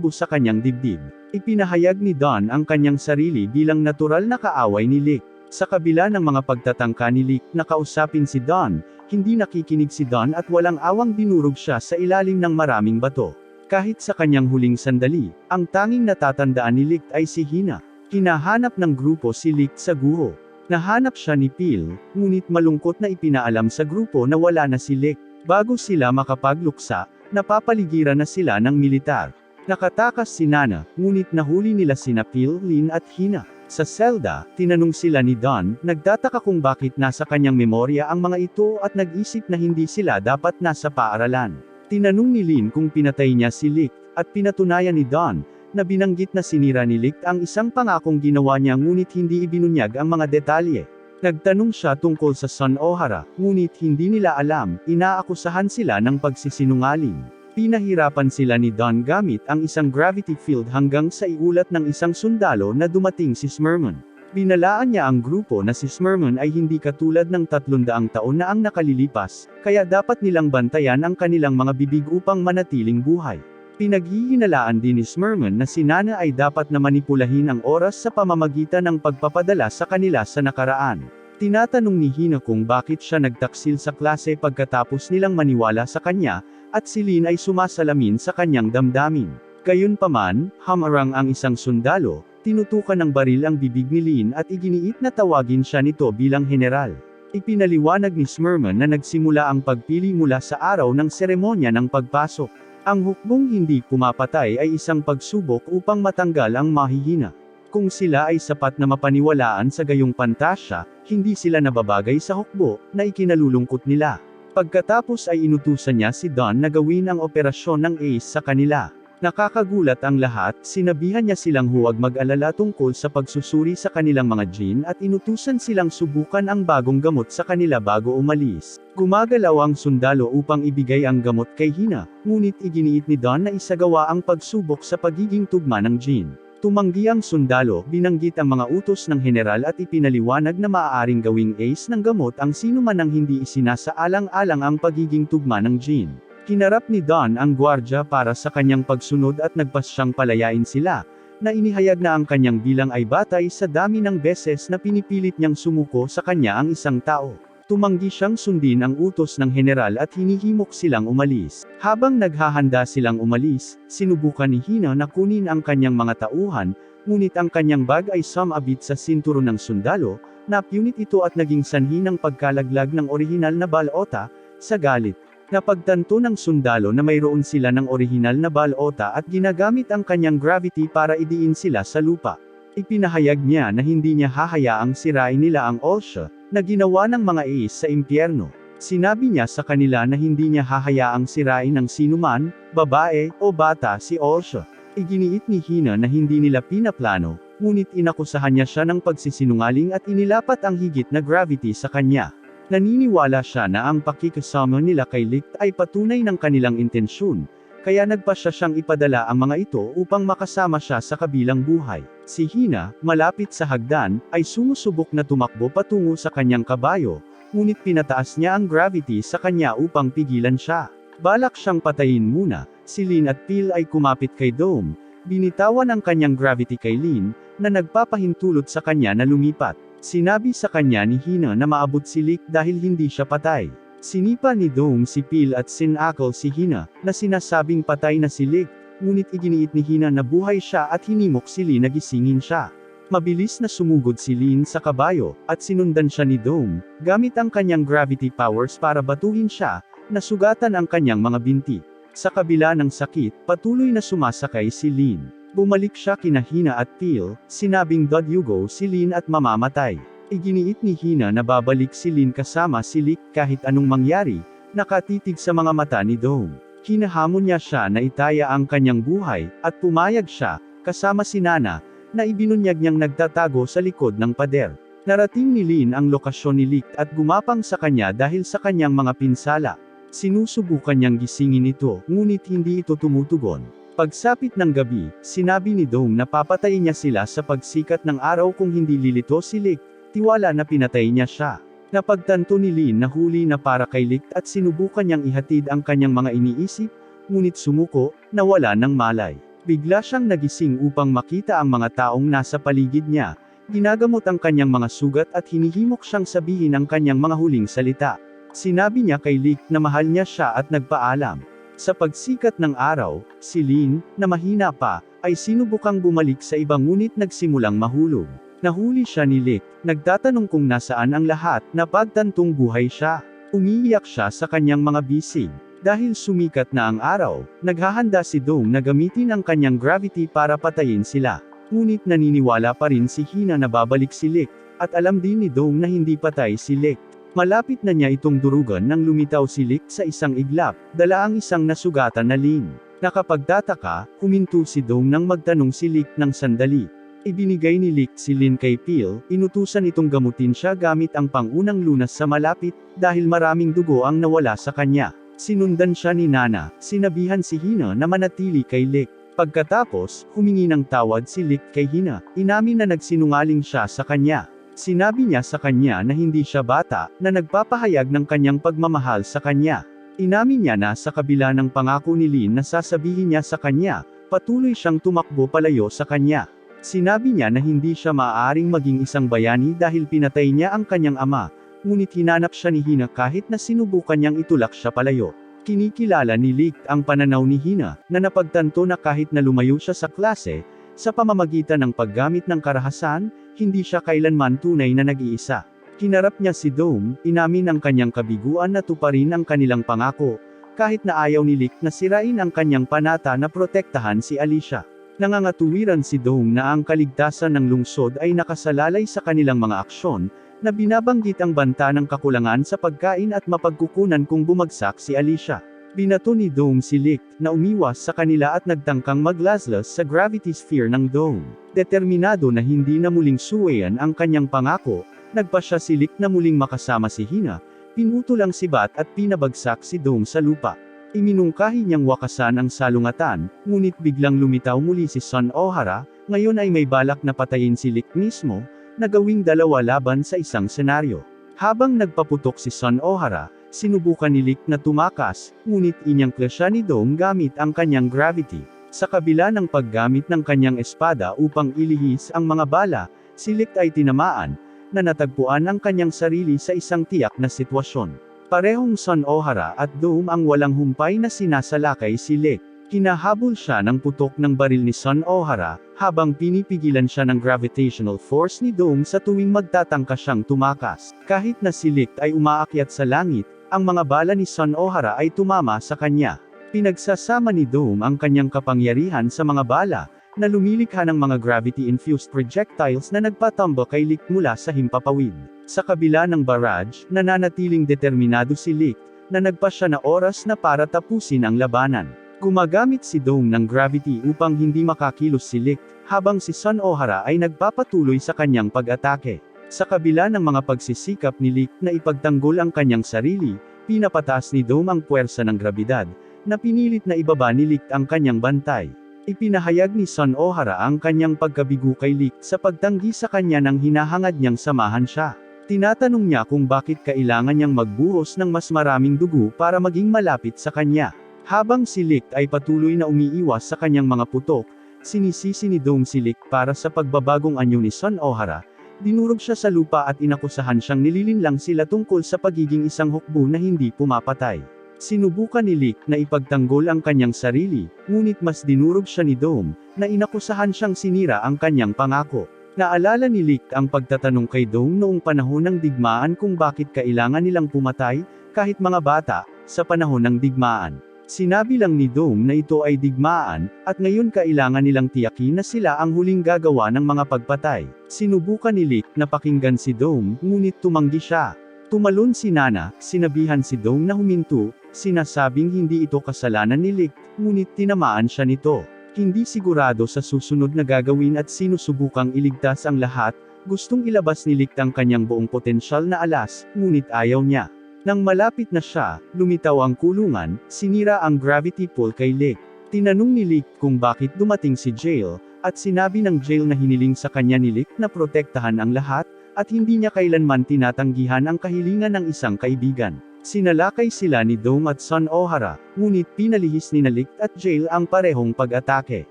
sa kanyang dibdib. Ipinahayag ni Don ang kanyang sarili bilang natural na kaaway ni Licht. Sa kabila ng mga pagtatangka ni Licht na kausapin si Don, hindi nakikinig si Don at walang awang dinurog siya sa ilalim ng maraming bato. Kahit sa kanyang huling sandali, ang tanging natatandaan ni Licht ay si Hina. Hinahanap ng grupo si Licht sa guho. Nahanap siya ni Pil, ngunit malungkot na ipinaalam sa grupo na wala na si Licht. Bago sila makapagluksa, napapaligiran na sila ng militar. Nakatakas si Nana, ngunit nahuli nila sina Pil, Lin at Hina. Sa selda, tinanong sila ni Don, nagtataka kung bakit nasa kanyang memorya ang mga ito at nag-isip na hindi sila dapat nasa paaralan. Tinanong ni Lin kung pinatay niya si Licht, at pinatunayan ni Don, na binanggit na sinira ni Licht ang isang pangakong ginawa niya ngunit hindi ibinunyag ang mga detalye. Nagtanong siya tungkol sa Son Ohara, ngunit hindi nila alam, inaakusahan sila ng pagsisinungaling. Pinahirapan sila ni Don gamit ang isang gravity field hanggang sa iulat ng isang sundalo na dumating si Smurman. Binalaan niya ang grupo na si Smurman ay hindi katulad ng 300 taon na ang nakalilipas, kaya dapat nilang bantayan ang kanilang mga bibig upang manatiling buhay. Pinaghihinalaan din ni Smurman na si Nana ay dapat na manipulahin ang oras sa pamamagitan ng pagpapadala sa kanila sa nakaraan. Tinatanong ni Hina kung bakit siya nagtaksil sa klase pagkatapos nilang maniwala sa kanya, at si Lin ay sumasalamin sa kanyang damdamin. Gayunpaman, hamarang ang isang sundalo, tinutukan ng baril ang bibig ni Lin at iginiit na tawagin siya nito bilang general. Ipinaliwanag ni Smurman na nagsimula ang pagpili mula sa araw ng seremonya ng pagpasok. Ang hukbong hindi pumapatay ay isang pagsubok upang matanggal ang mahihina. Kung sila ay sapat na mapaniwalaan sa gayong pantasya, hindi sila nababagay sa hukbo na ikinalulungkot nila. Pagkatapos ay inutusan niya si Don na gawin ang operasyon ng ACE sa kanila. Nakakagulat ang lahat, sinabihan niya silang huwag mag-alala tungkol sa pagsusuri sa kanilang mga gene at inutusan silang subukan ang bagong gamot sa kanila bago umalis. Gumagalaw ang sundalo upang ibigay ang gamot kay Hina, ngunit iginiit ni Don na isagawa ang pagsubok sa pagiging tugma ng gene. Tumanggi ang sundalo, binanggit ang mga utos ng general at ipinaliwanag na maaaring gawing ACE ng gamot ang sinuman ang hindi isinasaalang-alang ang pagiging tugma ng gene. Kinarap ni Don ang gwardya para sa kanyang pagsunod at nagpasyang palayain sila, na inihayag na ang kanyang bilang ay batay sa dami ng beses na pinipilit niyang sumuko sa kanya ang isang tao. Tumanggi siyang sundin ang utos ng general at hinihimok silang umalis. Habang naghahanda silang umalis, sinubukan ni Hina na kunin ang kanyang mga tauhan, ngunit ang kanyang bag ay sumabit sa sinturon ng sundalo, napunit ito at naging sanhi ng pagkalaglag ng orihinal na balota. Sa galit, napagtanto ng sundalo na mayroon sila ng orihinal na balota at ginagamit ang kanyang gravity para idiin sila sa lupa. Ipinahayag niya na hindi niya hahayaang sirain nila ang Olsha, na ginawa ng mga ACE sa impyerno. Sinabi niya sa kanila na hindi niya hahayaang sirain ng sinuman, babae, o bata si Olsha. Iginiit ni Hina na hindi nila pinaplano, ngunit inakusahan niya siya ng pagsisinungaling at inilapat ang higit na gravity sa kanya. Naniniwala siya na ang pakikasama nila kay Licht ay patunay ng kanilang intensyon, kaya nagpasya siyang ipadala ang mga ito upang makasama siya sa kabilang buhay. Si Hina, malapit sa hagdan, ay sumusubok na tumakbo patungo sa kanyang kabayo, ngunit pinataas niya ang gravity sa kanya upang pigilan siya. Balak siyang patayin muna, si Lin at Pil ay kumapit kay Dome, binitawan ang kanyang gravity kay Lin, na nagpapahintulot sa kanya na lumipat. Sinabi sa kanya ni Hina na maabot si Licht dahil hindi siya patay. Sinipa ni Dome si Pil at sinakal si Hina, na sinasabing patay na si Licht, ngunit iginiit ni Hina na buhay siya at hinimok si Lin na gisingin siya. Mabilis na sumugod si Lin sa kabayo, at sinundan siya ni Dome, gamit ang kanyang gravity powers para batuhin siya, nasugatan ang kanyang mga binti. Sa kabila ng sakit, patuloy na sumasakay si Lin. Bumalik siya kina Hina at Pil, sinabing Hugo si Lin at mamamatay. Iginiit ni Hina na babalik si Lin kasama si Licht kahit anong mangyari, nakatitig sa mga mata ni Dome. Hinahamon niya siya na itaya ang kanyang buhay, at pumayag siya, kasama si Nana, na ibinunyag niyang nagtatago sa likod ng pader. Narating ni Lin ang lokasyon ni Licht at gumapang sa kanya dahil sa kanyang mga pinsala. Sinusubukan niyang gisingin ito, ngunit hindi ito tumutugon. Pagsapit ng gabi, sinabi ni Dong na papatayin niya sila sa pagsikat ng araw kung hindi lilito si Lick, tiwala na pinatay niya siya. Napagtanto ni Lin na huli na para kay Lick at sinubukan niyang ihatid ang kanyang mga iniisip, ngunit sumuko, nawala ng malay. Bigla siyang nagising upang makita ang mga taong nasa paligid niya, ginagamot ang kanyang mga sugat at hinihimok siyang sabihin ang kanyang mga huling salita. Sinabi niya kay Lick na mahal niya siya at nagpaalam. Sa pagsikat ng araw, si Lin, na mahina pa, ay sinubukang bumalik sa iba ngunit nagsimulang mahulog. Nahuli siya ni Lick, nagtatanong kung nasaan ang lahat, napagtantong buhay siya. Umiiyak siya sa kanyang mga bisig. Dahil sumikat na ang araw, naghahanda si Dong na gamitin ang kanyang gravity para patayin sila. Ngunit naniniwala pa rin si Hina na babalik si Lick, at alam din ni Dong na hindi patay si Lick. Malapit na niya itong durugan nang lumitaw si Lick sa isang iglap, dala ang isang nasugatan na Lin. Nakapagtataka, huminto si Dong nang magtanong si Lick ng sandali. Ibinigay ni Lick si Lin kay Pil, inutusan itong gamutin siya gamit ang pangunang lunas sa malapit, dahil maraming dugo ang nawala sa kanya. Sinundan siya ni Nana, sinabihan si Hina na manatili kay Lick. Pagkatapos, humingi ng tawad si Lick kay Hina, inamin na nagsinungaling siya sa kanya. Sinabi niya sa kanya na hindi siya bata, na nagpapahayag ng kanyang pagmamahal sa kanya. Inamin niya na sa kabila ng pangako ni Lin na sasabihin niya sa kanya, patuloy siyang tumakbo palayo sa kanya. Sinabi niya na hindi siya maaaring maging isang bayani dahil pinatay niya ang kanyang ama, ngunit hinanap siya ni Hina kahit na sinubukan niyang itulak siya palayo. Kinikilala ni Lick ang pananaw ni Hina, na napagtanto na kahit na lumayo siya sa klase, sa pamamagitan ng paggamit ng karahasan, hindi siya kailanman tunay na nag-iisa. Hinarap niya si Dong, inamin ang kanyang kabiguan na tuparin ang kanilang pangako, kahit na ayaw ni Lick na sirain ang kanyang panata na protektahan si Alicia. Nangangatuwiran si Dong na ang kaligtasan ng lungsod ay nakasalalay sa kanilang mga aksyon, na binabanggit ang banta ng kakulangan sa pagkain at mapagkukunan kung bumagsak si Alicia. Binato ni Dong si Lick, na umiwas sa kanila at nagtangkang maglaslas sa gravity sphere ng Dong. Determinado na hindi na muling suwayan ang kanyang pangako, nagpa siya si Lick na muling makasama si Hina, pinutol ang sibat at pinabagsak si Dong sa lupa. Iminungkahi niyang wakasan ang salungatan, ngunit biglang lumitaw muli si Son Ohara, ngayon ay may balak na patayin si Lick mismo, na gawing dalawa laban sa isang senaryo. Habang nagpaputok si Son Ohara, sinubukan ni Lick na tumakas, ngunit inyangkla siya ni Dong gamit ang kanyang gravity. Sa kabila ng paggamit ng kanyang espada upang ilihis ang mga bala, si Lick ay tinamaan, na natagpuan ang kanyang sarili sa isang tiyak na sitwasyon. Parehong Son Ohara at Dong ang walang humpay na sinasalakay si Lick. Hinahabol siya ng putok ng baril ni Son Ohara, habang pinipigilan siya ng gravitational force ni Dong sa tuwing magtatangka siyang tumakas. Kahit na si Lick ay umaakyat sa langit, ang mga bala ni Son Ohara ay tumama sa kanya. Pinagsasama ni Dong ang kanyang kapangyarihan sa mga bala, na lumilikha ng mga gravity-infused projectiles na nagpatumba kay Lick mula sa himpapawid. Sa kabila ng barrage, nananatiling determinado si Lick, na nagpa siya na oras na para tapusin ang labanan. Gumagamit si Dong ng gravity upang hindi makakilos si Lick, habang si Son Ohara ay nagpapatuloy sa kanyang pag-atake. Sa kabila ng mga pagsisikap ni Lick na ipagtanggol ang kanyang sarili, pinapataas ni Dong ang puwersa ng grabidad, na pinilit na ibaba ni Lick ang kanyang bantay. Ipinahayag ni Son Ohara ang kanyang pagkabigo kay Lick sa pagtanggi sa kanya nang hinahangad niyang samahan siya. Tinatanong niya kung bakit kailangan niyang magbuhos ng mas maraming dugo para maging malapit sa kanya. Habang si Lick ay patuloy na umiiwas sa kanyang mga putok, sinisisi ni Dong si Lick para sa pagbabagong anyo ni Son Ohara, dinurog siya sa lupa at inakusahan siyang nililinlang sila tungkol sa pagiging isang hukbo na hindi pumapatay. Sinubukan ni Lick na ipagtanggol ang kanyang sarili, ngunit mas dinurog siya ni Dong, na inakusahan siyang sinira ang kanyang pangako. Naalala ni Lick ang pagtatanong kay Dong noong panahon ng digmaan kung bakit kailangan nilang pumatay, kahit mga bata, sa panahon ng digmaan. Sinabi lang ni Dong na ito ay digmaan, at ngayon kailangan nilang tiyakin na sila ang huling gagawa ng mga pagpatay. Sinubukan ni Lick na pakinggan si Dong, ngunit tumanggi siya. Tumalon si Nana, sinabihan si Dong na huminto, sinasabing hindi ito kasalanan ni Lick, ngunit tinamaan siya nito. Hindi sigurado sa susunod na gagawin at sinusubukang iligtas ang lahat, gustong ilabas ni Lick ang kanyang buong potensyal na alas, ngunit ayaw niya. Nang malapit na siya, lumitaw ang kulungan, sinira ang gravity pull kay Lick. Tinanong ni Lick kung bakit dumating si Jail, at sinabi ng Jail na hiniling sa kanya ni Lick na protektahan ang lahat, at hindi niya kailanman tinatanggihan ang kahilingan ng isang kaibigan. Sinalakay sila ni Dome at Son O'Hara, ngunit pinalihis ni Lick at Jail ang parehong pag-atake.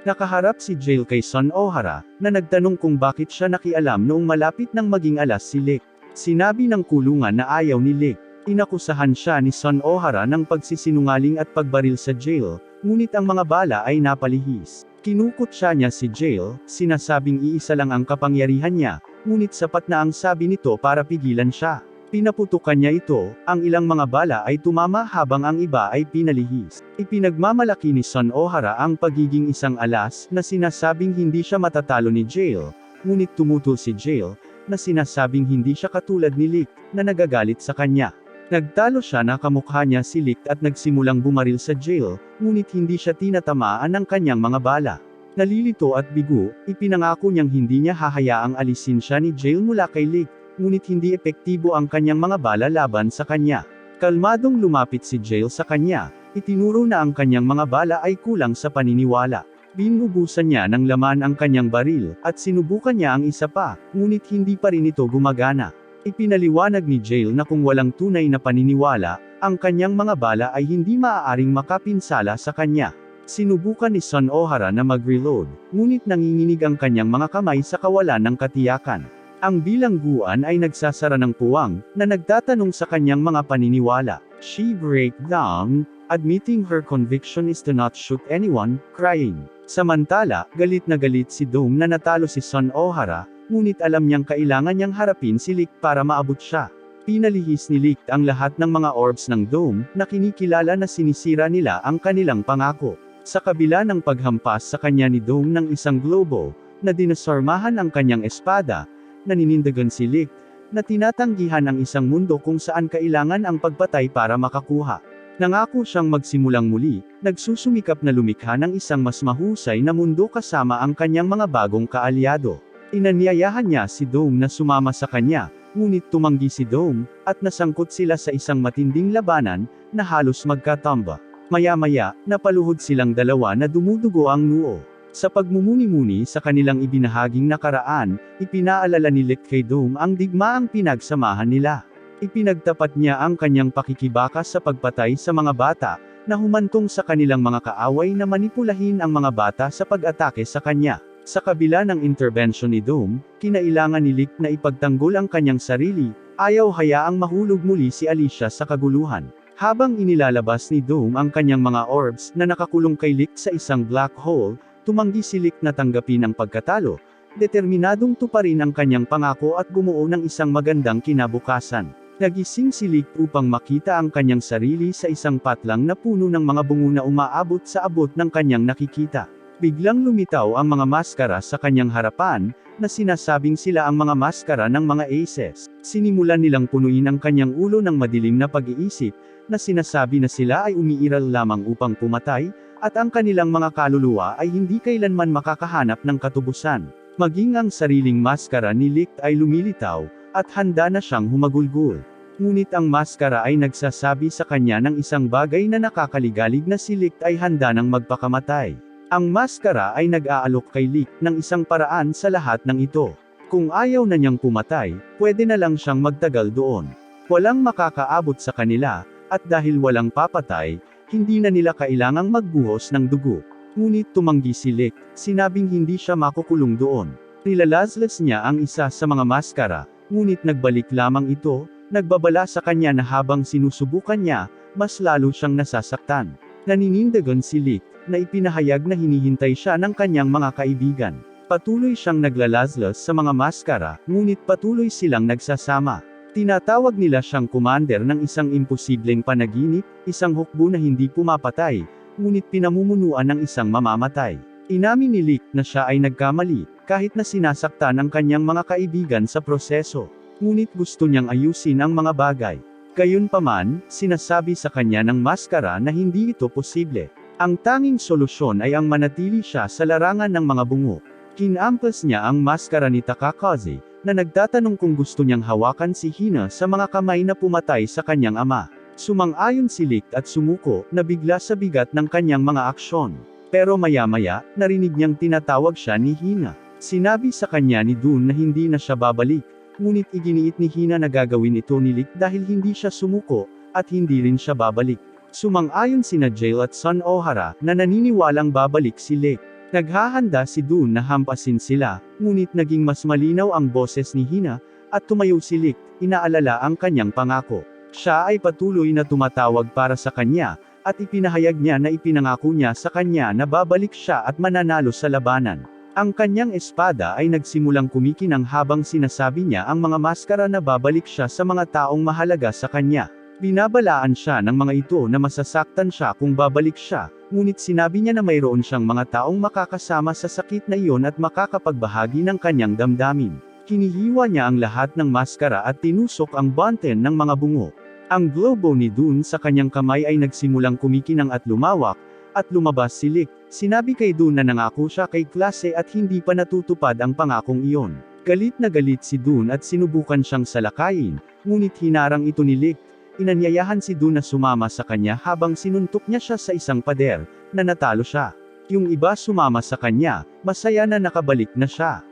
Nakaharap si Jail kay Son O'Hara, na nagtanong kung bakit siya nakialam noong malapit nang maging alas si Lick. Sinabi ng kulungan na ayaw ni Lick. Inakusahan siya ni Son O'Hara ng pagsisinungaling at pagbaril sa Jail, ngunit ang mga bala ay napalihis. Kinukutya niya si Jail, sinasabing iisa lang ang kapangyarihan niya, ngunit sapat na ang sabi nito para pigilan siya. Pinaputukan niya ito, ang ilang mga bala ay tumama habang ang iba ay pinalihis. Ipinagmamalaki ni Son O'Hara ang pagiging isang alas na sinasabing hindi siya matatalo ni Jail, ngunit tumutol si Jail, na sinasabing hindi siya katulad ni Lick, na nagagalit sa kanya. Nagtalo siya na kamukha niya si Lick at nagsimulang bumaril sa Jail, ngunit hindi siya tinatamaan ng kanyang mga bala. Nalilito at bigo, ipinangako niyang hindi niya hahayaang alisin siya ni Jail mula kay Lick, ngunit hindi epektibo ang kanyang mga bala laban sa kanya. Kalmadong lumapit si Jail sa kanya, itinuro na ang kanyang mga bala ay kulang sa paniniwala. Binubusan niya ng laman ang kanyang baril, at sinubukan niya ang isa pa, ngunit hindi pa rin ito gumagana. Ipinaliwanag ni Jail na kung walang tunay na paniniwala, ang kanyang mga bala ay hindi maaaring makapinsala sa kanya. Sinubukan ni Son O'Hara na mag-reload, ngunit nanginginig ang kanyang mga kamay sa kawalan ng katiyakan. Ang bilangguan ay nagsasara ng puwang, na nagtatanong sa kanyang mga paniniwala. She break down, admitting her conviction is to not shoot anyone, crying. Samantala, galit na galit si Dome na natalo si Son O'Hara, ngunit alam niyang kailangan niyang harapin si Lick para maabot siya. Pinalihis ni Lick ang lahat ng mga orbs ng Dome, na kinikilala na sinisira nila ang kanilang pangako. Sa kabila ng paghampas sa kanya ni Dome ng isang globo, na dinasarmahan ang kanyang espada, naninindigan si Lick, na tinatanggihan ang isang mundo kung saan kailangan ang pagpatay para makakuha. Nangako siyang magsimulang muli, nagsusumikap na lumikha ng isang mas mahusay na mundo kasama ang kanyang mga bagong kaalyado. Inanyayahan niya si Dome na sumama sa kanya, ngunit tumanggi si Dome, at nasangkot sila sa isang matinding labanan, na halos magkatamba. Maya-maya, napaluhod silang dalawa na dumudugo ang noo. Sa pagmumuni-muni sa kanilang ibinahaging nakaraan, ipinaalala ni Lick kay Dome ang digmaang pinagsamahan nila. Ipinagtapat niya ang kanyang pakikibaka sa pagpatay sa mga bata, na humantong sa kanilang mga kaaway na manipulahin ang mga bata sa pag-atake sa kanya. Sa kabila ng intervention ni Dome, kinailangan ni Lick na ipagtanggol ang kanyang sarili, ayaw hayaang mahulog muli si Alicia sa kaguluhan. Habang inilalabas ni Dome ang kanyang mga orbs na nakakulong kay Lick sa isang black hole, tumanggi si Lick na tanggapin ang pagkatalo, determinadong tuparin ang kanyang pangako at bumuo ng isang magandang kinabukasan. Nagising si Lick upang makita ang kanyang sarili sa isang patlang na puno ng mga bungo na umaabot sa abot ng kanyang nakikita. Biglang lumitaw ang mga maskara sa kanyang harapan, na sinasabing sila ang mga maskara ng mga aces. Sinimulan nilang punuin ang kanyang ulo ng madilim na pag-iisip, na sinasabi na sila ay umiiral lamang upang pumatay, at ang kanilang mga kaluluwa ay hindi kailanman makakahanap ng katubusan. Maging ang sariling maskara ni Lick ay lumilitaw, at handa na siyang humagulgol. Ngunit ang maskara ay nagsasabi sa kanya ng isang bagay na nakakaligalig na si Lick ay handa nang magpakamatay. Ang maskara ay nag-aalok kay Lick ng isang paraan sa lahat ng ito. Kung ayaw na niyang pumatay, pwede na lang siyang magtagal doon. Walang makakaabot sa kanila, at dahil walang papatay, hindi na nila kailangang magbuhos ng dugo. Ngunit tumanggi si Lick, sinabing hindi siya makukulong doon. Nilalazlas niya ang isa sa mga maskara, ngunit nagbalik lamang ito, nagbabala sa kanya na habang sinusubukan niya, mas lalo siyang nasasaktan. Naninindigan si Lick, na ipinahayag na hinihintay siya ng kanyang mga kaibigan. Patuloy siyang naglalazlas sa mga maskara, ngunit patuloy silang nagsasama. Tinatawag nila siyang commander ng isang imposibleng panaginip, isang hukbo na hindi pumapatay, ngunit pinamumunuan ng isang mamamatay. Inamin ni Lick na siya ay nagkamali, kahit na sinasaktan ang kanyang mga kaibigan sa proseso. Ngunit gusto niyang ayusin ang mga bagay. Gayunpaman, sinasabi sa kanya ng maskara na hindi ito posible. Ang tanging solusyon ay ang manatili siya sa larangan ng mga bungo. Kinampas niya ang maskara ni Takakaze, na nagtatanong kung gusto niyang hawakan si Hina sa mga kamay na pumatay sa kanyang ama. Sumang-ayon si Licht at sumuko, na bigla sa bigat ng kanyang mga aksyon. Pero maya-maya, narinig niyang tinatawag siya ni Hina. Sinabi sa kanya ni Dune na hindi na siya babalik, ngunit iginiit ni Hina na gagawin ito ni Licht dahil hindi siya sumuko, at hindi rin siya babalik. Sumang-ayon sina Jail at Son Ohara, na naniniwalang babalik si Licht. Naghahanda si Dune na hampasin sila, ngunit naging mas malinaw ang boses ni Hina, at tumayo si Licht, inaalala ang kanyang pangako. Siya ay patuloy na tumatawag para sa kanya, at ipinahayag niya na ipinangako niya sa kanya na babalik siya at mananalo sa labanan. Ang kanyang espada ay nagsimulang kumikinang habang sinasabi niya ang mga maskara na babalik siya sa mga taong mahalaga sa kanya. Binabalaan siya ng mga ito na masasaktan siya kung babalik siya, ngunit sinabi niya na mayroon siyang mga taong makakasama sa sakit na iyon at makakapagbahagi ng kanyang damdamin. Hinihiwa niya ang lahat ng maskara at tinusok ang button ng mga bungo. Ang globo ni Dune sa kanyang kamay ay nagsimulang kumikinang at lumawak, at lumabas si Licht. Sinabi kay Dune na nangako siya kay klase at hindi pa natutupad ang pangakong iyon. Galit na galit si Dune at sinubukan siyang salakayin, ngunit hinarang ito ni Licht. Inanyayahan si Dune na sumama sa kanya habang sinuntok niya siya sa isang pader, na natalo siya. Yung iba sumama sa kanya, masaya na nakabalik na siya.